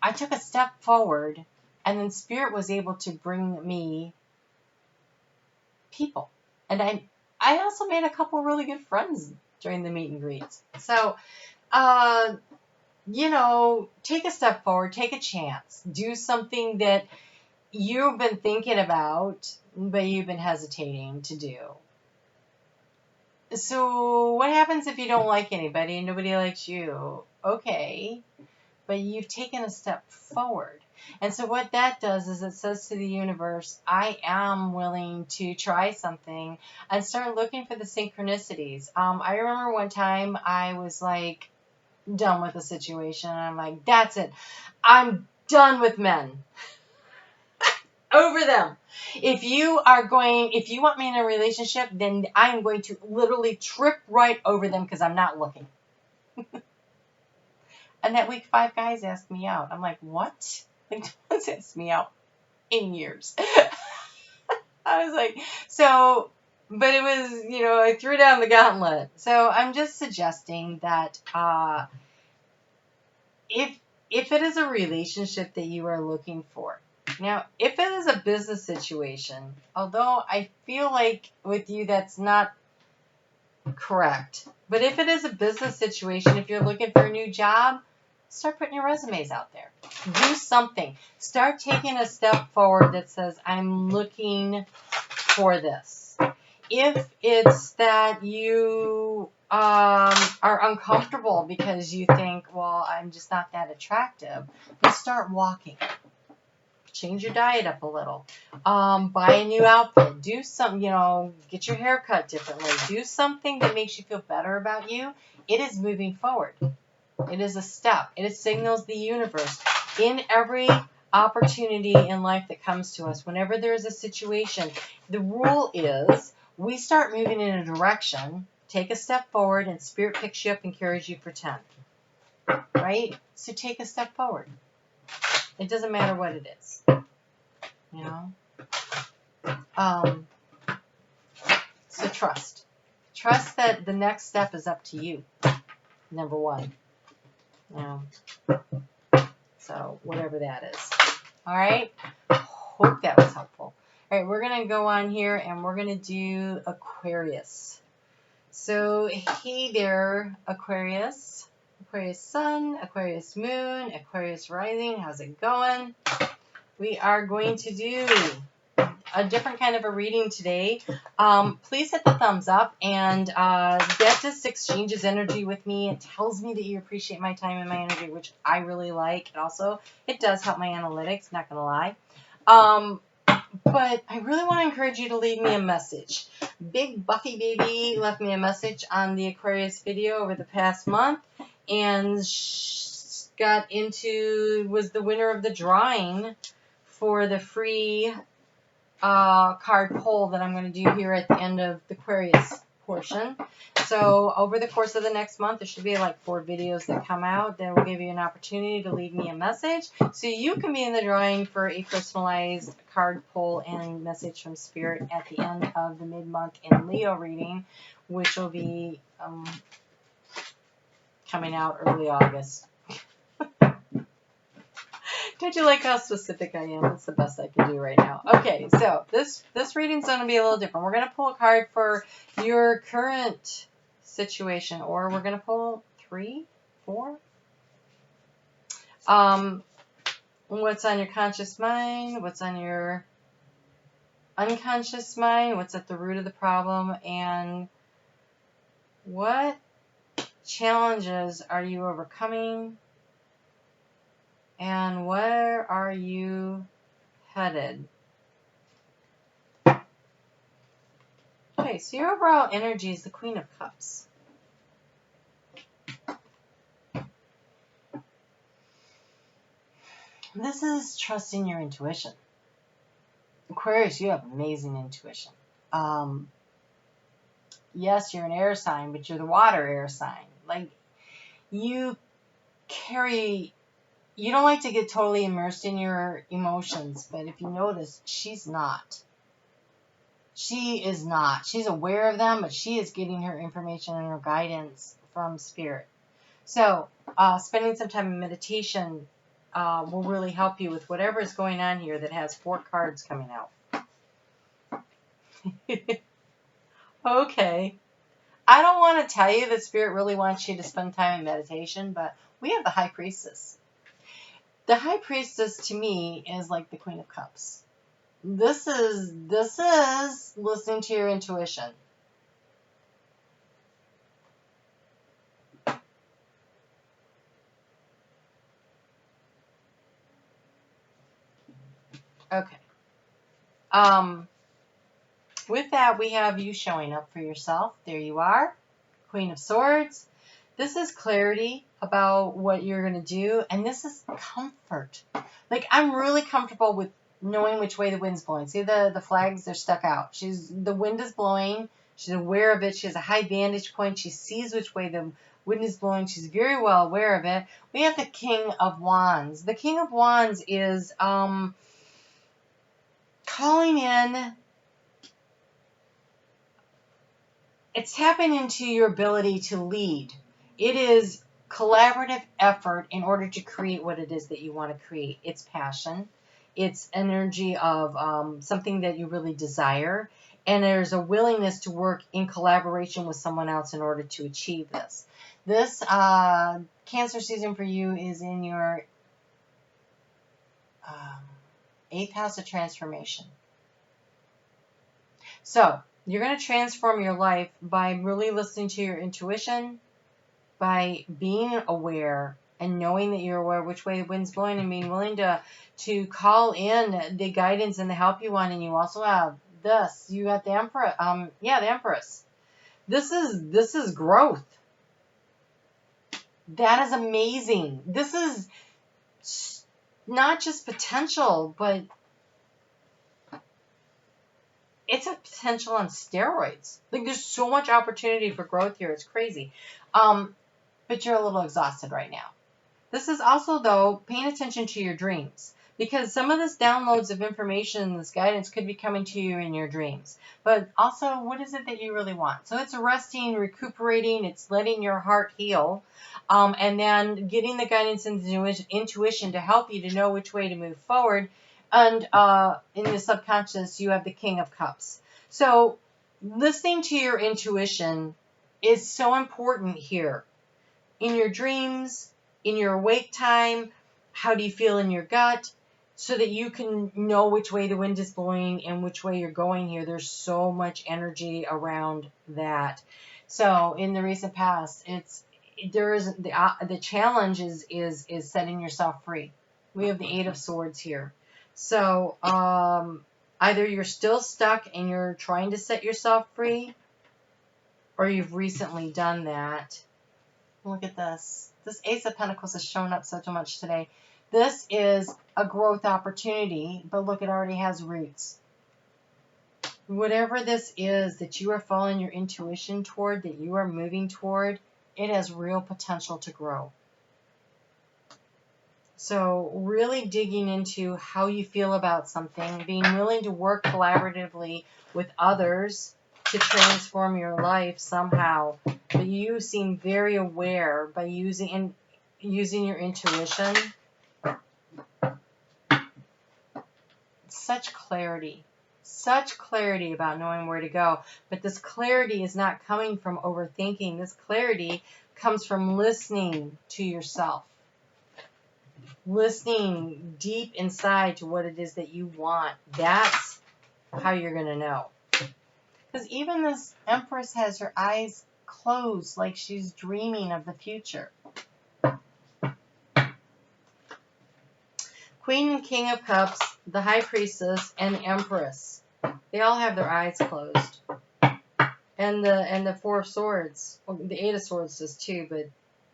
I took a step forward, and then Spirit was able to bring me people. And I also made a couple really good friends during the meet and greets. So, take a step forward, take a chance, do something that you've been thinking about, but you've been hesitating to do. So what happens if you don't like anybody and nobody likes you? Okay, but you've taken a step forward. And so what that does is it says to the universe, I am willing to try something, and start looking for the synchronicities. I remember one time I was like done with the situation. And I'm like, that's it. I'm done with men. Over them. If you want me in a relationship, then I'm going to literally trip right over them because I'm not looking. And that week 5 guys asked me out. I'm like, what? Like, no one's asked me out in years. I was like, so, but it was, you know, I threw down the gauntlet. So I'm just suggesting that if it is a relationship that you are looking for, now, if it is a business situation, although I feel like with you that's not correct, but if it is a business situation, if you're looking for a new job, start putting your resumes out there. Do something. Start taking a step forward that says, I'm looking for this. If it's that you are uncomfortable because you think, well, I'm just not that attractive, then start walking. Change your diet up a little. Buy a new outfit. Do something, you know, get your hair cut differently. Do something that makes you feel better about you. It is moving forward. It is a step. It signals the universe. In every opportunity in life that comes to us, whenever there is a situation, the rule is we start moving in a direction, take a step forward, and Spirit picks you up and carries you for 10. Right? So take a step forward. It doesn't matter what it is. You know? So trust. Trust that the next step is up to you. Number 1. You know? So whatever that is. All right? Hope that was helpful. All right, we're going to go on here and we're going to do Aquarius. So hey there, Aquarius. Aquarius Sun, Aquarius Moon, Aquarius Rising. How's it going? We are going to do a different kind of a reading today. Please hit the thumbs up and get this exchanges energy with me. It tells me that you appreciate my time and my energy, which I really like. And also, it does help my analytics, not going to lie. But I really want to encourage you to leave me a message. Big Buffy Baby left me a message on the Aquarius video over the past month and was the winner of the drawing for the free card pull that I'm going to do here at the end of the Aquarius portion. So over the course of the next month, there should be like 4 videos that come out that will give you an opportunity to leave me a message so you can be in the drawing for a personalized card pull and message from Spirit at the end of the mid-month in Leo reading, which will be coming out early August. Don't you like how specific I am? That's the best I can do right now. Okay, so this reading's going to be a little different. We're going to pull a card for your current situation, or we're going to pull 3, 4. What's on your conscious mind? What's on your unconscious mind? What's at the root of the problem? And what challenges are you overcoming? And where are you headed? Okay, so your overall energy is the Queen of Cups. This is trusting your intuition. Aquarius, you have amazing intuition. Yes, you're an air sign, but you're the water air sign. Like, you don't like to get totally immersed in your emotions, but if you notice, she's not. She is not. She's aware of them, but she is getting her information and her guidance from Spirit. So, spending some time in meditation will really help you with whatever is going on here that has 4 cards coming out. Okay. I don't want to tell you that Spirit really wants you to spend time in meditation, but we have the High Priestess. The High Priestess, to me, is like the Queen of Cups. This is listening to your intuition. Okay. With that, we have you showing up for yourself. There you are, Queen of Swords. This is clarity about what you're going to do, and this is comfort. Like, I'm really comfortable with knowing which way the wind's blowing. See the flags? They're stuck out. The wind is blowing. She's aware of it. She has a high vantage point. She sees which way the wind is blowing. She's very well aware of it. We have the King of Wands. The King of Wands is calling in. It's tapping into your ability to lead. It is collaborative effort in order to create what it is that you want to create. It's passion. It's energy of something that you really desire. And there's a willingness to work in collaboration with someone else in order to achieve this. This Cancer season for you is in your 8th house of transformation. So you're going to transform your life by really listening to your intuition, by being aware and knowing that you're aware of which way the wind's blowing, and being willing to call in the guidance and the help you want. And you also have this. You got the Emperor. The Empress. This is growth. That is amazing. This is not just potential, but it's a potential on steroids. Like, there's so much opportunity for growth here. It's crazy. But you're a little exhausted right now. This is also, though, paying attention to your dreams, because some of this downloads of information, this guidance could be coming to you in your dreams. But also, what is it that you really want? So it's resting, recuperating, it's letting your heart heal, and then getting the guidance and the intuition to help you to know which way to move forward. And in the subconscious, you have the King of Cups. So listening to your intuition is so important here. In your dreams, in your awake time, how do you feel in your gut, so that you can know which way the wind is blowing and which way you're going here. There's so much energy around that. So in the recent past, the challenge is setting yourself free. We have the 8 of Swords here. So either you're still stuck and you're trying to set yourself free, or you've recently done that. Look at this. This Ace of Pentacles has shown up so much today. This is a growth opportunity, but look, it already has roots. Whatever this is that you are following your intuition toward, that you are moving toward, it has real potential to grow. So really digging into how you feel about something, being willing to work collaboratively with others to transform your life somehow. But you seem very aware by using your intuition. Such clarity about knowing where to go. But this clarity is not coming from overthinking. This clarity comes from listening to yourself. Listening deep inside to what it is that you want. That's how you're going to know. Because even this Empress has her eyes closed, like she's dreaming of the future. Queen and King of Cups, the High Priestess, and the Empress. They all have their eyes closed. And the 4 of Swords. Well, the 8 of Swords does too, but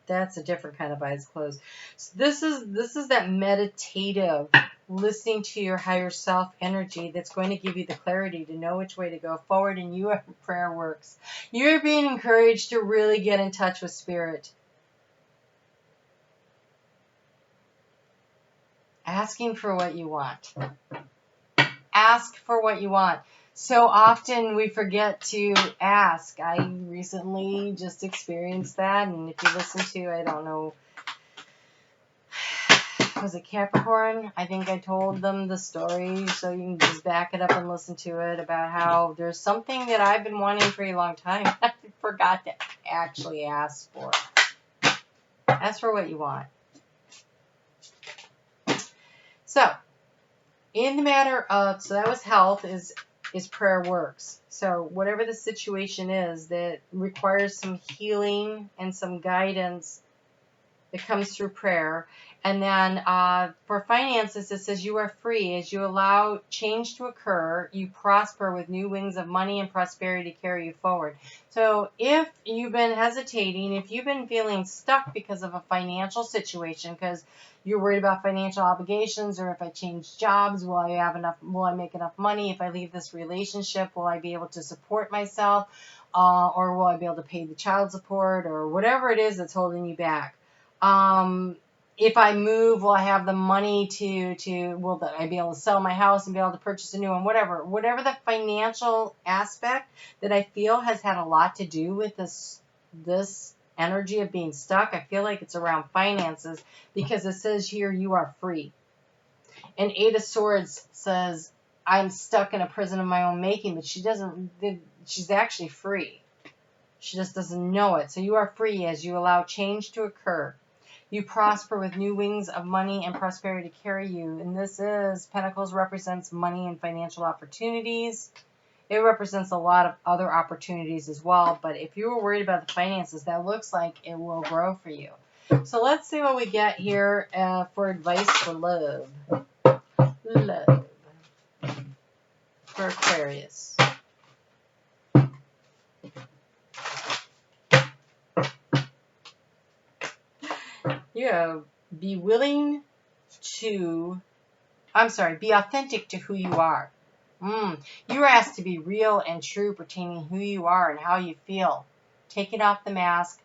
that's a different kind of eyes closed. So this is that meditative, listening to your higher self energy that's going to give you the clarity to know which way to go forward, and your prayer works. You're being encouraged to really get in touch with Spirit. Asking for what you want. Ask for what you want. So often we forget to ask. I recently just experienced that, and if you listen to, I don't know, was it Capricorn? I think I told them the story, so you can just back it up and listen to it, about how there's something that I've been wanting for a long time. I forgot to actually ask for. Ask for what you want. So, in the matter of, so that was health, is prayer works. So whatever the situation is that requires some healing and some guidance, It comes through prayer. And then for finances, it says you are free. As you allow change to occur, you prosper with new wings of money and prosperity to carry you forward. So if you've been hesitating, if you've been feeling stuck because of a financial situation, because you're worried about financial obligations, or if I change jobs, will I make enough money? If I leave this relationship, will I be able to support myself? Or will I be able to pay the child support, or whatever it is that's holding you back? If I move, will I have the money will I be able to sell my house and be able to purchase a new one? Whatever the financial aspect that I feel has had a lot to do with this energy of being stuck. I feel like it's around finances, because it says here you are free. And Eight of Swords says I'm stuck in a prison of my own making, but she's actually free. She just doesn't know it. So you are free as you allow change to occur. You prosper with new wings of money and prosperity to carry you. And this is, Pentacles represents money and financial opportunities. It represents a lot of other opportunities as well. But if you were worried about the finances, that looks like it will grow for you. So let's see what we get here for advice for love. Love for Aquarius. Yeah, be authentic to who you are. You are asked to be real and true pertaining who you are and how you feel. Taking off the mask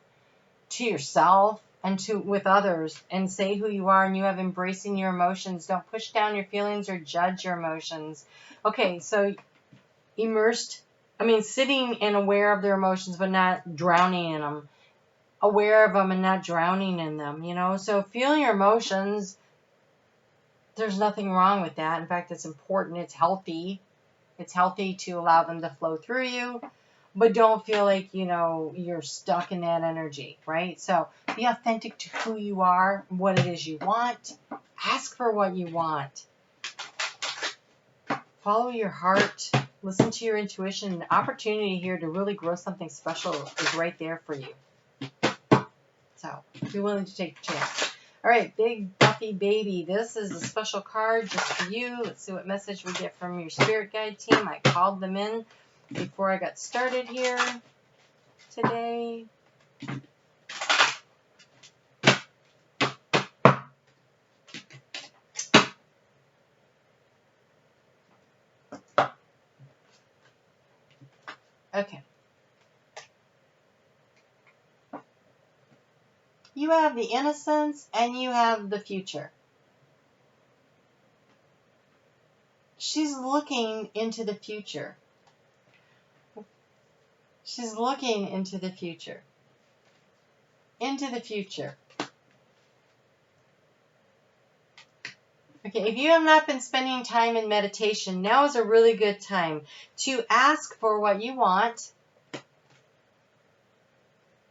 to yourself and with others, and say who you are, and you have embracing your emotions. Don't push down your feelings or judge your emotions. Okay, so sitting and aware of their emotions, but not drowning in them. Aware of them and not drowning in them, So feeling your emotions, there's nothing wrong with that. In fact, it's important. It's healthy. It's healthy to allow them to flow through you, but don't feel like, you're stuck in that energy, right? So be authentic to who you are, what it is you want. Ask for what you want. Follow your heart. Listen to your intuition. The opportunity here to really grow something special is right there for you. So be willing to take the chance. All right, Big Buffy Baby. This is a special card just for you. Let's see what message we get from your spirit guide team. I called them in before I got started here today. Okay. You have the innocence and you have the future. She's looking into the future. She's looking into the future. Into the future. Okay, if you have not been spending time in meditation, now is a really good time to ask for what you want,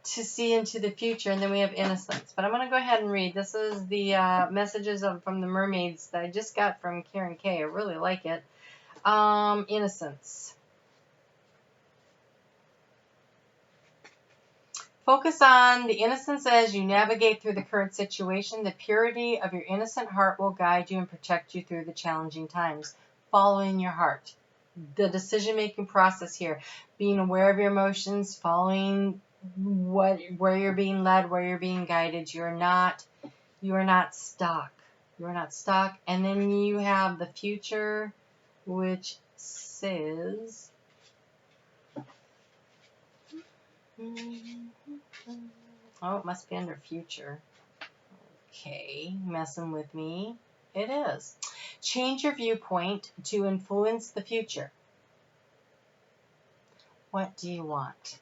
to see into the future, and then we have innocence. But I'm going to go ahead and read. This is the messages from the mermaids that I just got from Karen K. I really like it. Innocence. Focus on the innocence as you navigate through the current situation. The purity of your innocent heart will guide you and protect you through the challenging times. Following your heart. The decision-making process here. Being aware of your emotions, following where you're being led, where you're being guided. You are not stuck. You are not stuck. And then you have the future, which says, oh, it must be under future. Okay, messing with me. It is. Change your viewpoint to influence the future. What do you want?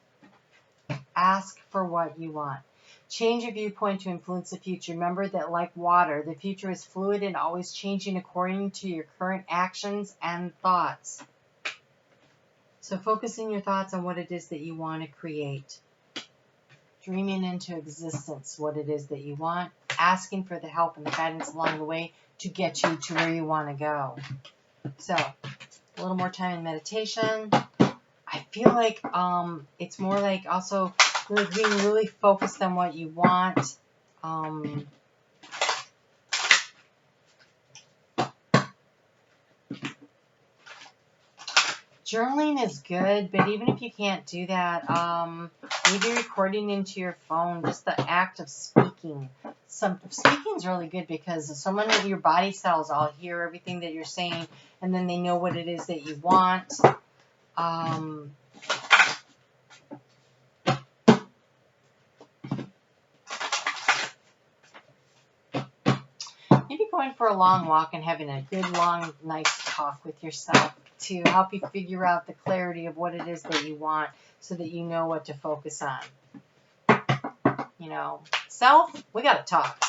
Ask for what you want. Change your viewpoint to influence the future. Remember that, like water, the future is fluid and always changing according to your current actions and thoughts. So focusing your thoughts on what it is that you want to create. Dreaming into existence what it is that you want. Asking for the help and the guidance along the way to get you to where you want to go. So, a little more time in meditation. I feel like it's more like also being really focused on what you want. Journaling is good, but even if you can't do that, maybe recording into your phone, just the act of speaking. Speaking is really good because so many of your body cells all hear everything that you're saying, and then they know what it is that you want. Maybe going for a long walk and having a good, long, nice talk with yourself to help you figure out the clarity of what it is that you want so that you know what to focus on. You know, self, we got to talk.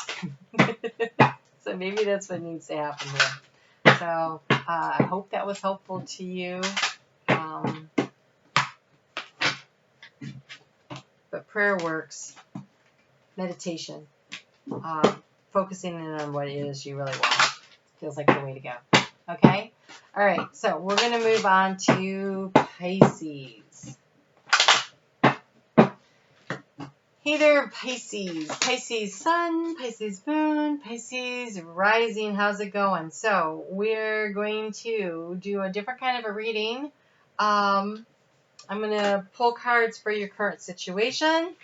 So maybe that's what needs to happen here. So I hope that was helpful to you. But prayer works, meditation, focusing in on what it is you really want. Feels like the way to go. Okay? All right, so we're going to move on to Pisces. Hey there, Pisces. Pisces Sun, Pisces Moon, Pisces Rising. How's it going? So we're going to do a different kind of a reading. I'm going to pull cards for your current situation,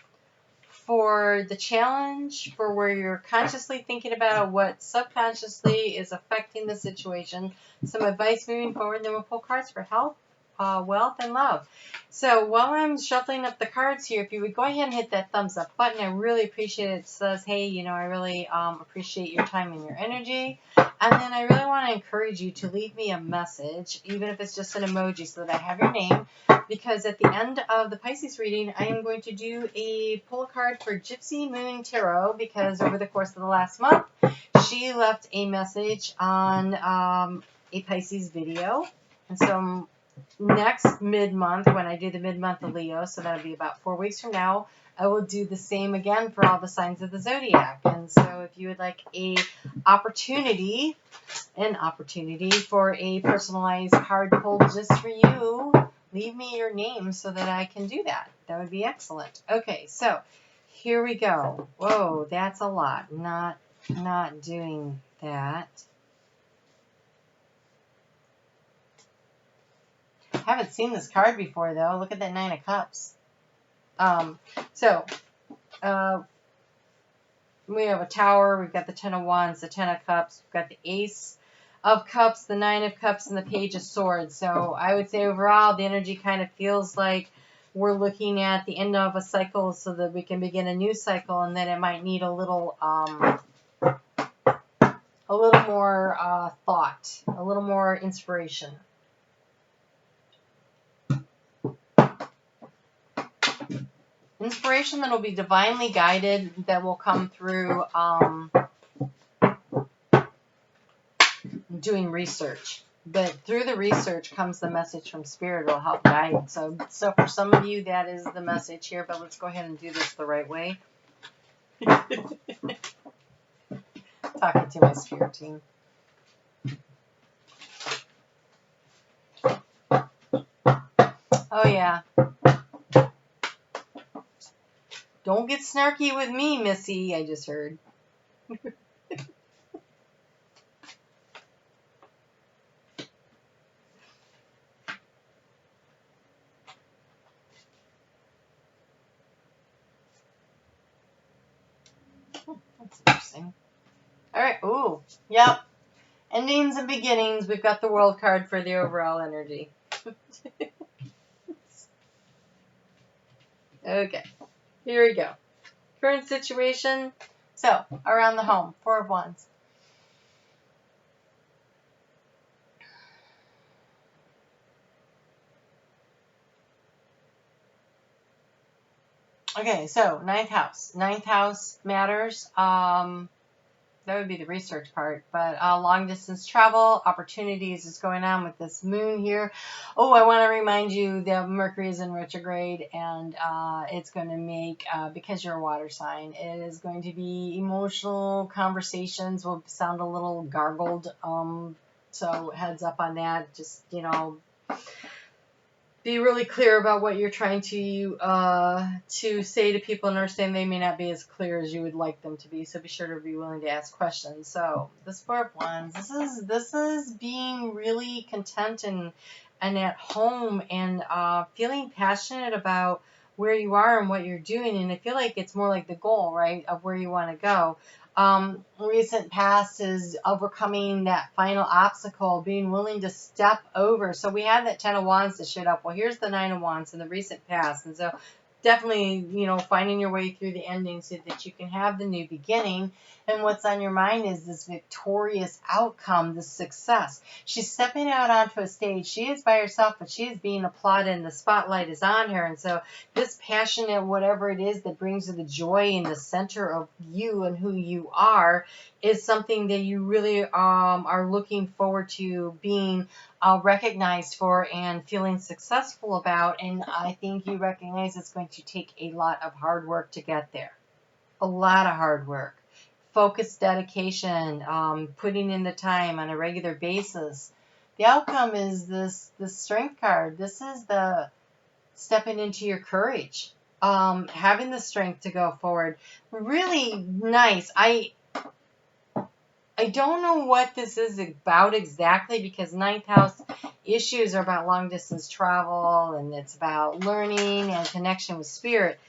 for the challenge, for where you're consciously thinking about what subconsciously is affecting the situation, some advice moving forward, then we'll pull cards for health, wealth, and love. So while I'm shuffling up the cards here, if you would go ahead and hit that thumbs up button, I really appreciate it. It says, hey, you know, I really appreciate your time and your energy. And then I really want to encourage you to leave me a message, even if it's just an emoji, so that I have your name. Because at the end of the Pisces reading, I am going to do a pull card for Gypsy Tarot, because over the course of the last month, she left a message on a Pisces video. And so next mid-month, when I do the mid-month of Leo, so that'll be about 4 weeks from now, I will do the same again for all the signs of the zodiac. And so if you would like an opportunity for a personalized card pull just for you, leave me your name so that I can do that. That would be excellent. Okay, so here we go. Whoa, that's a lot. Not doing that. I haven't seen this card before, though. Look at that 9 of Cups. We have a Tower. We've got the 10 of Wands, the 10 of Cups. We've got the Ace of Cups, the 9 of Cups, and the Page of Swords. So I would say overall the energy kind of feels like we're looking at the end of a cycle so that we can begin a new cycle, and then it might need a little more thought, a little more inspiration. Inspiration that will be divinely guided, that will come through doing research. But through the research comes the message from Spirit. It will help guide. So for some of you, that is the message here. But let's go ahead and do this the right way. Talking to my spirit team. Oh, yeah. Don't get snarky with me, Missy, I just heard. That's interesting. All right. Ooh. Yep. Endings and beginnings. We've got the World card for the overall energy. Okay. Here we go. Current situation. So, around the home. 4 of Wands. Okay, so 9th house. 9th house matters. That would be the research part. But long distance travel, opportunities is going on with this moon here. Oh, I want to remind you that Mercury is in retrograde, and it's going to make, because you're a water sign, it is going to be emotional conversations will sound a little gargled. So heads up on that. Just, you know, be really clear about what you're trying to say to people and understand they may not be as clear as you would like them to be. So be sure to be willing to ask questions. So this Four of Wands, this is being really content and at home and feeling passionate about where you are and what you're doing. And I feel like it's more like the goal, right, of where you want to go. Recent past is overcoming that final obstacle, being willing to step over. So we had that Ten of Wands that showed up. Well, here's the Nine of Wands in the recent past. And so definitely, you know, finding your way through the ending so that you can have the new beginning. And what's on your mind is this victorious outcome, this success. She's stepping out onto a stage. She is by herself, but she is being applauded and the spotlight is on her. And so this passionate, whatever it is that brings you the joy in the center of you and who you are, is something that you really are looking forward to being recognized for and feeling successful about. And I think you recognize it's going to take a lot of hard work to get there. A lot of hard work. Focused dedication, putting in the time on a regular basis. The outcome is this strength card. This is the stepping into your courage, having the strength to go forward. Really nice. I don't know what this is about exactly, because ninth house issues are about long distance travel and it's about learning and connection with spirit.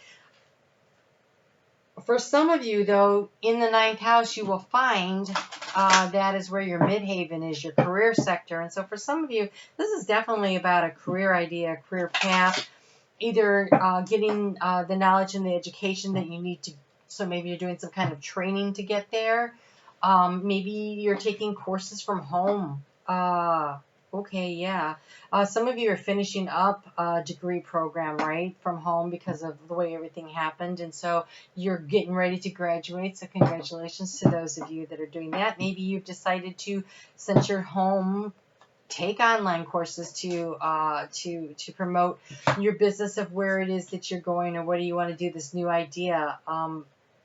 For some of you, though, in the ninth house, you will find that is where your midhaven is, your career sector. And so for some of you, this is definitely about a career idea, a career path, either getting the knowledge and the education that you need to. So maybe you're doing some kind of training to get there. Maybe you're taking courses from home. Okay, yeah. Some of you are finishing up a degree program, right, from home because of the way everything happened. And so you're getting ready to graduate. So congratulations to those of you that are doing that. Maybe you've decided to, since you're home, take online courses to promote your business of where it is that you're going or what do you want to do, this new idea,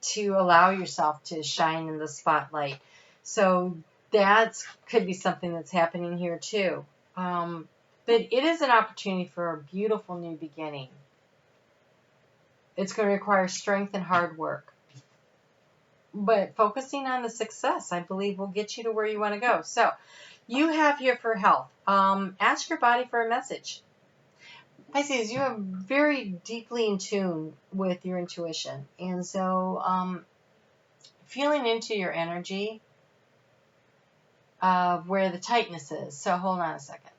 to allow yourself to shine in the spotlight. So that could be something that's happening here too. But it is an opportunity for a beautiful new beginning. It's going to require strength and hard work. But focusing on the success, I believe, will get you to where you want to go. So you have here for health. Ask your body for a message. Pisces, you are very deeply in tune with your intuition. And so feeling into your energy of where the tightness is. So hold on a second.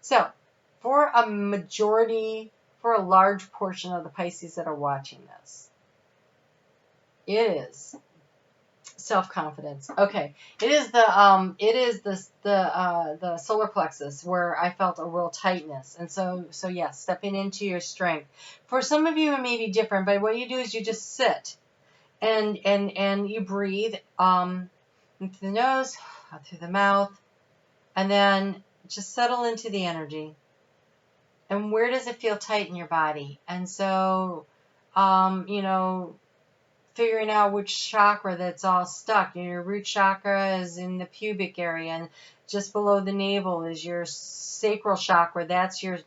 So for a majority, for a large portion of the Pisces that are watching this, it is self-confidence. Okay, it is the solar plexus where I felt a real tightness, and so yes, stepping into your strength. For some of you, it may be different, but what you do is you just sit and you breathe in through the nose, out through the mouth, and then just settle into the energy. And where does it feel tight in your body? And so, you know, figuring out which chakra that's all stuck. Your root chakra is in the pubic area, and just below the navel is your sacral chakra. That's your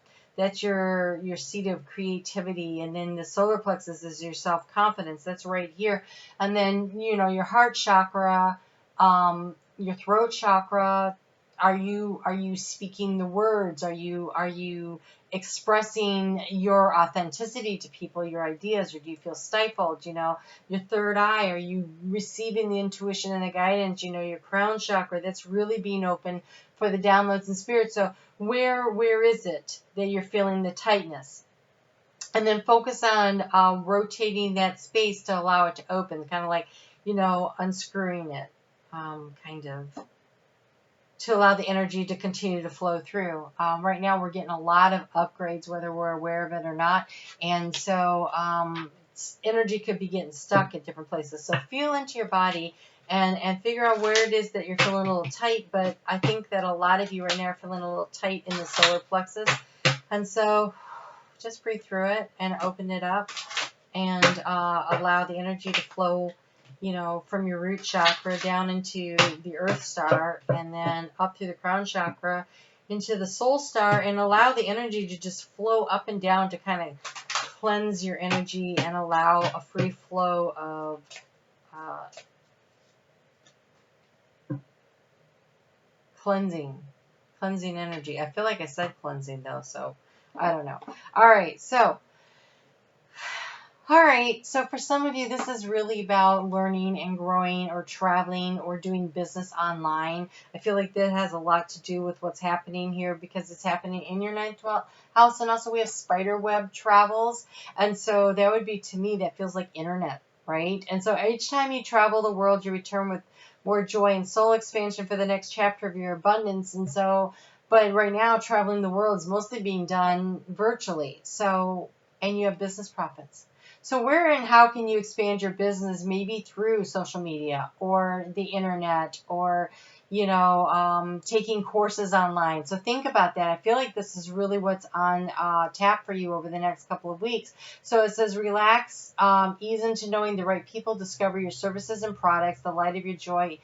seat of creativity. And then the solar plexus is your self-confidence. That's right here. And then, you know, your heart chakra, your throat chakra. Are you speaking the words? Are you expressing your authenticity to people, your ideas, or do you feel stifled? You know, your third eye, are you receiving the intuition and the guidance? You know, your crown chakra, that's really being open for the downloads and spirit. So where is it that you're feeling the tightness? And then focus on rotating that space to allow it to open, kind of like, you know, unscrewing it, kind of, to allow the energy to continue to flow through. Right now we're getting a lot of upgrades, whether we're aware of it or not. And so energy could be getting stuck at different places. So feel into your body and figure out where it is that you're feeling a little tight. But I think that a lot of you right now are feeling a little tight in the solar plexus. And so just breathe through it and open it up and allow the energy to flow, you know, from your root chakra down into the earth star, and then up through the crown chakra into the soul star, and allow the energy to just flow up and down to kind of cleanse your energy and allow a free flow of cleansing energy. I feel like I said cleansing though, so I don't know. All right, so for some of you, this is really about learning and growing or traveling or doing business online. I feel like that has a lot to do with what's happening here because it's happening in your 9th house, and also we have spider web travels, and so that would be, to me, that feels like internet, right? And so each time you travel the world, you return with more joy and soul expansion for the next chapter of your abundance. And so, but right now, traveling the world is mostly being done virtually. So, and you have business profits. So where and how can you expand your business? Maybe through social media or the internet, or, you know, taking courses online. So think about that. I feel like this is really what's on tap for you over the next couple of weeks. So it says relax, ease into knowing the right people, discover your services and products, the light of your joy.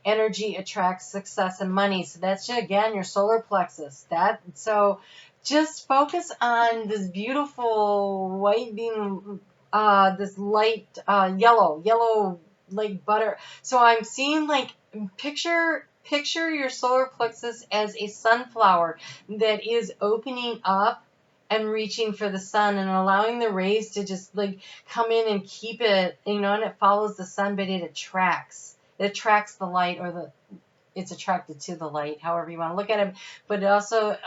Energy attracts success and money. So that's, again, your solar plexus. So just focus on this beautiful white beam, this light yellow like butter. So I'm seeing, like, picture your solar plexus as a sunflower that is opening up and reaching for the sun and allowing the rays to just, like, come in and keep it, you know, and it follows the sun, but it attracts the light, or it's attracted to the light, however you want to look at it. But it also,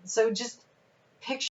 so just picture